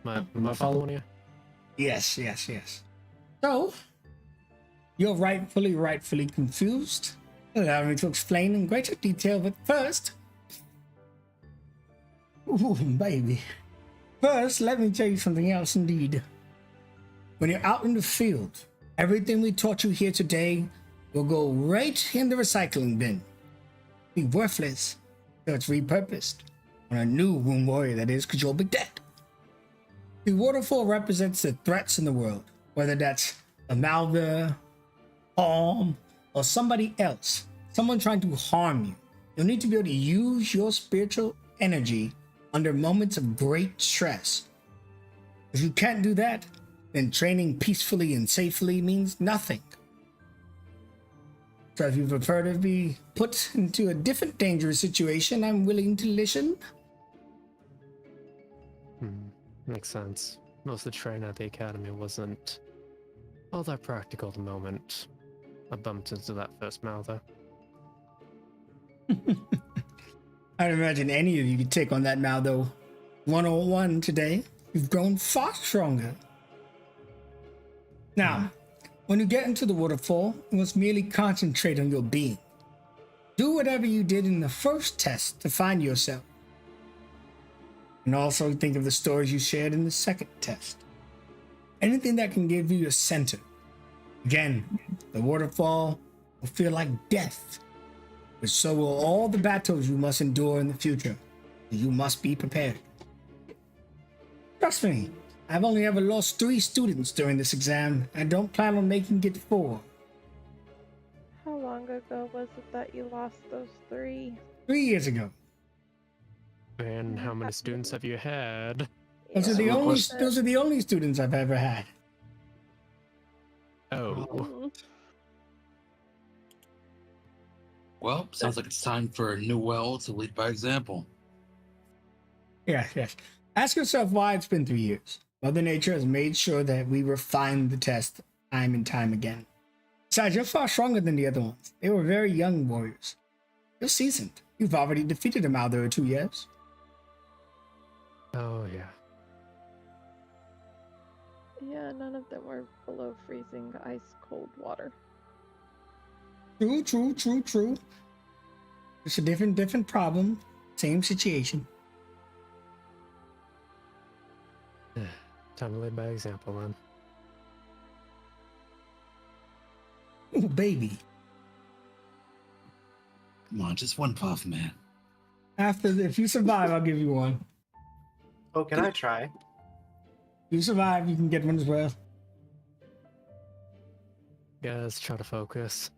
S2: Am I following you?
S1: Yes, yes, yes. So, you're rightfully confused. Allow me to explain in greater detail, but first... Ooh, baby. First, let me tell you something else indeed. When you're out in the field, everything we taught you here today will go right in the recycling bin. Be worthless, so it's repurposed. On a new Wound Warrior, that is, because you'll be dead. The waterfall represents the threats in the world, whether that's a Malva, Palm, or somebody else, someone trying to harm you. You'll need to be able to use your spiritual energy under moments of great stress. If you can't do that, then training peacefully and safely means nothing. So if you prefer to be put into a different dangerous situation, I'm willing to listen.
S2: Makes sense. Most of the training at the academy wasn't all that practical the moment I bumped into that first mouther.
S1: I'd imagine any of you could take on that now, though. 101 today. You've grown far stronger. Now, when you get into the waterfall, you must merely concentrate on your being. Do whatever you did in the first test to find yourself. And also think of the stories you shared in the second test. Anything that can give you a center. Again, the waterfall will feel like death, but so will all the battles you must endure in the future. You must be prepared. Trust me, I've only ever lost 3 students during this exam, and don't plan on making it 4.
S4: How long ago was it that you lost those 3?
S1: 3 years ago.
S2: And how many students have you had?
S1: Those are the
S6: Yeah.
S1: only students I've ever had.
S2: Oh,
S5: Well, sounds like it's time for Newell to lead by example.
S1: Yes, yes. Ask yourself why it's been 3 years. Mother Nature has made sure that we refine the test time and time again. Besides, you're far stronger than the other ones. They were very young warriors. You're seasoned. You've already defeated a Malder or 2 years.
S2: oh yeah.
S4: Yeah, none of them were below freezing ice cold water.
S1: True. It's a different problem. Same situation.
S2: Time to lead by example, then.
S1: Ooh, baby.
S5: Come on, just one puff, man.
S1: If you survive, I'll give you one.
S3: Oh, can I try?
S1: If you survive, you can get one as well.
S2: Guys, try to focus.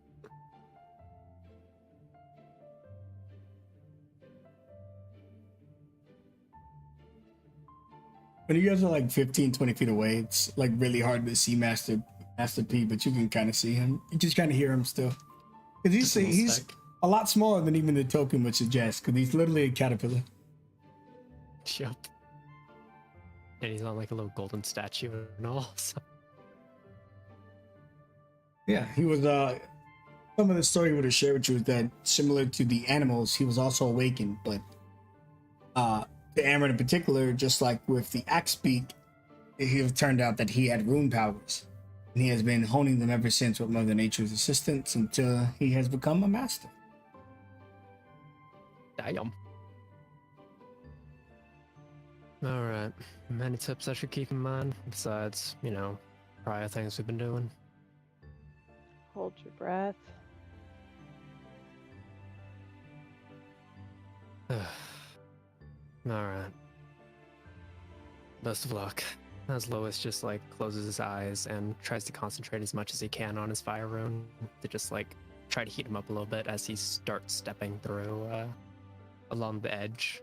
S1: When you guys are like 15, 20 feet away, it's like really hard to see Master P, but you can kind of see him. You just kind of hear him still. Because he's a lot smaller than even the token would suggest, because he's literally a caterpillar.
S2: Yep. And he's on like a little golden statue and all. So.
S1: Yeah, he was, some of the story would have shared with you is that similar to the animals, he was also awakened, but to Amron in particular, just like with the axe beak, it turned out that he had rune powers. And he has been honing them ever since with Mother Nature's assistance until he has become a master.
S2: Damn. Alright. Many tips I should keep in mind, besides, prior things we've been doing.
S4: Hold your breath.
S2: Alright. Best of luck. As Lois just closes his eyes and tries to concentrate as much as he can on his fire rune to just try to heat him up a little bit as he starts stepping through along the edge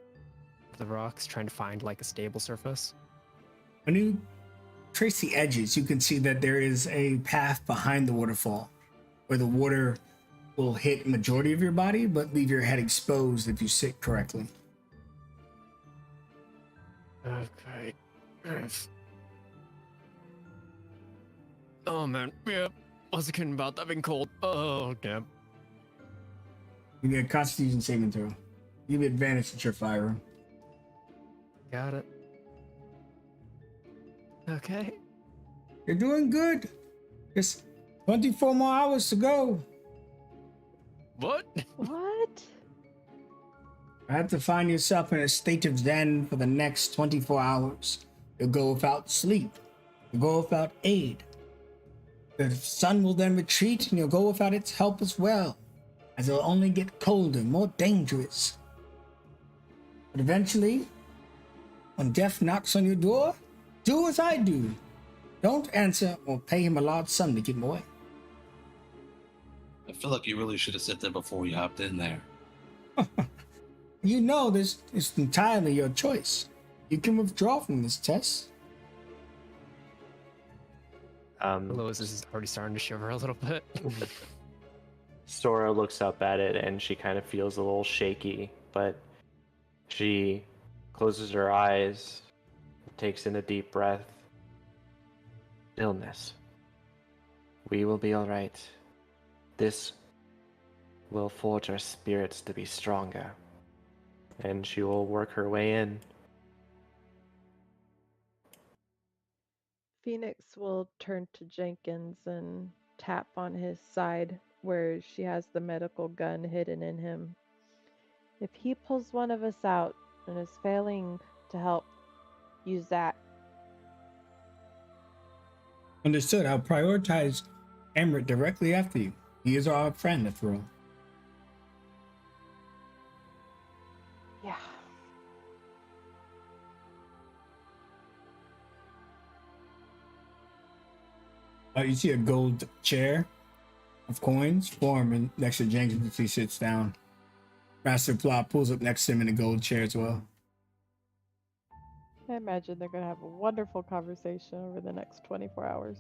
S2: of the rocks, trying to find a stable surface.
S1: When you trace the edges, you can see that there is a path behind the waterfall where the water will hit majority of your body, but leave your head exposed if you sit correctly.
S2: Okay. Oh man, yeah. Wasn't kidding about that being cold. Oh damn.
S1: You get a Constitution saving throw. You have advantage at your fire.
S2: Got it. Okay.
S1: You're doing good. Just 24 more hours to go.
S2: What?
S4: What?
S1: I have to find yourself in a state of zen for the next 24 hours. You'll go without sleep. You'll go without aid. The sun will then retreat and you'll go without its help as well, as it'll only get colder, more dangerous. But eventually, when death knocks on your door, do as I do. Don't answer or pay him a large sum to get him away.
S5: I feel like you really should have said that before you hopped in there.
S1: You know this is entirely your choice. You can withdraw from this test.
S2: Lois is already starting to shiver a little bit.
S3: Sora looks up at it and she kind of feels a little shaky, but she closes her eyes, takes in a deep breath. Illness. We will be all right. This will forge our spirits to be stronger. And she will work her way in.
S4: Phoenix will turn to Jenkins and tap on his side where she has the medical gun hidden in him. If he pulls one of us out and is failing to help, use that.
S1: Understood. I'll prioritize Emmerich directly after you. He is our friend, after all.
S4: Yeah.
S1: You see a gold chair of coins form next to Jenkins as he sits down. Master Plot pulls up next to him in a gold chair as well.
S4: I imagine they're going to have a wonderful conversation over the next 24 hours.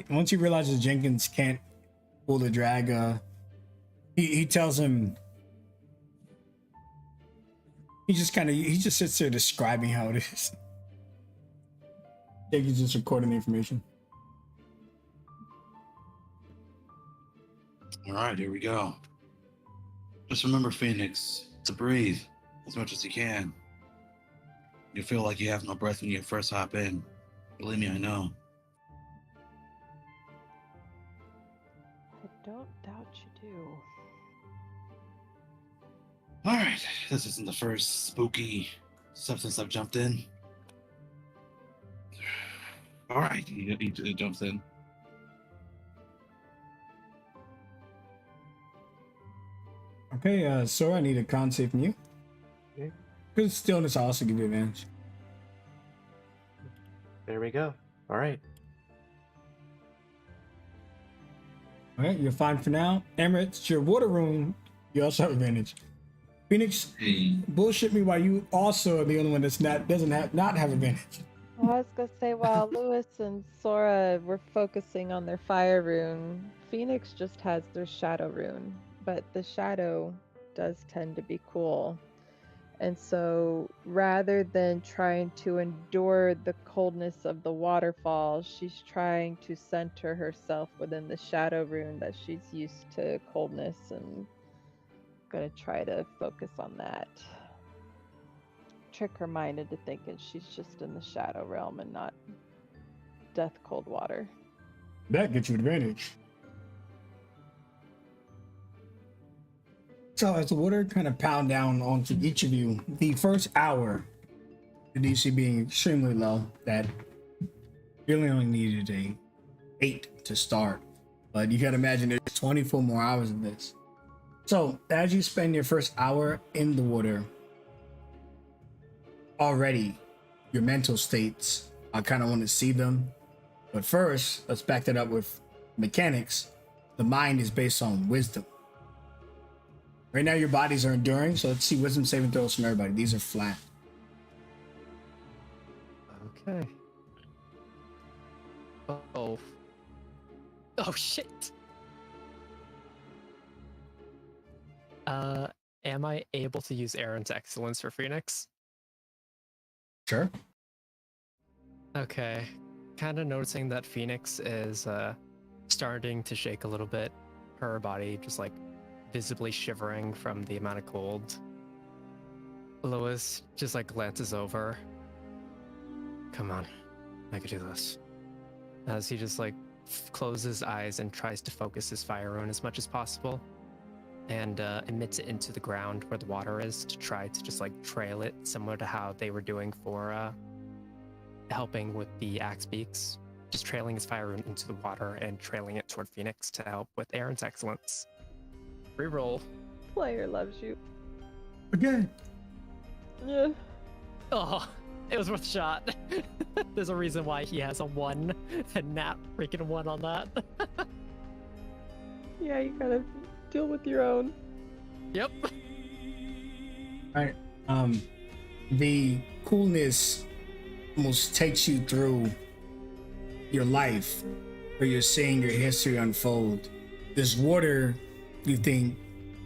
S1: Once he realizes Jenkins can't pull the drag, he tells him. He just sits there describing how it is. Jenkins just recording the information.
S5: All right, here we go. Just remember, Phoenix, to breathe as much as you can. You feel like you have no breath when you first hop in. Believe me, I know.
S4: I don't doubt you do.
S5: All right, this isn't the first spooky substance I've jumped in. All right, he jumps in.
S1: Okay, Sora, I need a con save from you.
S3: Okay.
S1: Because stillness will also give you advantage.
S3: There we go. All right.
S1: All right, you're fine for now. Emmerich, it's your water room. You also have advantage. Phoenix,
S5: Hey.
S1: bullshit me while you also are the only one that's doesn't have advantage.
S4: Well, I was going to say, while Lewis and Sora were focusing on their fire rune, Phoenix just has their shadow rune. But the shadow does tend to be cool. And so rather than trying to endure the coldness of the waterfall, she's trying to center herself within the shadow rune that she's used to coldness, and gonna try to focus on that. Trick her mind into thinking she's just in the shadow realm and not death cold water.
S1: That gets you advantage. So as the water kind of pound down onto each of you, the first hour, the DC being extremely low, that you really only needed a 8 to start. But you gotta imagine there's 24 more hours of this. So as you spend your first hour in the water, already your mental states, I kind of want to see them. But first, let's back that up with mechanics. The mind is based on wisdom. Right now your bodies are enduring, so let's see wisdom saving throws from everybody. These are flat.
S2: Okay. Oh. Oh shit. Am I able to use Aaron's excellence for Phoenix?
S1: Sure.
S2: Okay. Kind of noticing that Phoenix is starting to shake a little bit. Her body just like visibly shivering from the amount of cold. Lois just like glances over. Come on, I could do this. As he just like closes his eyes and tries to focus his fire rune as much as possible, and emits it into the ground where the water is to try to just like trail it, similar to how they were doing for helping with the axe beaks. Just trailing his fire rune into the water and trailing it toward Phoenix to help with Aaron's excellence. Reroll.
S4: Player loves you.
S1: Again.
S4: Yeah.
S2: Oh, it was worth a shot. There's a reason why he has a 1 and not freaking 1 on that.
S4: Yeah, you gotta deal with your own.
S2: Yep.
S1: Alright. The coolness almost takes you through your life, where you're seeing your history unfold. This water, you think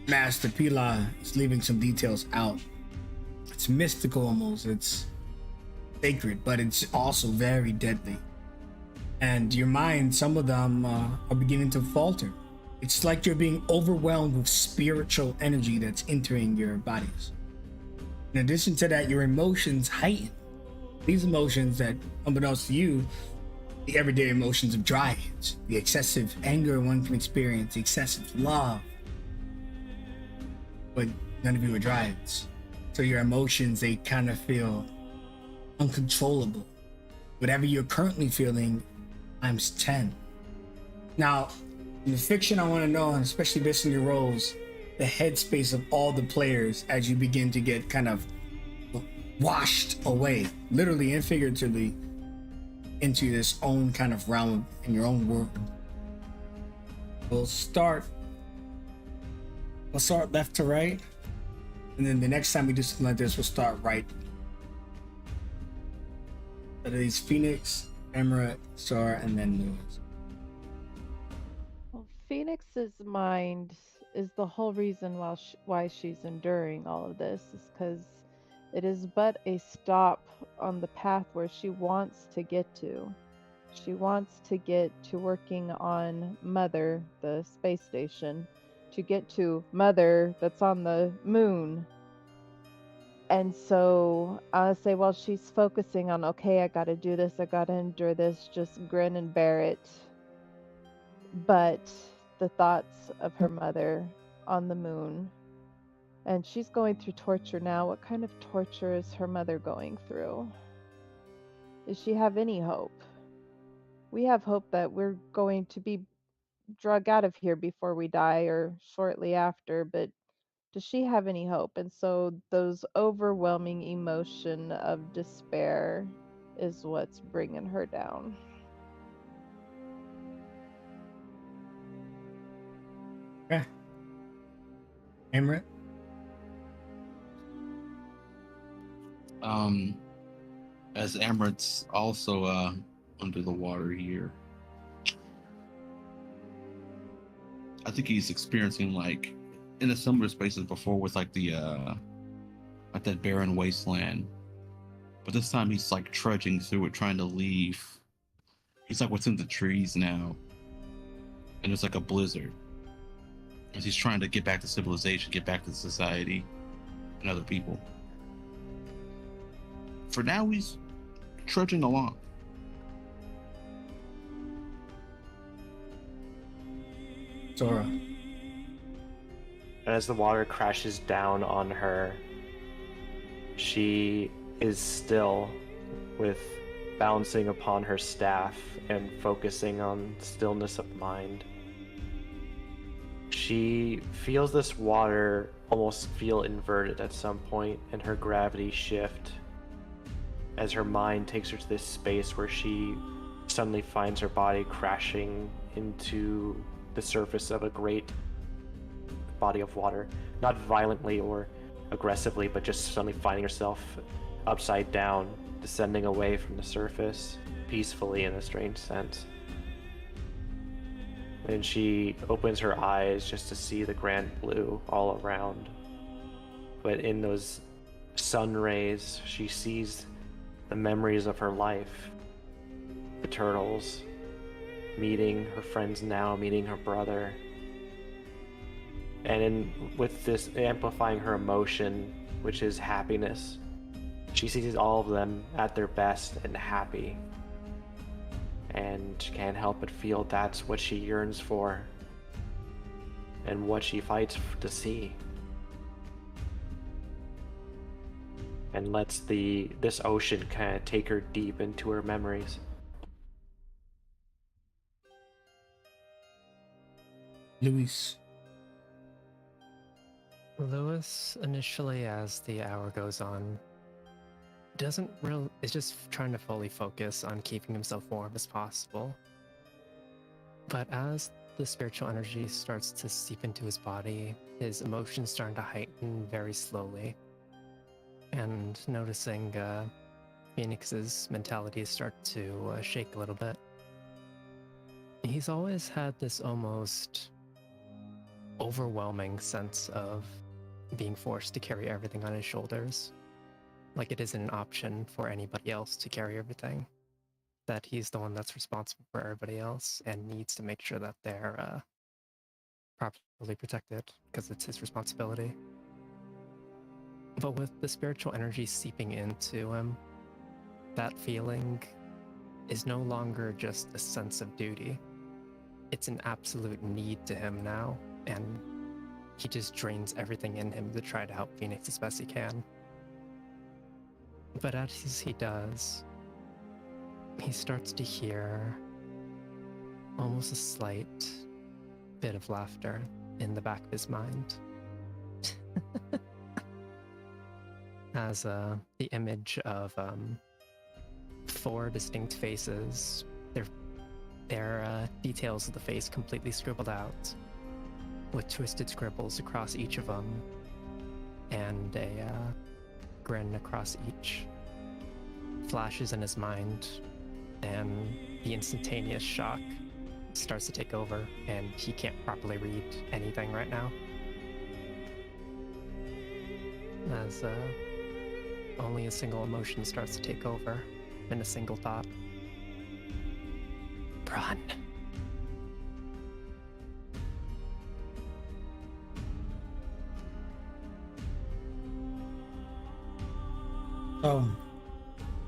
S1: Master Pila is leaving some details out. It's mystical almost, it's sacred, but it's also very deadly. And your mind, some of them are beginning to falter. It's like you're being overwhelmed with spiritual energy that's entering your bodies. In addition to that, your emotions heighten. These emotions that, unbeknownst to you, the everyday emotions of dryads, the excessive anger one can experience, the excessive love. But none of you are dryads. So your emotions, they kind of feel uncontrollable. Whatever you're currently feeling, times 10. Now, in the fiction, I want to know, and especially based on your roles, the headspace of all the players as you begin to get kind of washed away, literally and figuratively, into this own kind of realm in your own world. We'll start left to right, and then the next time we do something like this, we'll start right. That is Phoenix, Emerald, Star, and then Lewis.
S4: Well, Phoenix's mind is the whole reason why she's enduring all of this, is because it is but a stop on the path where she wants to get to. She wants to get to working on Mother, the space station, to get to Mother that's on the moon. And so I say, while she's focusing on, okay, I gotta do this, I gotta endure this, just grin and bear it. But the thoughts of her mother on the moon, and she's going through torture now. What kind of torture is her mother going through? Does she have any hope? We have hope that we're going to be drug out of here before we die or shortly after, but does she have any hope? And so those overwhelming emotion of despair is what's bringing her down.
S1: Okay. Emerald?
S5: As Amaret's also under the water here, I think he's experiencing like in a similar spaces before with like the like that barren wasteland, but this time he's like trudging through it, trying to leave. He's like what's in the trees now, and it's like a blizzard as he's trying to get back to civilization, get back to society and other people. For now, he's trudging along.
S1: Sora.
S3: As the water crashes down on her, she is still, with balancing upon her staff and focusing on stillness of mind. She feels this water almost feel inverted at some point, and her gravity shift as her mind takes her to this space where she suddenly finds her body crashing into the surface of a great body of water, not violently or aggressively, but just suddenly finding herself upside down descending away from the surface, peacefully in a strange sense. And she opens her eyes just to see the grand blue all around. But in those sun rays, she sees the memories of her life. The turtles, meeting her friends now, meeting her brother. And with this amplifying her emotion, which is happiness, she sees all of them at their best and happy. And can't help but feel that's what she yearns for and what she fights to see. And lets this ocean kind of take her deep into her memories.
S1: Luis.
S2: Lewis, initially, as the hour goes on, is just trying to fully focus on keeping himself warm as possible. But as the spiritual energy starts to seep into his body, his emotions starting to heighten very slowly. And noticing Phoenix's mentality start to shake a little bit. He's always had this almost overwhelming sense of being forced to carry everything on his shoulders. Like it isn't an option for anybody else to carry everything. That he's the one that's responsible for everybody else and needs to make sure that they're properly protected because it's his responsibility. But with the spiritual energy seeping into him, that feeling is no longer just a sense of duty. It's an absolute need to him now, and he just drains everything in him to try to help Phoenix as best he can. But as he does, he starts to hear almost a slight bit of laughter in the back of his mind. As the image of 4 distinct faces, their details of the face completely scribbled out, with twisted scribbles across each of them, and a grin across each, flashes in his mind, and the instantaneous shock starts to take over, and he can't properly read anything right now. As only a single emotion starts to take over, and a single thought. Run.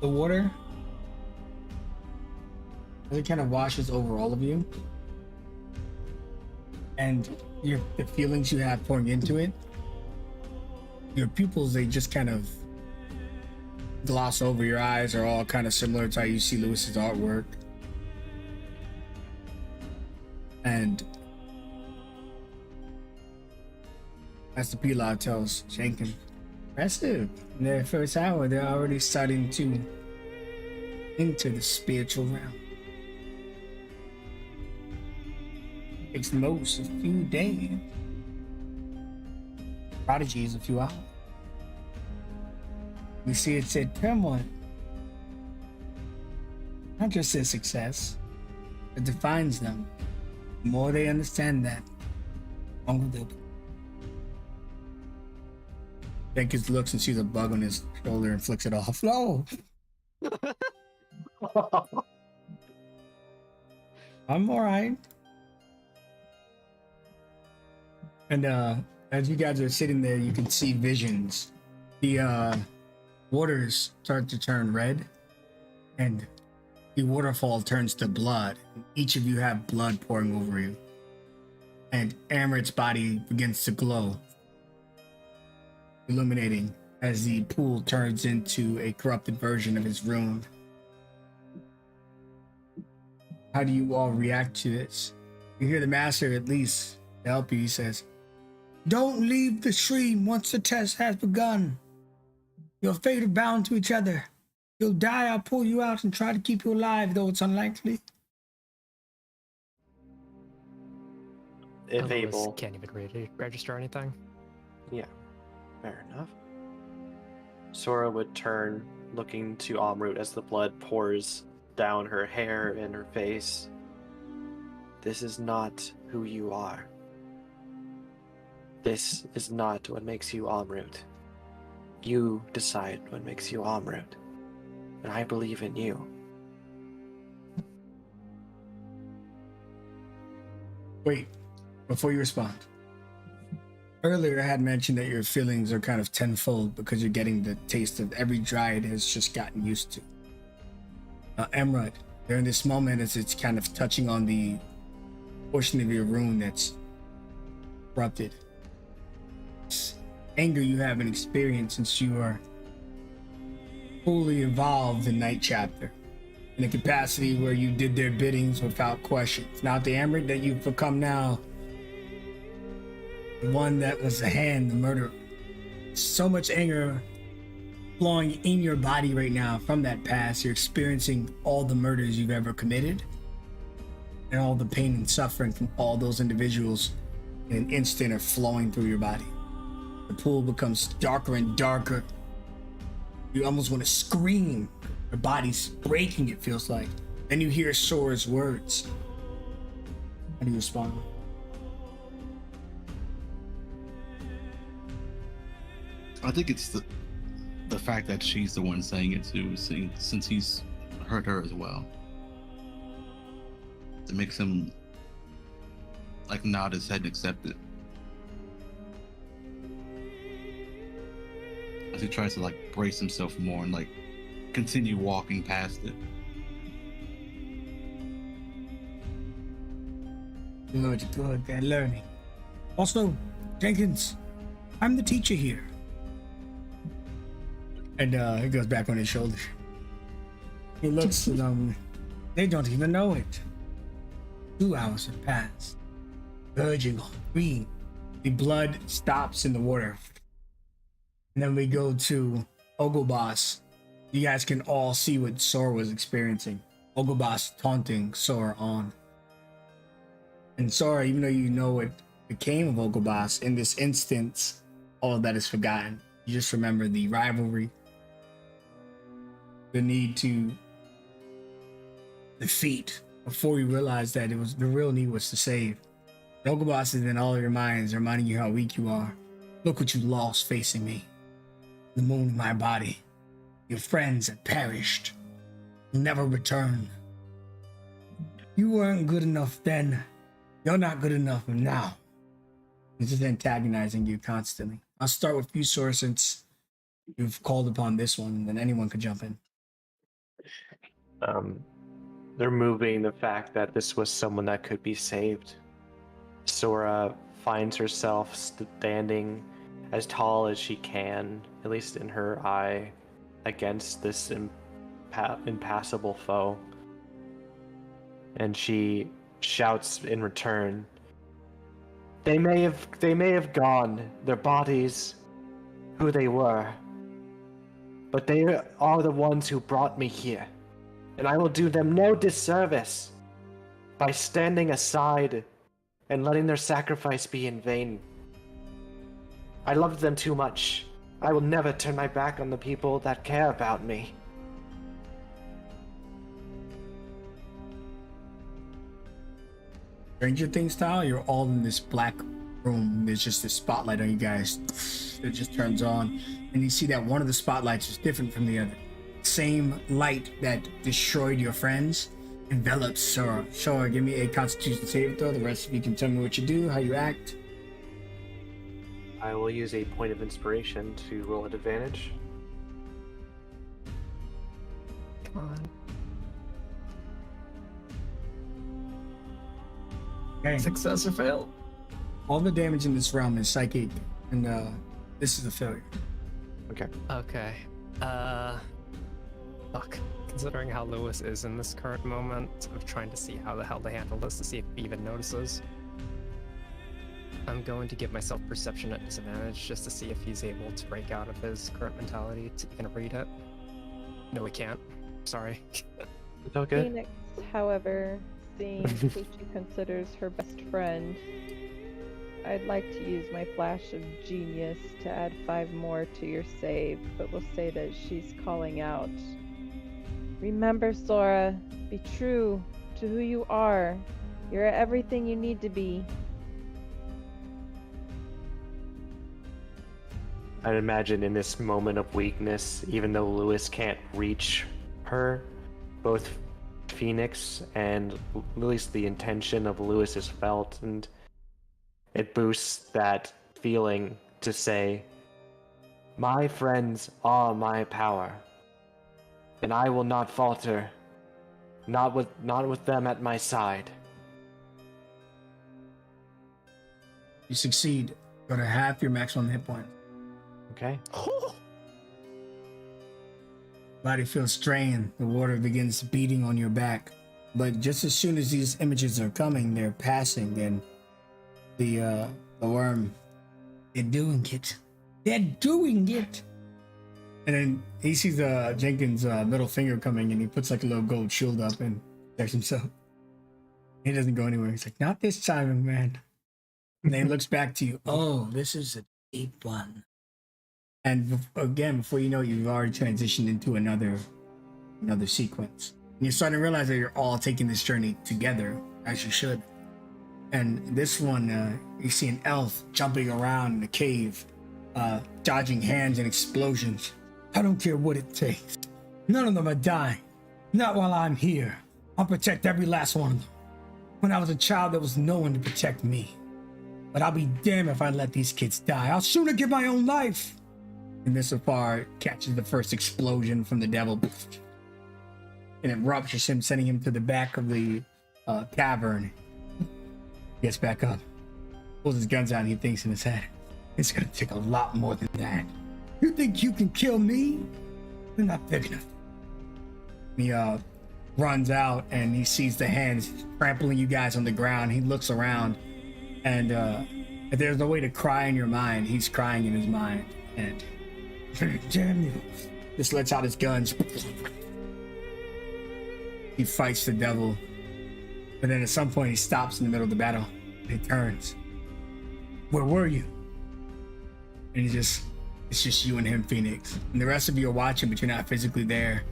S1: The water, as it kind of washes over all of you, and the feelings you have pouring into it, your pupils, they just kind of gloss over. Your eyes are all kind of similar to how you see Lewis's artwork. And as the Pilar tells Jenkins, impressive. In their first hour, they're already starting to enter the spiritual realm. Takes the most a few days. Prodigy is a few hours. We see it's a turmoil. Not just their success, it defines them. The more they understand that, the longer they'll. Jenkins looks and sees a bug on his shoulder and flicks it off. No! I'm alright. And as you guys are sitting there, you can see visions. The waters start to turn red, and the waterfall turns to blood. Each of you have blood pouring over you. And Amaret's body begins to glow, illuminating as the pool turns into a corrupted version of his rune. How do you all react to this? You hear the master, at least to help you, he says, "Don't leave the stream once the test has begun. Your fate is bound to each other. You'll die, I'll pull you out and try to keep you alive, though it's unlikely."
S3: If
S2: Lewis
S3: able.
S2: can't even register anything.
S3: Yeah, fair enough. Sora would turn looking to Amrut as the blood pours down her hair and her face. This is not who you are. This is not what makes you Amrut. You decide what makes you Amrut. And I believe in you.
S1: Wait, before you respond. Earlier, I had mentioned that your feelings are kind of tenfold because you're getting the taste of every dryad has just gotten used to. Emrod, during this moment, as it's kind of touching on the portion of your rune that's corrupted, this anger you haven't experienced since you are fully involved in Night Chapter, in a capacity where you did their biddings without questions. Now, the Emrod that you've become now, the one that was the hand, the murderer. So much anger flowing in your body right now from that past. You're experiencing all the murders you've ever committed and all the pain and suffering from all those individuals in an instant are flowing through your body. The pool becomes darker and darker. You almost want to scream. Your body's breaking, it feels like. Then you hear Sora's words. How do you respond?
S5: I think it's the fact that she's the one saying it too, since he's hurt her as well. It makes him like nod his head and accept it. As he tries to like brace himself more and like continue walking past it.
S1: Good, they're learning. Also, Jenkins, I'm the teacher here. And he goes back on his shoulder. He looks at them. They don't even know it. 2 hours have passed. Verging on green. The blood stops in the water. And then we go to Ogobas. You guys can all see what Sora was experiencing. Ogobas taunting Sora on. And Sora, even though you know what became of Ogobas, in this instance, all of that is forgotten. You just remember the rivalry, the need to defeat before you realize that it was the real need was to save. Ogobas is in all of your minds, reminding you how weak you are. Look what you lost facing me. The moon in my body. Your friends have perished. You'll never return. You weren't good enough then. You're not good enough now. It's just antagonizing you constantly. I'll start with you, Sora, since you've called upon this one, and then anyone could jump in.
S3: They're moving the fact that this was someone that could be saved. Sora finds herself standing as tall as she can, at least in her eye, against this impassable foe. And she shouts in return, They may have gone, their bodies, who they were, but they are the ones who brought me here, and I will do them no disservice by standing aside and letting their sacrifice be in vain. I loved them too much. I will never turn my back on the people that care about me.
S1: Stranger Things style, you're all in this black room. There's just this spotlight on you guys. It just turns on, and you see that one of the spotlights is different from the other. Same light that destroyed your friends envelops Sora. Sora, give me a Constitution saving throw. The rest of you can tell me what you do, how you act.
S3: I will use a point of inspiration to roll at advantage.
S2: Come on.
S1: Okay.
S2: Success or fail?
S1: All the damage in this realm is psychic, and this is a failure.
S3: Okay.
S2: Okay. Fuck. Considering how Lewis is in this current moment of trying to see how the hell they handle this to see if he even notices, I'm going to give myself perception at disadvantage just to see if he's able to break out of his current mentality to even read it. No, he can't. Sorry.
S3: It's okay.
S4: Phoenix, however, seeing who she considers her best friend, I'd like to use my flash of genius to add 5 more to your save, but we'll say that she's calling out. Remember, Sora, be true to who you are. You're everything you need to be.
S3: I'd imagine in this moment of weakness, even though Lewis can't reach her, both Phoenix and at least the intention of Lewis is felt, and it boosts that feeling to say, my friends are my power, and I will not falter, not with them at my side.
S1: You succeed. Go to half your maximum hit points.
S3: Okay.
S1: Body feels strained. The water begins beating on your back. But just as soon as these images are coming, they're passing, and the worm, they're doing it. They're doing it. And then he sees Jenkins' middle finger coming, and he puts like a little gold shield up and protects himself. He doesn't go anywhere. He's like, not this time, man. And then he looks back to you. Oh, this is a deep one. And again, before you know it, you've already transitioned into another sequence. And you're starting to realize that you're all taking this journey together, as you should. And this one, you see an elf jumping around in the cave, dodging hands and explosions. I don't care what it takes. None of them are dying. Not while I'm here. I'll protect every last one of them. When I was a child, there was no one to protect me. But I'll be damned if I let these kids die. I'll sooner give my own life. And Mistafar catches the first explosion from the devil, and it ruptures him, sending him to the back of the cavern. Gets back up, pulls his guns out, and he thinks in his head, it's gonna take a lot more than that. You think you can kill me? You're not big enough. He runs out, and he sees the hands trampling you guys on the ground. He looks around, and if there's no way to cry in your mind, he's crying in his mind. And damn you. Just lets out his guns. He fights the devil. But then at some point he stops in the middle of the battle. And he turns. Where were you? And it's just you and him, Phoenix. And the rest of you are watching, but you're not physically there.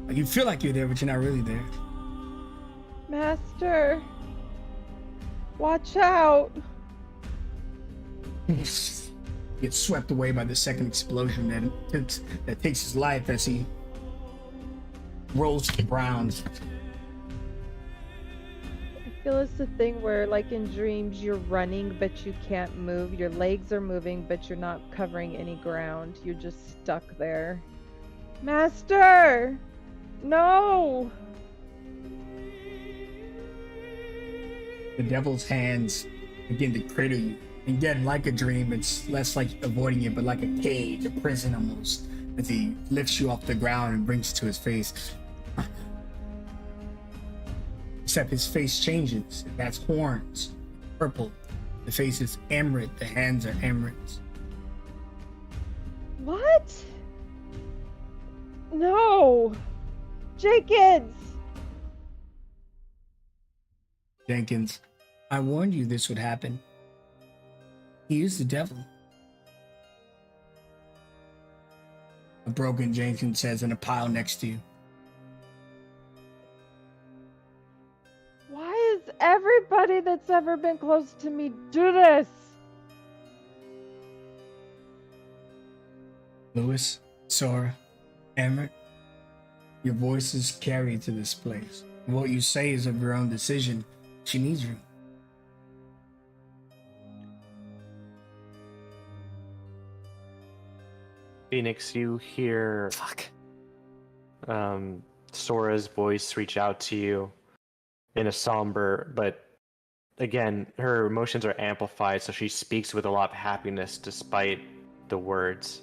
S1: Like, you feel like you're there, but you're not really there.
S4: Master, watch out.
S1: Gets swept away by the second explosion that takes his life as he rolls to the ground.
S4: I feel it's the thing where, like in dreams, you're running but you can't move. Your legs are moving but you're not covering any ground. You're just stuck there. Master! No!
S1: The devil's hands begin to cradle you. Again, like a dream, it's less like avoiding it, but like a cage, a prison almost, as he lifts you off the ground and brings you to his face. Except his face changes. It has horns, purple. The face is emerald, the hands are emeralds.
S4: What? No! Jenkins!
S1: Jenkins, I warned you this would happen. He is the devil. A broken Jenkins says in a pile next to you.
S4: Why does everybody that's ever been close to me do this?
S1: Lewis, Sora, Emmett, your voices carry to this place. What you say is of your own decision. She needs you.
S3: Phoenix, you hear Sora's voice reach out to you in a somber, but again, her emotions are amplified, so she speaks with a lot of happiness despite the words.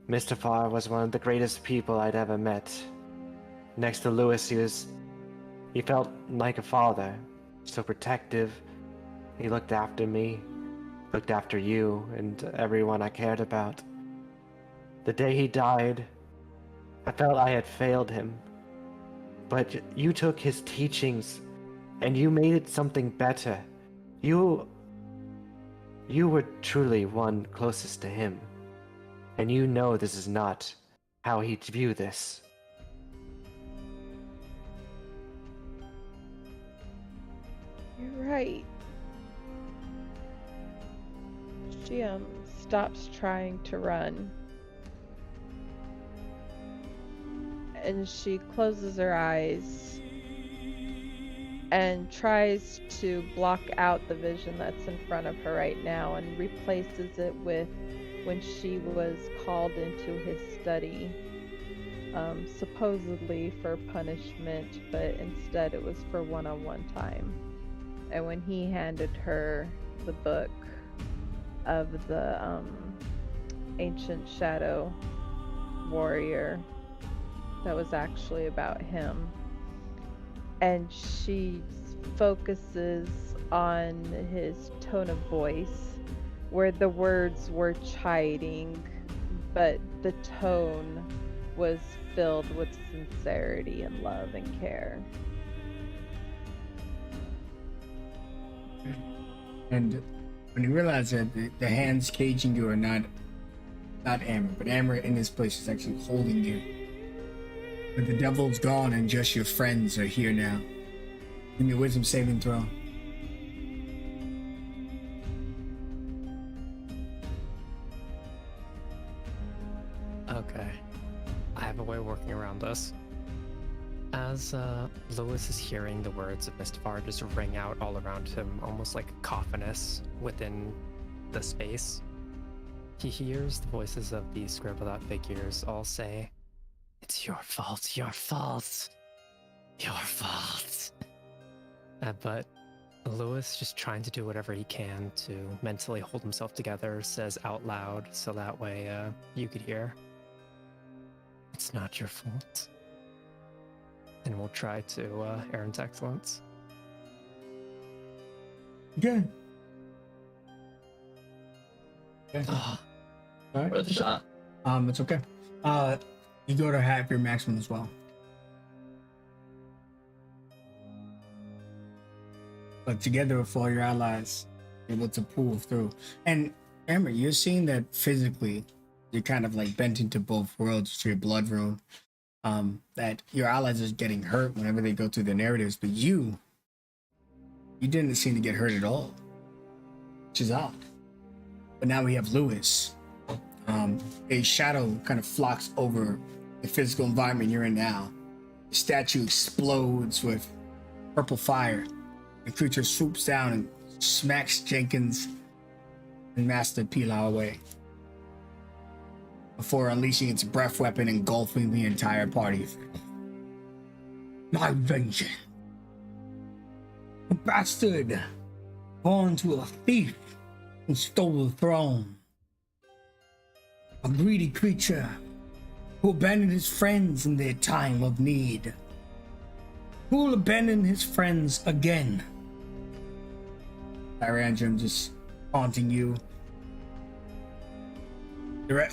S3: Mistafar was one of the greatest people I'd ever met. Next to Lewis, he felt like a father, so protective. He looked after me, looked after you, and everyone I cared about. The day he died, I felt I had failed him. But you took his teachings and you made it something better. You You were truly one closest to him, and you know this is not how he'd view this.
S4: You're right. She stops trying to run. And she closes her eyes and tries to block out the vision that's in front of her right now and replaces it with when she was called into his study, supposedly for punishment, but instead it was for one-on-one time. And when he handed her the book of the ancient shadow warrior that was actually about him, and she focuses on his tone of voice where the words were chiding, but the tone was filled with sincerity and love and care.
S1: And when you realize that the hands caging you are not Amber, but Amber in this place is actually holding you. But the devil's gone and just your friends are here now. Give me a wisdom saving throw.
S2: Okay. I have a way of working around this. As Lewis is hearing the words of Mistafar just ring out all around him, almost like cacophonous within the space, he hears the voices of these scribbled out figures all say, "It's your fault, your fault, your fault." But Lewis, just trying to do whatever he can to mentally hold himself together, says out loud so that way you could hear, "It's not your fault." And we'll try to Aaron's excellence.
S1: Okay. Okay.
S2: Oh,
S1: All right.
S7: Worth a shot.
S1: It's okay. You go to have your maximum as well. But together with all your allies, you're able to pull through. And Amber, you're seeing that physically, you're kind of like bent into both worlds to your blood rune. That your allies are getting hurt whenever they go through the narratives, but you didn't seem to get hurt at all, which is odd. But now we have Lewis. A shadow kind of flocks over the physical environment you're in now. The statue explodes with purple fire. The creature swoops down and smacks Jenkins and Master Pilar away, before unleashing its breath weapon, engulfing the entire party. My vengeance. A bastard born to a thief who stole the throne. A greedy creature who abandoned his friends in their time of need. Who will abandon his friends again? Tyrandrum just haunting you.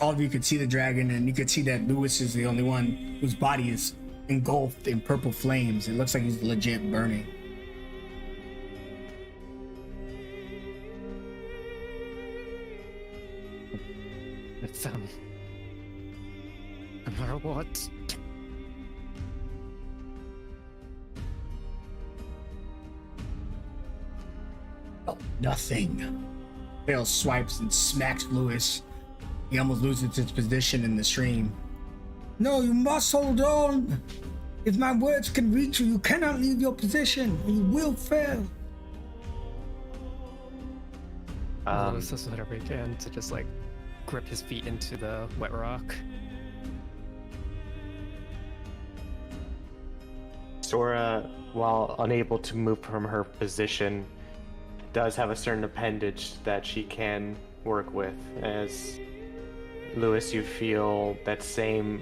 S1: All of you could see the dragon, and you could see that Lewis is the only one whose body is engulfed in purple flames. It looks like he's legit burning.
S2: it's no matter what.
S1: Oh, nothing. Bale swipes and smacks Lewis. He almost loses his position in the stream. No, you must hold on. If my words can reach you, you cannot leave your position. You will fail.
S2: Lewis does whatever he can to just like grip his feet into the wet rock.
S3: Sora, while unable to move from her position, does have a certain appendage that she can work with. As Lewis, you feel that same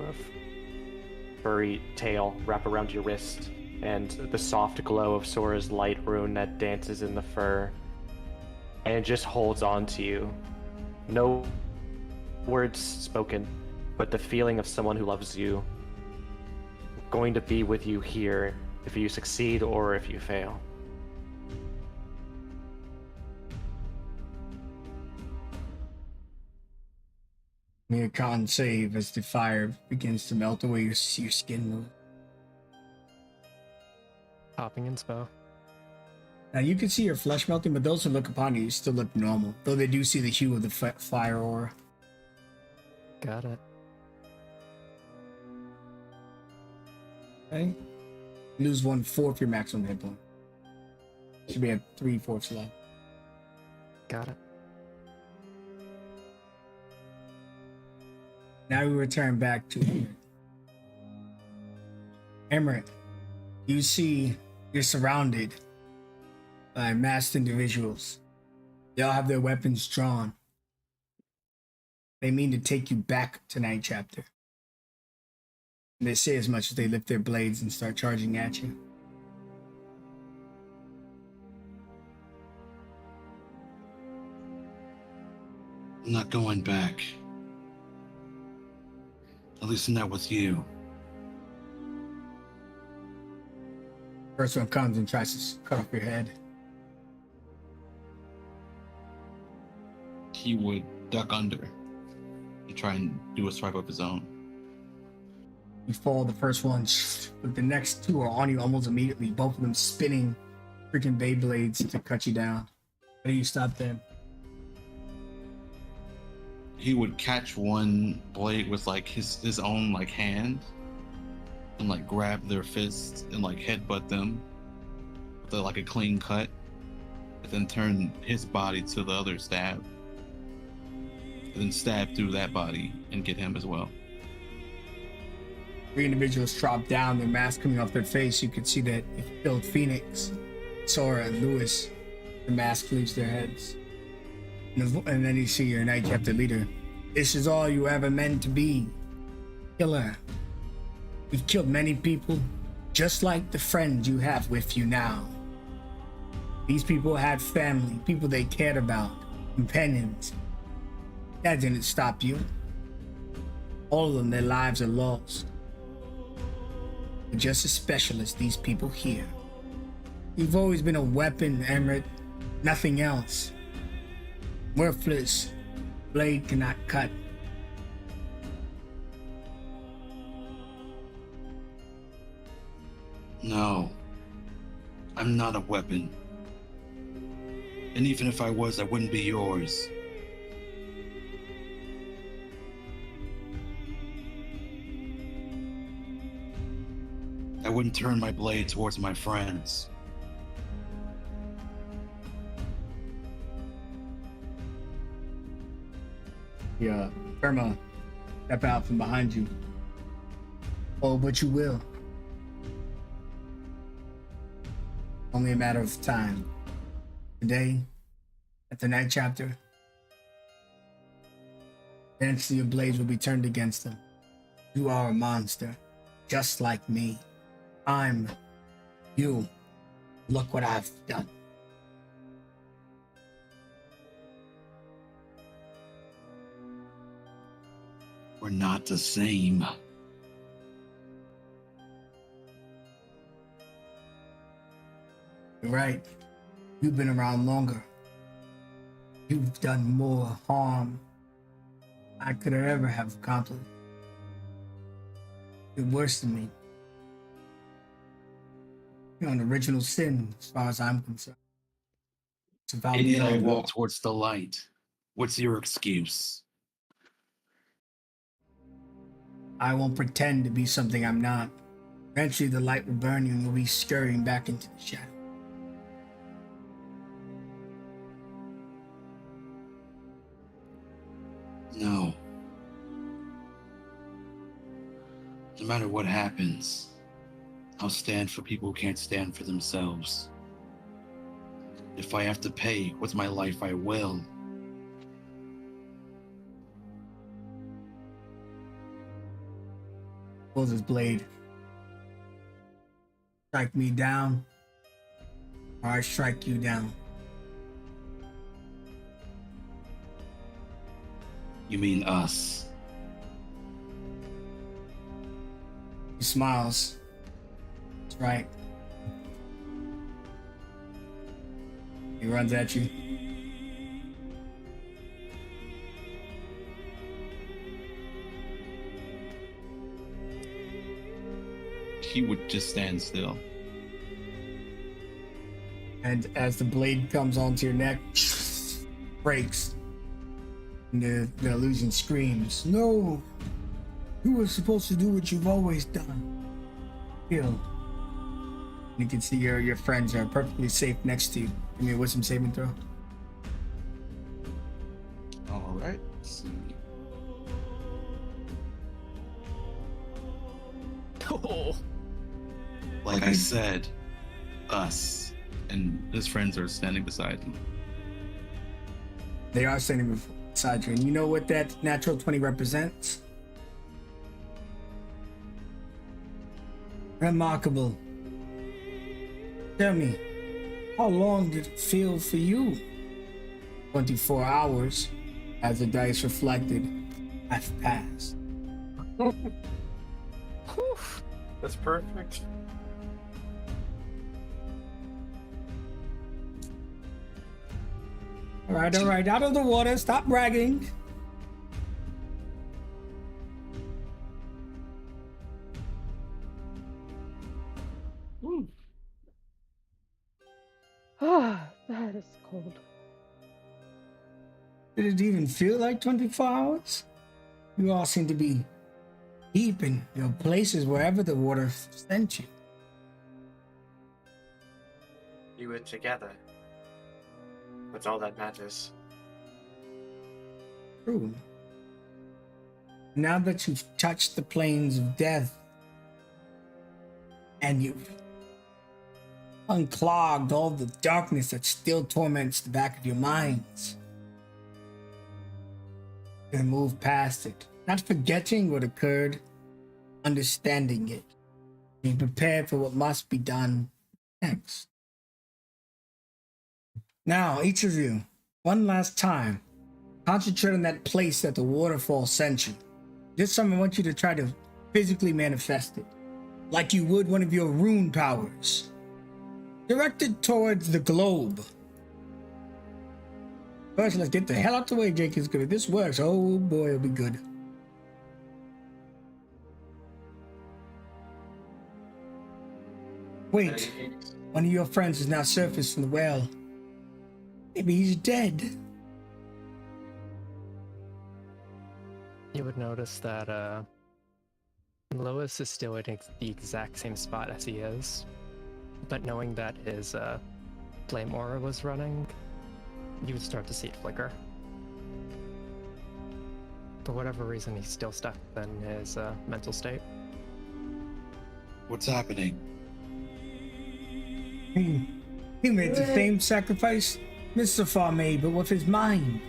S3: furry tail wrap around your wrist, and the soft glow of Sora's light rune that dances in the fur, and it just holds on to you. No words spoken, but the feeling of someone who loves you, going to be with you here if you succeed or if you fail.
S1: Make a con save as the fire begins to melt away your skin moves.
S2: Popping and spell.
S1: Now you can see your flesh melting, but those who look upon you still look normal, though they do see the hue of the fire aura.
S2: Got it.
S1: Okay. Lose 1/4 your maximum hit point. Should be at 3/4 left.
S2: Got it.
S1: Now we return back to Emmerich. Emmerich, you see you're surrounded by masked individuals. They all have their weapons drawn. They mean to take you back to Night Chapter. And they say as much as they lift their blades and start charging at you.
S5: I'm not going back. At least not with you.
S1: First one comes and tries to cut off your head.
S6: He would duck under and try and do a swipe of his own.
S1: You fall the first one, but the next two are on you almost immediately, both of them spinning freaking Beyblades to cut you down. How do you stop them?
S6: He would catch one blade with like his own like hand and like grab their fists and like headbutt them with like a clean cut, and then turn his body to the other stab, and then stab through that body and get him as well.
S1: 3 individuals drop down, their mask coming off their face. You can see that it killed Phoenix, Sora, and Lewis. The mask leaves their heads. And then you see your Night Chapter leader. This is all you ever meant to be. Killer. You've killed many people, just like the friends you have with you now. These people had family, people they cared about, companions. That didn't stop you. All of them, their lives are lost. You're just as special as these people here. You've always been a weapon, Emmerich. Nothing else. Worthless. Blade cannot cut.
S5: No. I'm not a weapon. And even if I was, I wouldn't be yours. I wouldn't turn my blade towards my friends.
S1: Yeah, Irma, step out from behind you. Oh, but you will. Only a matter of time. Today, at the Night Chapter, eventually your blades will be turned against them. You are a monster, just like me. I'm you. Look what I've done.
S5: We're not the same.
S1: You're right. You've been around longer. You've done more harm I could ever have accomplished. You're worse than me. You're an original sin as far as I'm concerned. It's about
S5: And
S1: me.
S5: I walk towards the light. What's your excuse?
S1: I won't pretend to be something I'm not. Eventually the light will burn you and you'll be scurrying back into the shadow.
S5: No. No matter what happens, I'll stand for people who can't stand for themselves. If I have to pay with my life, I will.
S1: Pulls his blade. Strike me down, or I strike you down.
S5: You mean us?
S1: He smiles. That's right. He runs at you.
S6: he would just stand still.
S1: And as the blade comes onto your neck, breaks. And the illusion screams, "No! You were supposed to do what you've always done. Kill." You can see your friends are perfectly safe next to you. Give me a wisdom saving throw.
S6: All right. Let's see.
S2: Oh,
S5: Like I said, us and his friends are standing beside him.
S1: They are standing beside you. And you know what that natural 20 represents? Remarkable. Tell me, how long did it feel for you? 24 hours, as the dice reflected, have passed.
S3: That's perfect.
S1: All right, out of the water, stop bragging.
S4: Ah, that is cold.
S1: Did it even feel like 24 hours? You all seem to be deep in your places wherever the water sent you.
S3: You were together. That's all that matters.
S1: True. Now that you've touched the plains of death and you've unclogged all the darkness that still torments the back of your minds, you're gonna move past it. Not forgetting what occurred, understanding it. Be prepared for what must be done next. Now, each of you, one last time, concentrate on that place that the waterfall sent you. This time I want you to try to physically manifest it, like you would one of your rune powers. Directed towards the globe. First, let's get the hell out the way, Jenkins, because if this works, oh boy, it'll be good. Wait, one of your friends has now surfaced from the well. Maybe he's dead.
S2: you would notice that Lois is still in the exact same spot as he is, but knowing that his flame aura was running, you would start to see it flicker. For whatever reason, he's still stuck in his mental state.
S5: What's happening?
S1: He made the same sacrifice Mr. made, but with his mind.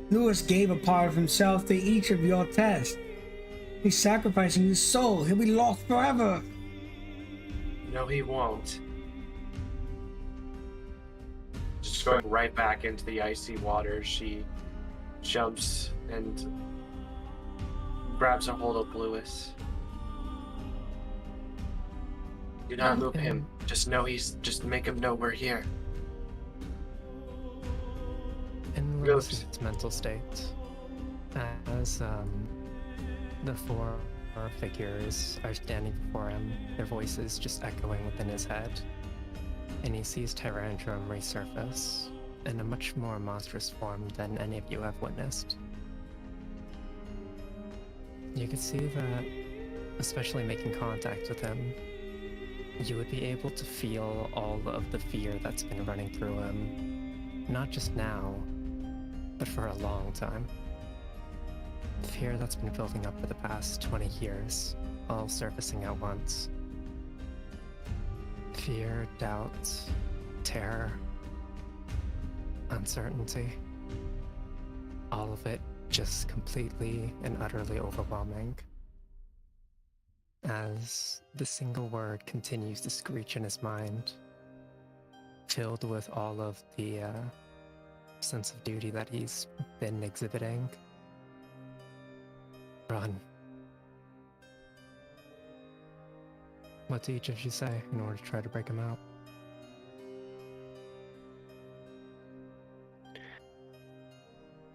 S1: Lewis gave a part of himself to each of your tests. He's sacrificing his soul. He'll be lost forever.
S3: No, he won't. Just going right back into the icy water, she jumps and grabs a hold of Lewis. Do not move him. Just make him know we're here.
S2: In Lewis's mental state, as the four figures are standing before him, their voices just echoing within his head, and he sees Tyrandrum resurface in a much more monstrous form than any of you have witnessed. You could see that, especially making contact with him, you would be able to feel all of the fear that's been running through him, not just now, but for a long time. Fear that's been building up for the past 20 years, all surfacing at once. Fear, doubt, terror, uncertainty. All of it just completely and utterly overwhelming. As the single word continues to screech in his mind, filled with all of the sense of duty that he's been exhibiting. Run. What do each of you say in order to try to break him out?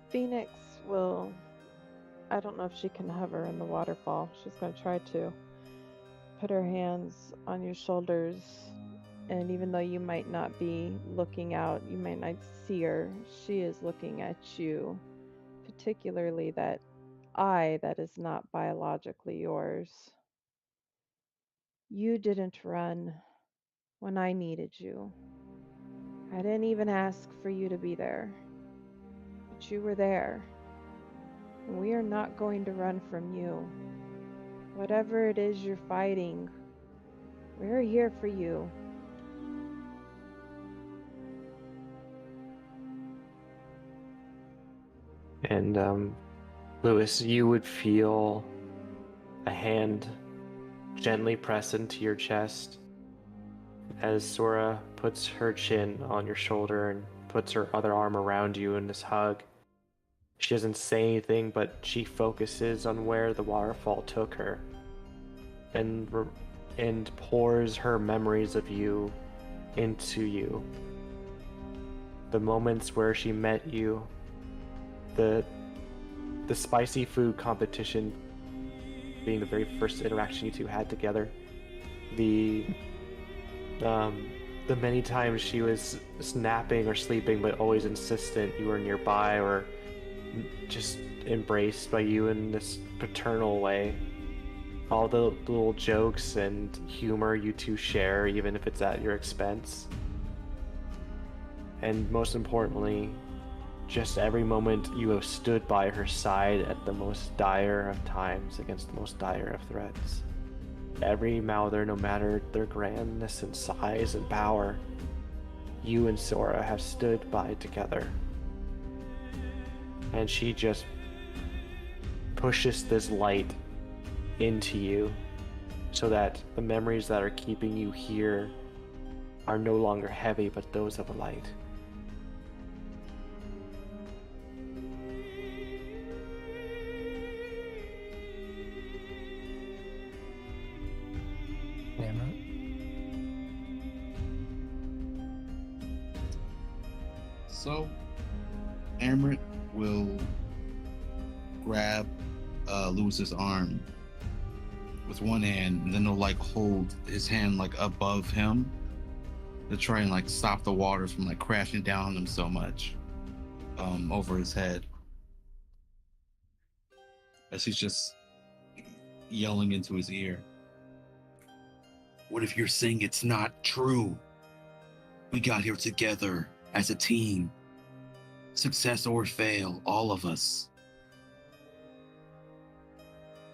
S4: Phoenix will... I don't know if she can hover in the waterfall. She's going to try to. put her hands on your shoulders, and even though you might not be looking out, you might not see her, she is looking at you, particularly that eye that is not biologically yours. You didn't run when I needed you. I didn't even ask for you to be there, but you were there. And we are not going to run from you. Whatever it is you're fighting, we're here for you.
S3: And Lewis, you would feel a hand gently press into your chest as Sora puts her chin on your shoulder and puts her other arm around you in this hug. She doesn't say anything, but she focuses on where the waterfall took her and pours her memories of you into you. The moments where she met you, the spicy food competition being the very first interaction you two had together, the many times she was napping or sleeping but always insistent you were nearby, or just embraced by you in this paternal way. All the little jokes and humor you two share, even if it's at your expense. And most importantly, just every moment you have stood by her side at the most dire of times against the most dire of threats. Every Mouther, no matter their grandness and size and power, you and Sora have stood by together. And she just pushes this light into you so that the memories that are keeping you here are no longer heavy, but those of a light.
S2: Namrot?
S6: So, Amrit will grab Lewis's arm with one hand, and then he'll like hold his hand like above him to try and like stop the waters from like crashing down on him so much over his head, as he's just yelling into his ear.
S5: What if you're saying it's not true? We got here together as a team. Success or fail, all of us.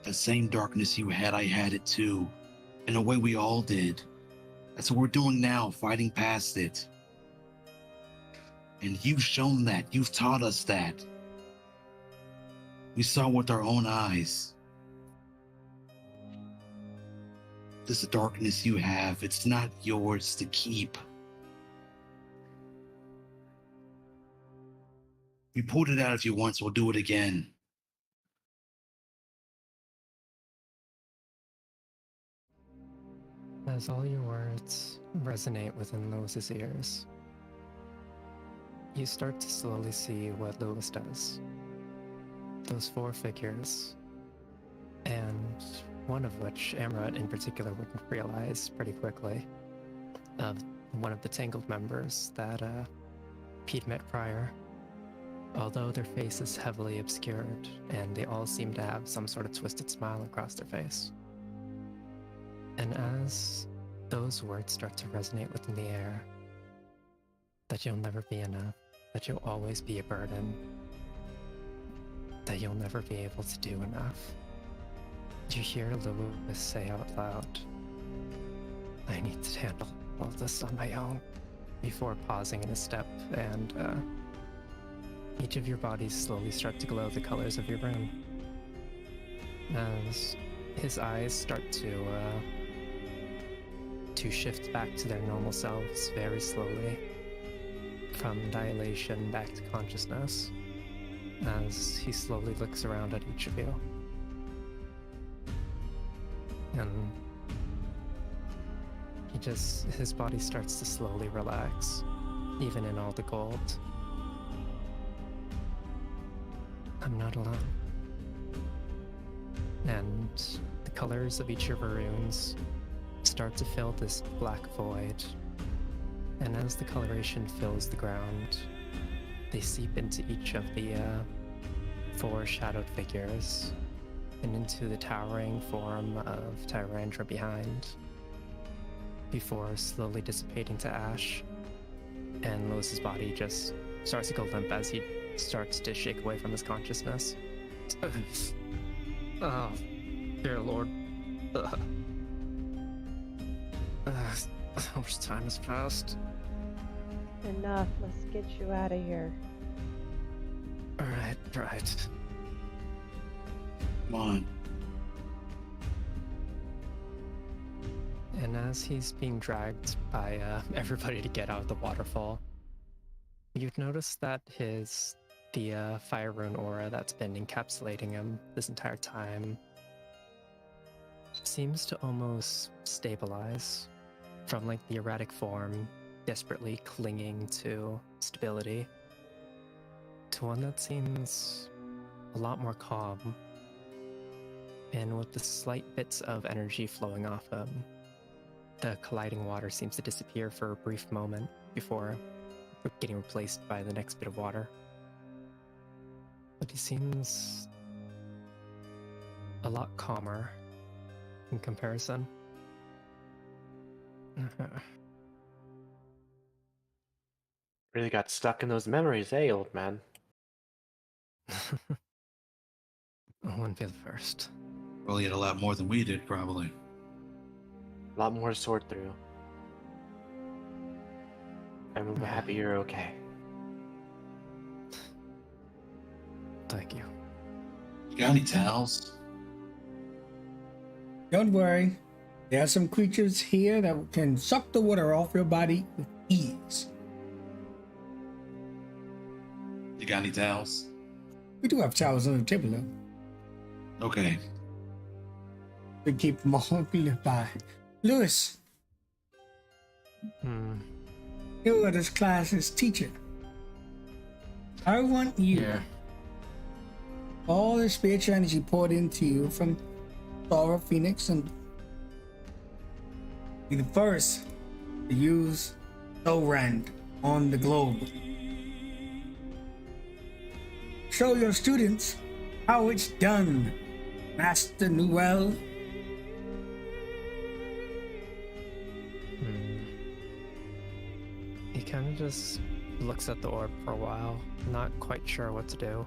S5: The same darkness you had, I had it too. In a way we all did. That's what we're doing now, fighting past it. And you've shown that. You've taught us that. We saw with our own eyes. This darkness you have, it's not yours to keep. We pulled it out if you once, we'll do it again.
S2: As all your words resonate within Lewis's ears, you start to slowly see what Lewis does. Those four figures, and one of which Amrut in particular would realize pretty quickly, of one of the Tangled members that Pete met prior. Although their face is heavily obscured, and they all seem to have some sort of twisted smile across their face. And as those words start to resonate within the air, that you'll never be enough, that you'll always be a burden, that you'll never be able to do enough, you hear Lewis say out loud, I need to handle all this on my own, before pausing in a step, and each of your bodies slowly start to glow the colors of your rune. As his eyes start to shift back to their normal selves very slowly, from dilation back to consciousness, as he slowly looks around at each of you. And his body starts to slowly relax, even in all the gold. I'm not alone. And the colors of each of her runes start to fill this black void. And as the coloration fills the ground, they seep into each of the 4 shadowed figures and into the towering form of Tyrandra behind, before slowly dissipating to ash, and Lewis's body just starts to go limp as he starts to shake away from his consciousness. Oh, dear Lord. How much time has passed?
S7: Enough. Let's get you out of here.
S2: Right.
S5: Come on.
S2: And as he's being dragged by everybody to get out of the waterfall, you've noticed that the fire rune aura that's been encapsulating him this entire time seems to almost stabilize from like the erratic form desperately clinging to stability to one that seems a lot more calm, and with the slight bits of energy flowing off him, the colliding water seems to disappear for a brief moment before getting replaced by the next bit of water. But he seems a lot calmer in comparison.
S3: Really got stuck in those memories, eh, old man?
S2: I wouldn't be the first.
S5: Well, he had a lot more than we did, probably.
S3: A lot more to sort through. I'm happy you're okay.
S2: Thank you.
S5: You got any towels?
S1: Don't worry. There are some creatures here that can suck the water off your body with ease.
S5: You got any towels?
S1: We do have towels on the table, though.
S5: Okay.
S1: We keep them all by. Lewis, you are this class's teacher. I want you,
S2: Yeah.
S1: all the spiritual energy poured into you from Thora, Phoenix, and be the first to use Thorand on the globe. Show your students how it's done, Master Newell.
S2: He kind of just looks at the orb for a while, not quite sure what to do.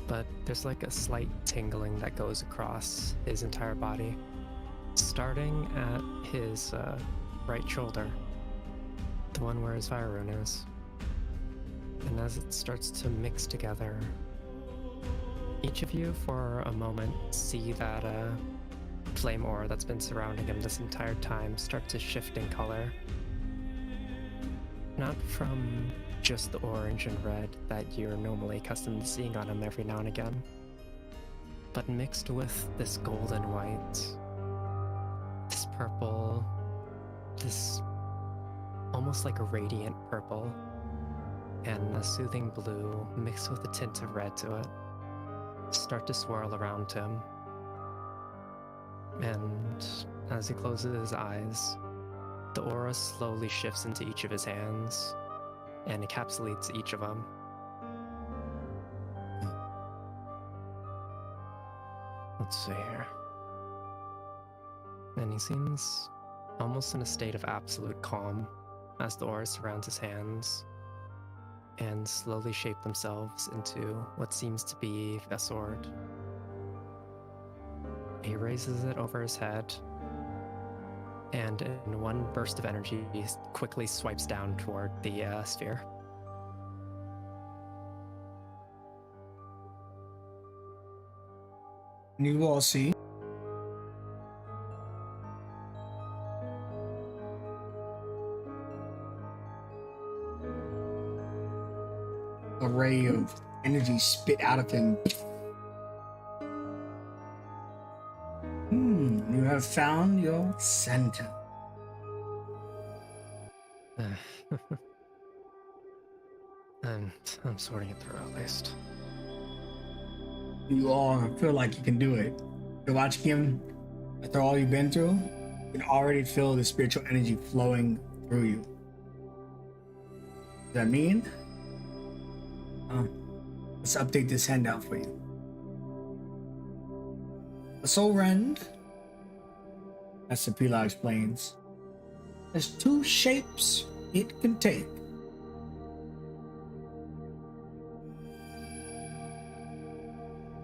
S2: But there's like a slight tingling that goes across his entire body, starting at his right shoulder, the one where his fire rune is. And as it starts to mix together, each of you for a moment see that flame aura that's been surrounding him this entire time start to shift in color. Not from just the orange and red that you're normally accustomed to seeing on him every now and again, but mixed with this golden white, this purple, this almost like a radiant purple, and a soothing blue mixed with a tint of red to it start to swirl around him. And as he closes his eyes, the aura slowly shifts into each of his hands and encapsulates each of them. Let's see here. And he seems almost in a state of absolute calm as the aura surrounds his hands and slowly shape themselves into what seems to be a sword. He raises it over his head, and in one burst of energy, he quickly swipes down toward the sphere.
S1: You all see a ray of energy spit out of him. You have found your center.
S2: I'm sorting it through at least.
S1: You all feel like you can do it. You're watching him after all you've been through. You can already feel the spiritual energy flowing through you. Does that mean? Let's update this handout for you. A soul rend, as Sapila explains, has 2 shapes it can take.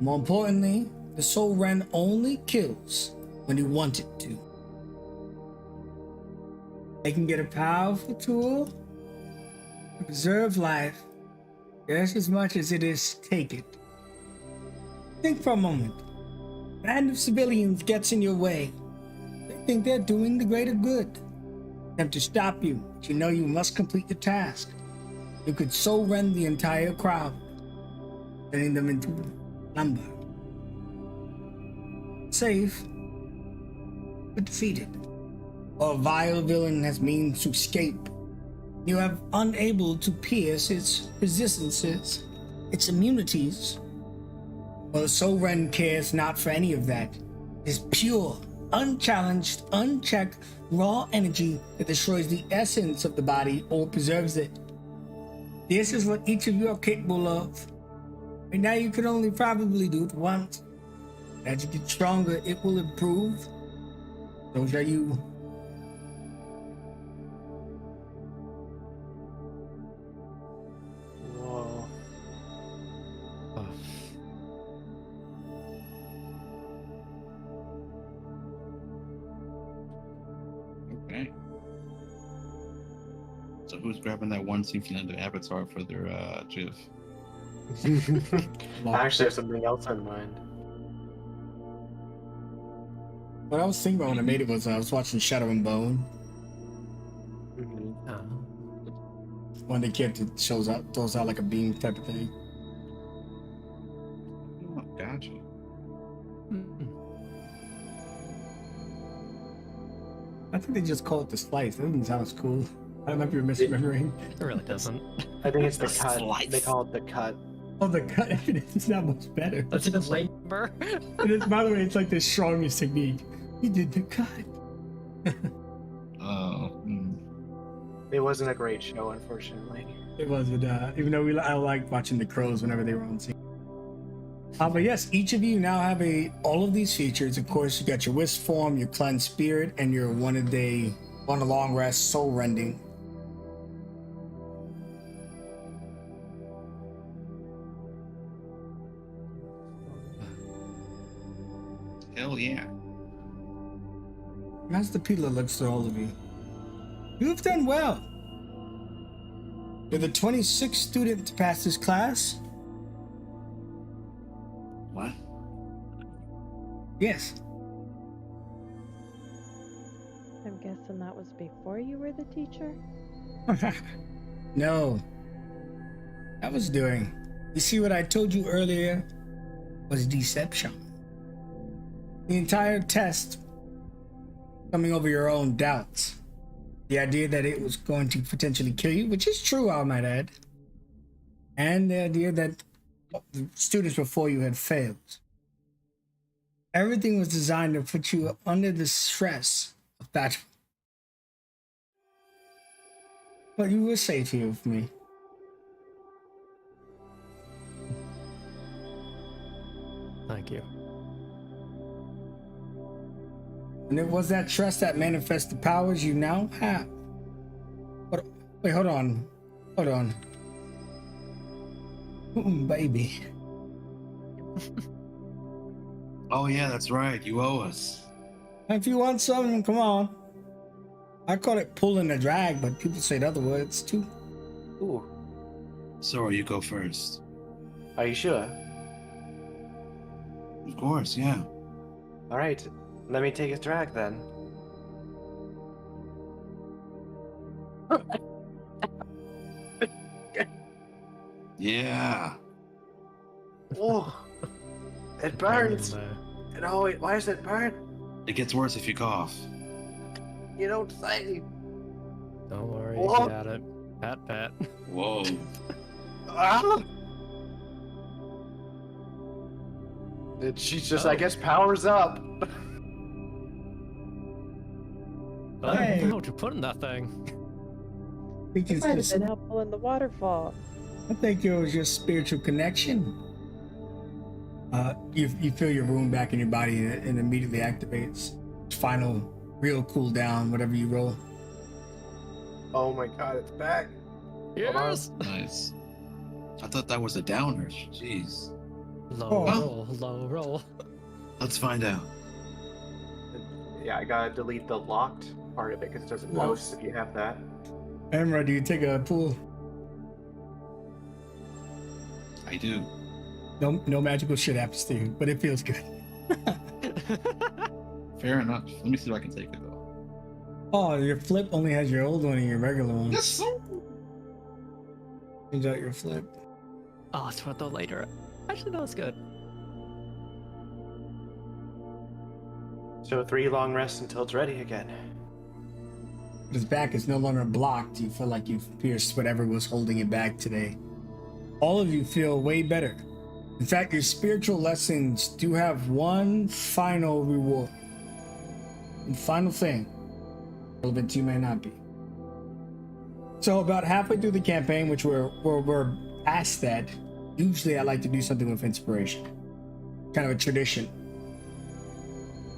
S1: More importantly, the soul rend only kills when you want it to. It can get a powerful tool to preserve life just as much as it is take it. Think for a moment. A band of civilians gets in your way. They think they're doing the greater good. Attempt to stop you, but you know you must complete the task. You could soul rend the entire crowd, turning them into lumber. Safe, but defeated. Or a vile villain has means to escape. You are unable to pierce its resistances, its immunities. Well, the soul rend cares not for any of that. It is pure, unchallenged, unchecked, raw energy that destroys the essence of the body or preserves it. This is what each of you are capable of. Right now you can only probably do it once. As you get stronger, it will improve. So shall you.
S3: Whoa.
S2: Oh,
S6: Okay. So who's grabbing that one scene from the avatar for their GIF?
S3: I actually have something else in mind.
S1: What I was thinking about when I made it was I was watching Shadow and Bone.
S3: Mm-hmm.
S1: One of the kids that throws out like a beam type of thing.
S6: Oh, gotcha.
S1: I think they just call it the slice. That doesn't sound as cool. I might be misremembering.
S2: it really doesn't.
S3: I think it's the cut.
S6: Slice.
S3: They call it the cut.
S1: Oh, the cut. It's not much better.
S2: That's a labor.
S1: It is, by the way, it's like the strongest technique. He did the cut.
S6: Oh.
S3: It wasn't a great show, unfortunately.
S1: It wasn't, even though I liked watching the crows whenever they were on scene. But yes, each of you now have all of these features. Of course, you got your wisp form, your cleansed spirit, and your one a long rest soul rending.
S6: Hell yeah.
S1: Master Pila looks to all of you. You've done well. You're the 26th student to pass this class.
S6: What?
S1: Yes.
S7: I'm guessing that was before you were the teacher?
S1: No. I was doing. You see, what I told you earlier was deception. The entire test coming over your own doubts. The idea that it was going to potentially kill you, which is true, I might add. And the idea that the students before you had failed. Everything was designed to put you under the stress of battle. But you were safe here with me.
S2: Thank you.
S1: And it was that trust that manifests the powers you now have. But wait, hold on. Hold on. Baby.
S5: Oh yeah, that's right. You owe us.
S1: If you want something, come on. I call it pulling a drag, but people say other words too.
S3: Ooh.
S5: Sora, you go first.
S3: Are you sure?
S5: Of course, yeah.
S3: All right. Let me take his drag then.
S5: Yeah.
S3: Oh, it burns. No, wait, why does it burn?
S5: It gets worse if you cough.
S3: You don't say.
S2: Don't worry,
S3: What?
S2: you got it. Pat, pat.
S5: Whoa.
S3: Ah! And she's just, I guess, powers up.
S1: Hey.
S2: Where would you put in that thing?
S1: I think
S7: It
S1: it's
S7: might have
S1: just,
S7: been helpful in the waterfall.
S1: I think it was your spiritual connection. You feel your rune back in your body and it immediately activates. Final real cooldown, whatever you roll.
S3: Oh my god, it's back.
S2: Yes!
S6: Nice. I thought that was a downer. Jeez.
S2: Low
S1: Oh.
S2: roll, low roll.
S5: Let's find out.
S3: Yeah, I gotta delete the locked part of it because it doesn't
S1: Well-
S3: post if you have that.
S1: Emra, do you take a pool?
S6: I do.
S1: No magical shit happens to you, but it feels good.
S6: Fair enough. Let me see if I can take it though.
S1: Oh, your flip only has your old one and your regular one.
S6: Yes, sir.
S1: Change out your flip.
S2: Oh, it's worth the later. Actually, no, it's good.
S3: So 3 long rests until it's ready again.
S1: His back is no longer blocked. You feel like you've pierced whatever was holding it back today. All of you feel way better. In fact, your spiritual lessons do have one final reward. And final thing. Relevant to you may not be. So about halfway through the campaign, which we're past that, usually I like to do something with inspiration. Kind of a tradition.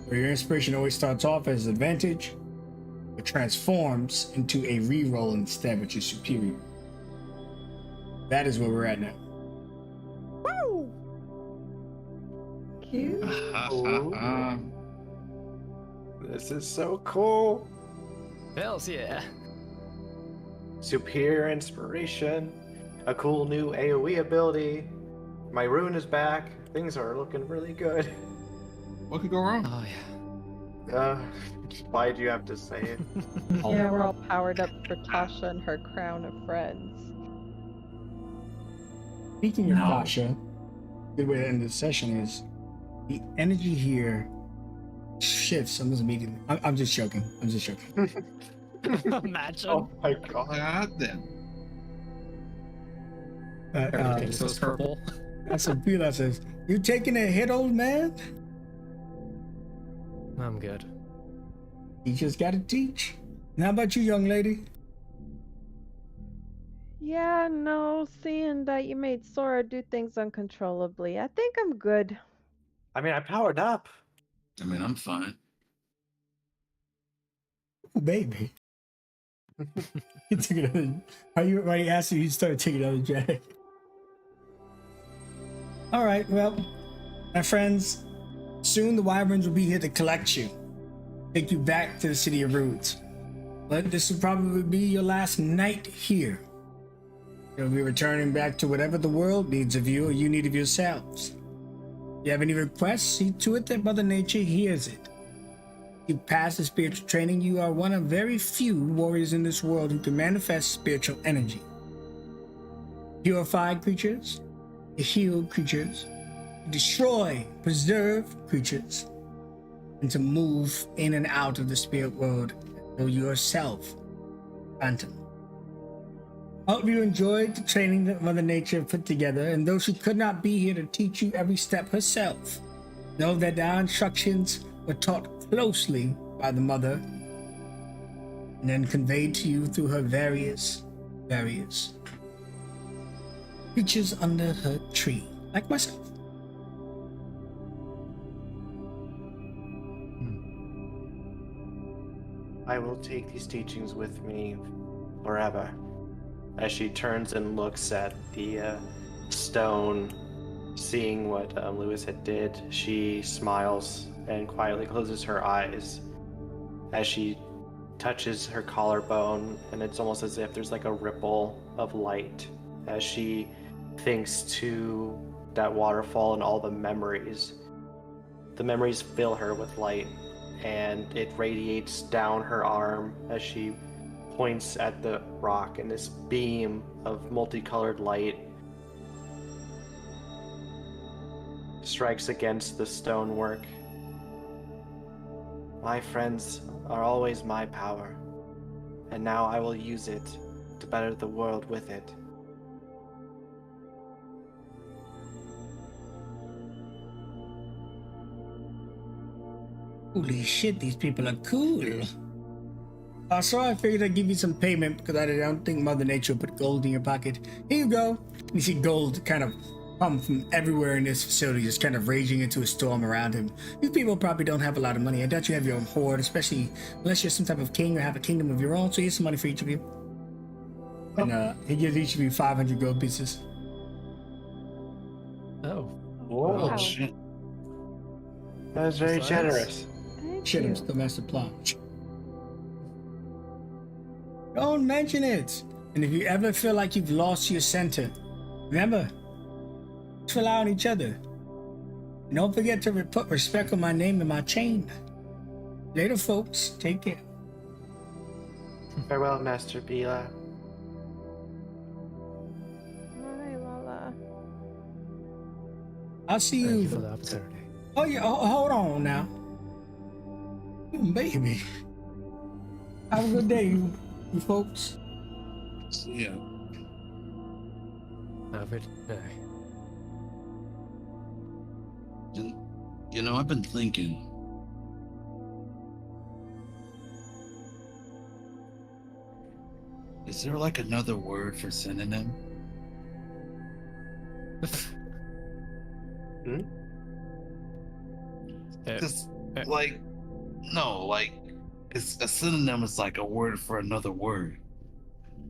S1: Where your inspiration always starts off as advantage, but transforms into a reroll instead, which is superior. That is where we're at now.
S7: Woo!
S4: Cute.
S3: This is so cool.
S2: Hells yeah.
S3: Superior inspiration, a cool new AoE ability. My rune is back. Things are looking really good.
S6: What could go wrong?
S2: Oh yeah.
S3: Why'd you have to say it?
S4: Yeah, we're all powered up for Tasha and her crown of friends.
S1: Speaking of
S5: No.
S1: Tasha, the way to end this session is the energy here shifts almost immediately. I'm just joking. I'm just joking.
S2: Imagine.
S3: Oh my god.
S6: God, then.
S2: Everything goes purple.
S1: That's what Bila says. You taking a hit, old man?
S2: I'm good.
S1: You just gotta teach. And how about you, young lady?
S7: Yeah, no, seeing that you made Sora do things uncontrollably, I think I'm good.
S3: I mean, I powered up.
S5: I mean, I'm fine.
S1: Ooh, baby. You took another. Why you asked you started taking another drag? All right, well, my friends, soon the Wyverns will be here to collect you, take you back to the City of Roots. But this will probably be your last night here. You'll be returning back to whatever the world needs of you or you need of yourselves. If you have any requests, see to it that Mother Nature hears it. If you pass the spiritual training, you are one of very few warriors in this world who can manifest spiritual energy. Purify creatures, heal creatures, destroy, preserve creatures, and to move in and out of the spirit world for yourself, Phantom. I hope you enjoyed the training that Mother Nature put together, and though she could not be here to teach you every step herself, know that our instructions were taught closely by the Mother, and then conveyed to you through her various creatures under her tree, like myself.
S3: I will take these teachings with me forever. As she turns and looks at the stone, seeing what Lewis had did, she smiles and quietly closes her eyes as she touches her collarbone, and it's almost as if there's like a ripple of light as she thinks to that waterfall and all the memories. The memories fill her with light, and it radiates down her arm as she points at the rock, and this beam of multicolored light strikes against the stonework. My friends are always my power, and now I will use it to better the world with it.
S1: Holy shit, these people are cool. So I figured I'd give you some payment because I don't think Mother Nature would put gold in your pocket. Here you go. You see gold kind of come from everywhere in this facility, just kind of raging into a storm around him. These people probably don't have a lot of money. I doubt you have your own hoard, especially unless you're some type of king or have a kingdom of your own. So here's some money for each of you. And he gives each of you 500 gold pieces.
S2: Oh,
S3: Whoa,
S4: Wow.
S5: shit.
S3: that was very
S2: Besides-
S3: generous.
S7: Thank
S1: Shit, I'm
S7: you.
S1: still Master Plum. Don't mention it. And if you ever feel like you've lost your center, remember, rely on each other. And don't forget to put respect on my name and my chain. Later, folks. Take care.
S3: Farewell, Master Bila.
S7: Bye, Lala.
S1: I'll see
S2: thank you
S1: you.
S2: for the opportunity.
S1: Oh, yeah. Hold on now. Baby. Have a good day, you folks.
S5: Yeah.
S2: Have a good day.
S5: You know, I've been thinking. Is there like another word for synonym? Because, like, no, like, it's a synonym is like a word for another word.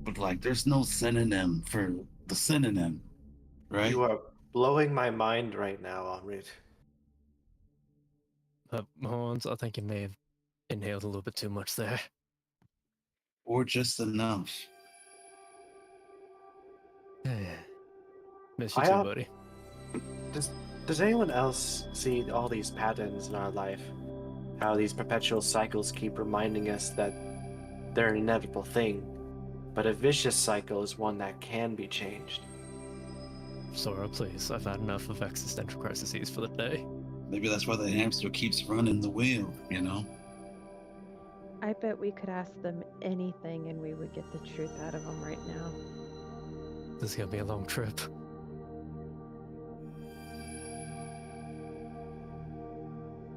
S5: But, like, there's no synonym for the synonym, right?
S3: You are blowing my mind right now, Amrit.
S2: Horns, I think you may have inhaled a little bit too much there.
S5: Or just enough.
S2: Miss you
S3: I,
S2: too,
S3: uh,
S2: buddy.
S3: Does anyone else see all these patterns in our life? How these perpetual cycles keep reminding us that they're an inevitable thing, but a vicious cycle is one that can be changed.
S2: Sora, please. I've had enough of existential crises for the day.
S5: Maybe that's why the hamster keeps running the wheel, you know?
S7: I bet we could ask them anything and we would get the truth out of them right now.
S2: This is gonna be a long trip.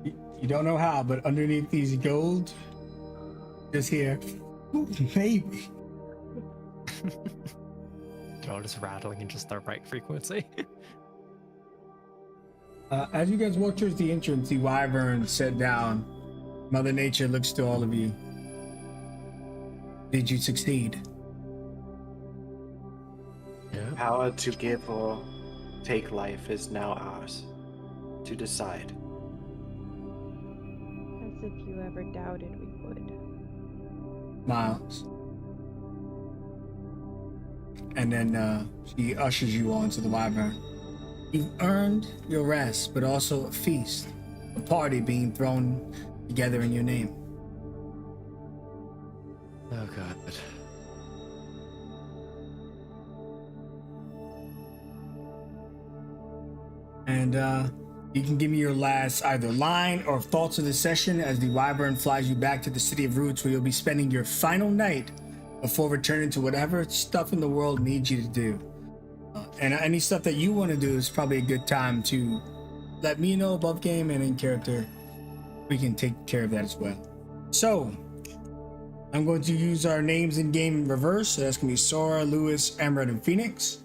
S1: You don't know how, but underneath these gold, just here, maybe.
S2: They're all just rattling in just the right frequency.
S1: As you guys walk towards the entrance, the wyvern sat down. Mother Nature looks to all of you. Did you succeed?
S2: Yeah.
S3: Power to give or take life is now ours to decide.
S7: As if you ever doubted we would.
S1: Miles. And then she ushers you on to the wyvern. You've earned your rest, but also a feast, a party being thrown together in your name.
S2: Oh god.
S1: And you can give me your last either line or thoughts of the session as the wyvern flies you back to the City of Roots, where you'll be spending your final night before returning to whatever stuff in the world needs you to do. And any stuff that you want to do is probably a good time to let me know above game and in character. We can take care of that as well. So I'm going to use our names in game in reverse. So that's going to be Sora, Lewis, Emerald, and Phoenix.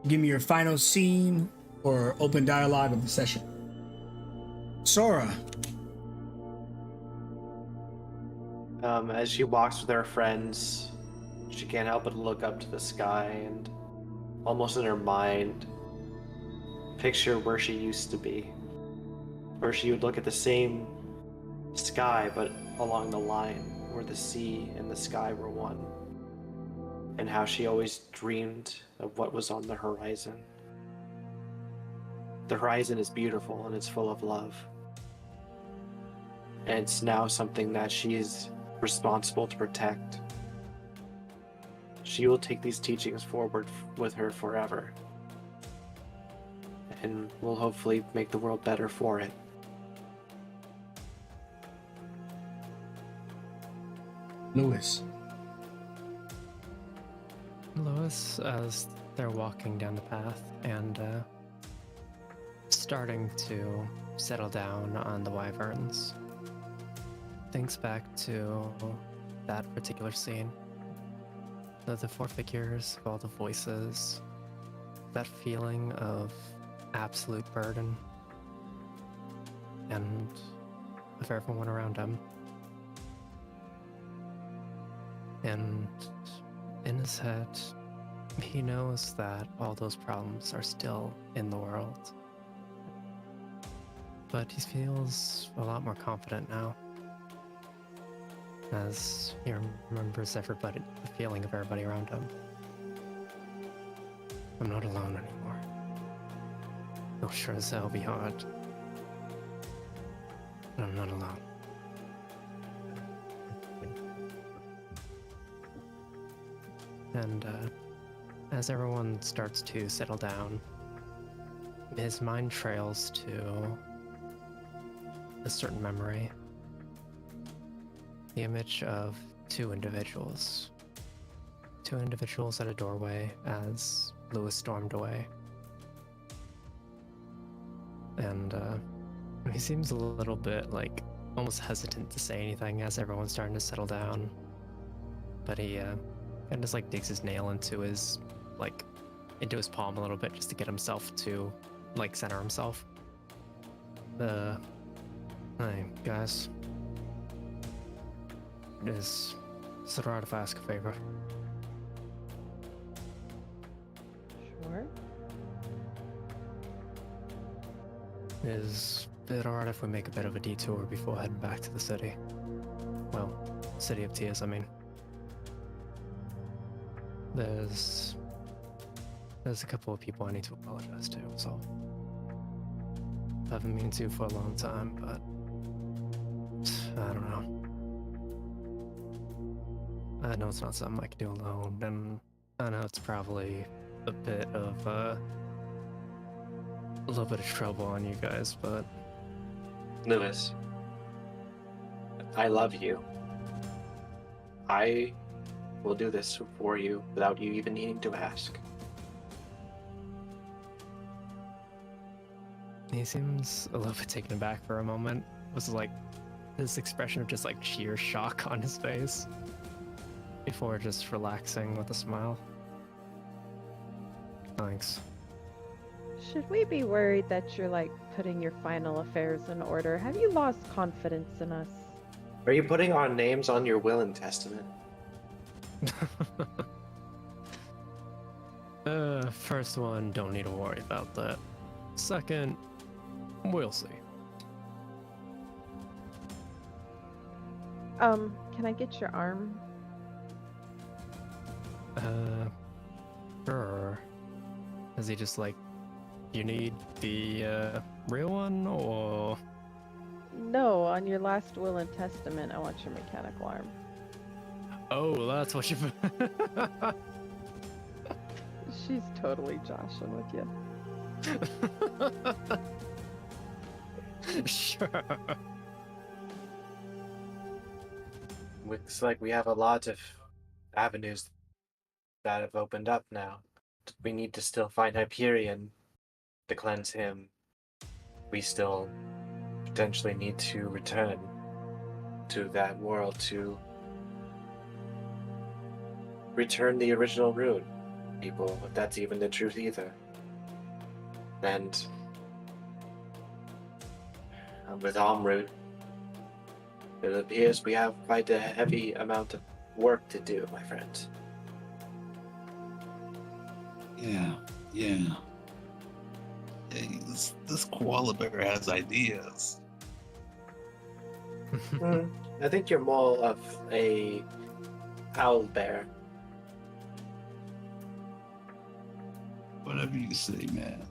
S1: Give me your final scene or open dialogue of the session. Sora.
S3: As she walks with her friends, she can't help but look up to the sky and, almost in her mind, picture where she used to be. Where she would look at the same sky, but along the line where the sea and the sky were one. And how she always dreamed of what was on the horizon. The horizon is beautiful and it's full of love. And it's now something that she is responsible to protect. She will take these teachings forward with her forever. And will hopefully make the world better for it.
S1: Lewis.
S2: Lois, as they're walking down the path and starting to settle down on the wyverns, thinks back to that particular scene. The four figures, all the voices, that feeling of absolute burden, and of everyone around him. And in his head, he knows that all those problems are still in the world. But he feels a lot more confident now, as he remembers everybody, the feeling of everybody around him. I'm not alone anymore. It'll sure as hell be hard, but I'm not alone. And as everyone starts to settle down, his mind trails to a certain memory. The image of two individuals at a doorway as Lewis stormed away. And he seems a little bit like almost hesitant to say anything as everyone's starting to settle down. But he kind of just like digs his nail into his palm a little bit just to get himself to like center himself. Hey guys, is it alright if I ask a favor?
S7: Sure.
S2: Is it alright if we make a bit of a detour before heading back to the city? Well, City of Tears, I mean. There's a couple of people I need to apologize to, so I haven't meant to for a long time, but I don't know. I know it's not something I can do alone, and I know it's probably a little bit of trouble on you guys, but
S3: Lewis, I love you. I will do this for you without you even needing to ask.
S2: he seems a little bit taken aback for a moment. It was like this expression of just like sheer shock on his face before just relaxing with a smile. Thanks.
S7: Should we be worried that you're like putting your final affairs in order? Have you lost confidence in us?
S3: Are you putting our names on your will and testament?
S2: First one, don't need to worry about that. Second, we'll see.
S7: Can I get your arm?
S2: Sure. Is he just like, you need the real one, or?
S7: No, on your last will and testament, I want your mechanical arm.
S2: Oh, that's what you.
S7: She's totally joshing with you.
S2: Sure.
S3: Looks like we have a lot of avenues that have opened up now. We need to still find Hyperion to cleanse him. We still potentially need to return to that world to return the original rune, people, if that's even the truth either. And with Omroot, it appears we have quite a heavy amount of work to do, my friend.
S5: Yeah. Hey, this koala bear has ideas.
S3: I think you're more of a owl bear.
S5: Whatever you say, man.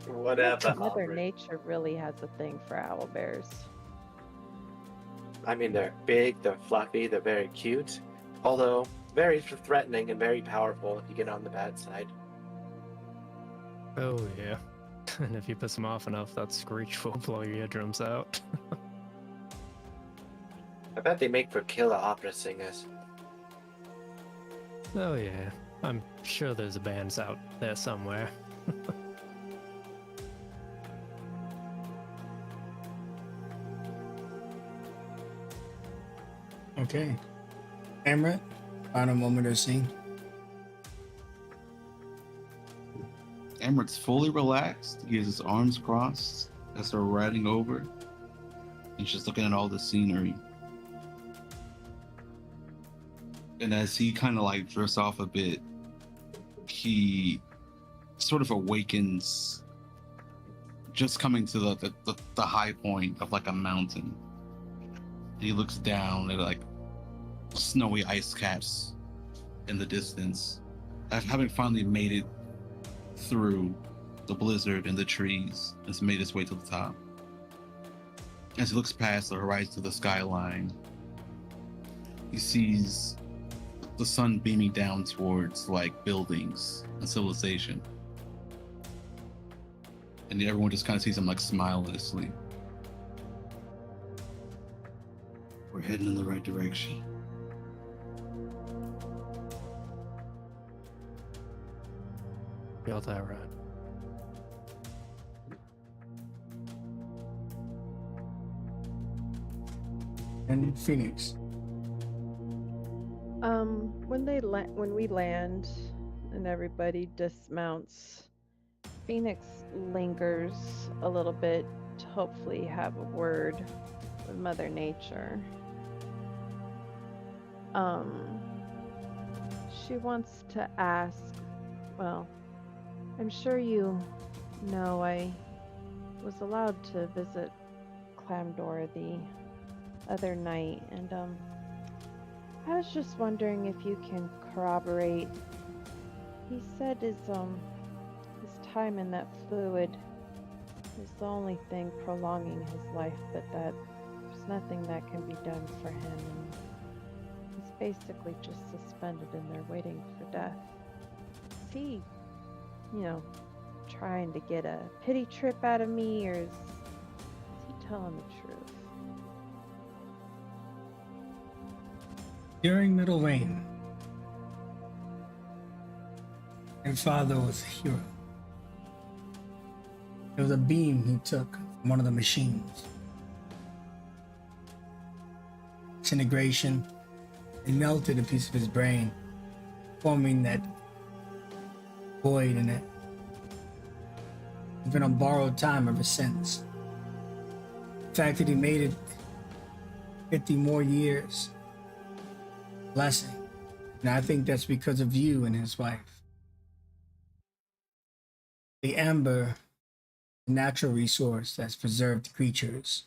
S3: Whatever.
S7: Mother
S3: Omroot.
S7: Nature really has a thing for owl bears.
S3: I mean, they're big, they're fluffy, they're very cute, although very threatening and very powerful if you get on the bad side.
S2: Oh yeah. And if you piss him off enough, that screech will blow your eardrums out.
S3: I bet they make for killer opera singers.
S2: Oh yeah. I'm sure there's a band out there somewhere.
S1: Okay. Emret, final moment of scene.
S6: Emmert's fully relaxed. He has his arms crossed as they're riding over. He's just looking at all the scenery. And as he kind of like drifts off a bit, he sort of awakens, just coming to the high point of like a mountain. He looks down at like snowy ice caps in the distance, having finally made it through the blizzard and the trees. Has made its way to the top. As he looks past the horizon to the skyline, he sees the sun beaming down towards like buildings and civilization, and everyone just kind of sees him like smile in his sleep.
S5: We're heading in the right direction.
S2: Feel that right.
S1: And Phoenix.
S7: When we land and everybody dismounts, Phoenix lingers a little bit to hopefully have a word with Mother Nature. She wants to ask, well, I'm sure you know I was allowed to visit Clamdor the other night, and I was just wondering if you can corroborate. He said his time in that fluid is the only thing prolonging his life, but that there's nothing that can be done for him, and he's basically just suspended in there waiting for death. Is he, trying to get a pity trip out of me, or is he telling the truth?
S1: During Middle Reign, your father was a hero. It was a beam he took from one of the machines. Disintegration, it melted a piece of his brain, forming that void in it. He's been on borrowed time ever since. The fact that he made it 50 more years, blessing. And I think that's because of you and his wife. The amber, a natural resource that's preserved creatures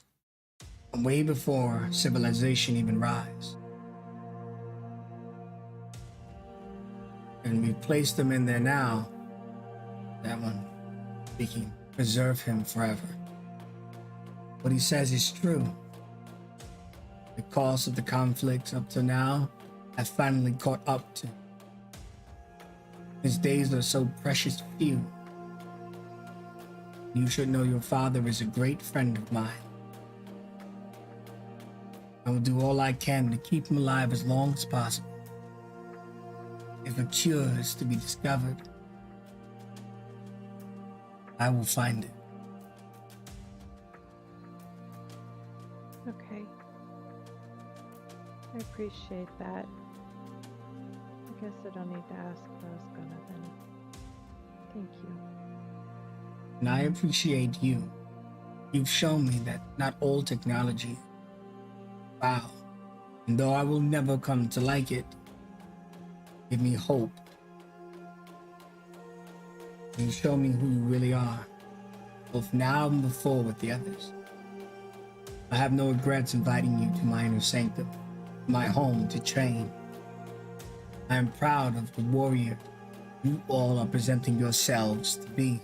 S1: way before civilization even rise. And we've placed them in there now. That one, we can preserve him forever. What he says is true. The cause of the conflicts up to now have finally caught up to him. His days are so precious few. You should know your father is a great friend of mine. I will do all I can to keep him alive as long as possible. If a cure is to be discovered, I will find it.
S7: Okay. I appreciate that. I guess I don't need to ask if I was gonna then. Thank you.
S1: And I appreciate you. You've shown me that not all technology, wow, and though I will never come to like it, give me hope. You show me who you really are, both now and before with the others. I have no regrets inviting you to my inner sanctum, my home to train. I am proud of the warrior you all are presenting yourselves to be.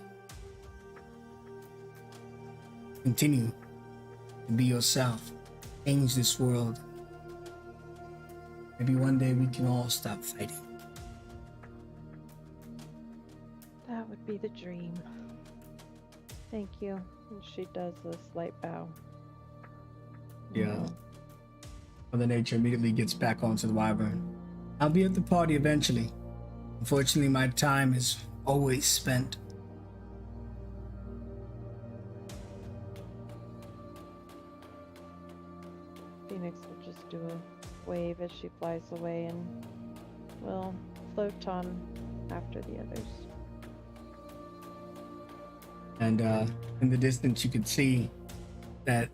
S1: Continue to be yourself. Change this world. Maybe one day we can all stop fighting.
S7: That would be the dream. Thank you. And she does a slight bow.
S1: Yeah. Mother Nature immediately gets back onto the wyvern. I'll be at the party eventually. Unfortunately, my time is always spent.
S7: Phoenix will just do a wave as she flies away and will float on after the others.
S1: And in the distance, you can see that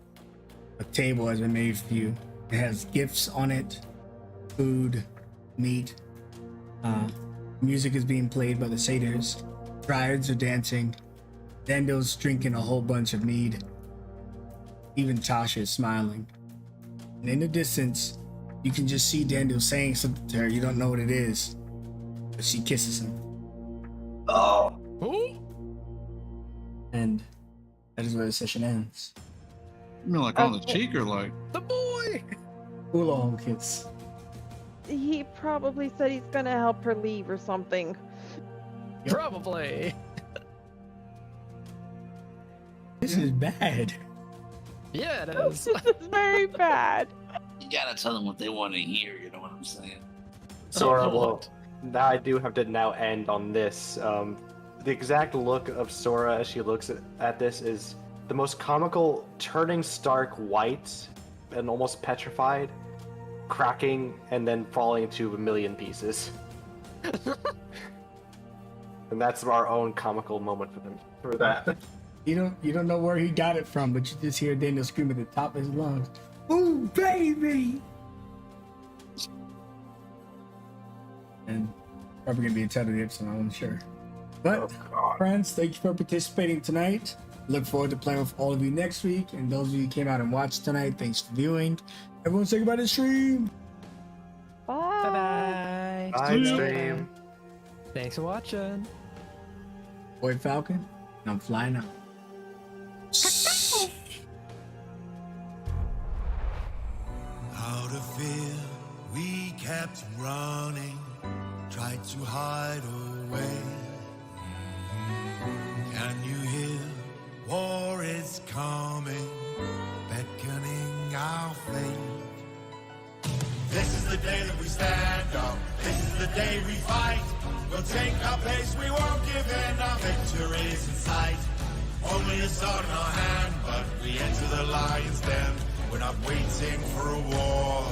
S1: a table has been made for you. It has gifts on it, food, meat. Music is being played by the satyrs. Dryads are dancing. Daniel's drinking a whole bunch of mead. Even Tasha is smiling. And in the distance, you can just see Daniel saying something to her. You don't know what it is, but she kisses him.
S8: Oh.
S1: And that is where the session ends.
S6: You mean like on the
S7: Okay.
S6: cheek or like?
S2: The boy!
S1: Oolong kiss.
S7: He probably said he's gonna help her leave or something.
S1: Yep.
S2: Probably.
S1: This is bad.
S2: Yeah, it is.
S7: This is very bad.
S5: You gotta tell them what they want to hear. You know what I'm saying?
S3: Sora,
S2: Oh,
S3: well, now I do have to now end on this. The exact look of Sora as she looks at this is the most comical, turning stark white and almost petrified, cracking, and then falling into a million pieces. And that's our own comical moment for them for that.
S1: You don't know where he got it from, but you just hear Daniel scream at the top of his lungs, "Ooh, baby!" And probably gonna be a title of the episode, I'm sure. But friends, thank you for participating tonight. Look forward to playing with all of you next week. And those of you who came out and watched tonight, thanks for viewing. Everyone say goodbye to the stream.
S7: Bye.
S2: Bye-bye.
S3: Bye, stream.
S2: Thanks for watching.
S1: Boy Falcon, and I'm flying out.
S9: Out of fear, we kept running, tried to hide away. Can you hear? War is coming, beckoning our fate. This is the day that we stand up. This is the day we fight. We'll take our place, we won't give in. Our victory is in sight. Only a sword in our hand, but we enter the lion's den. We're not waiting for a war.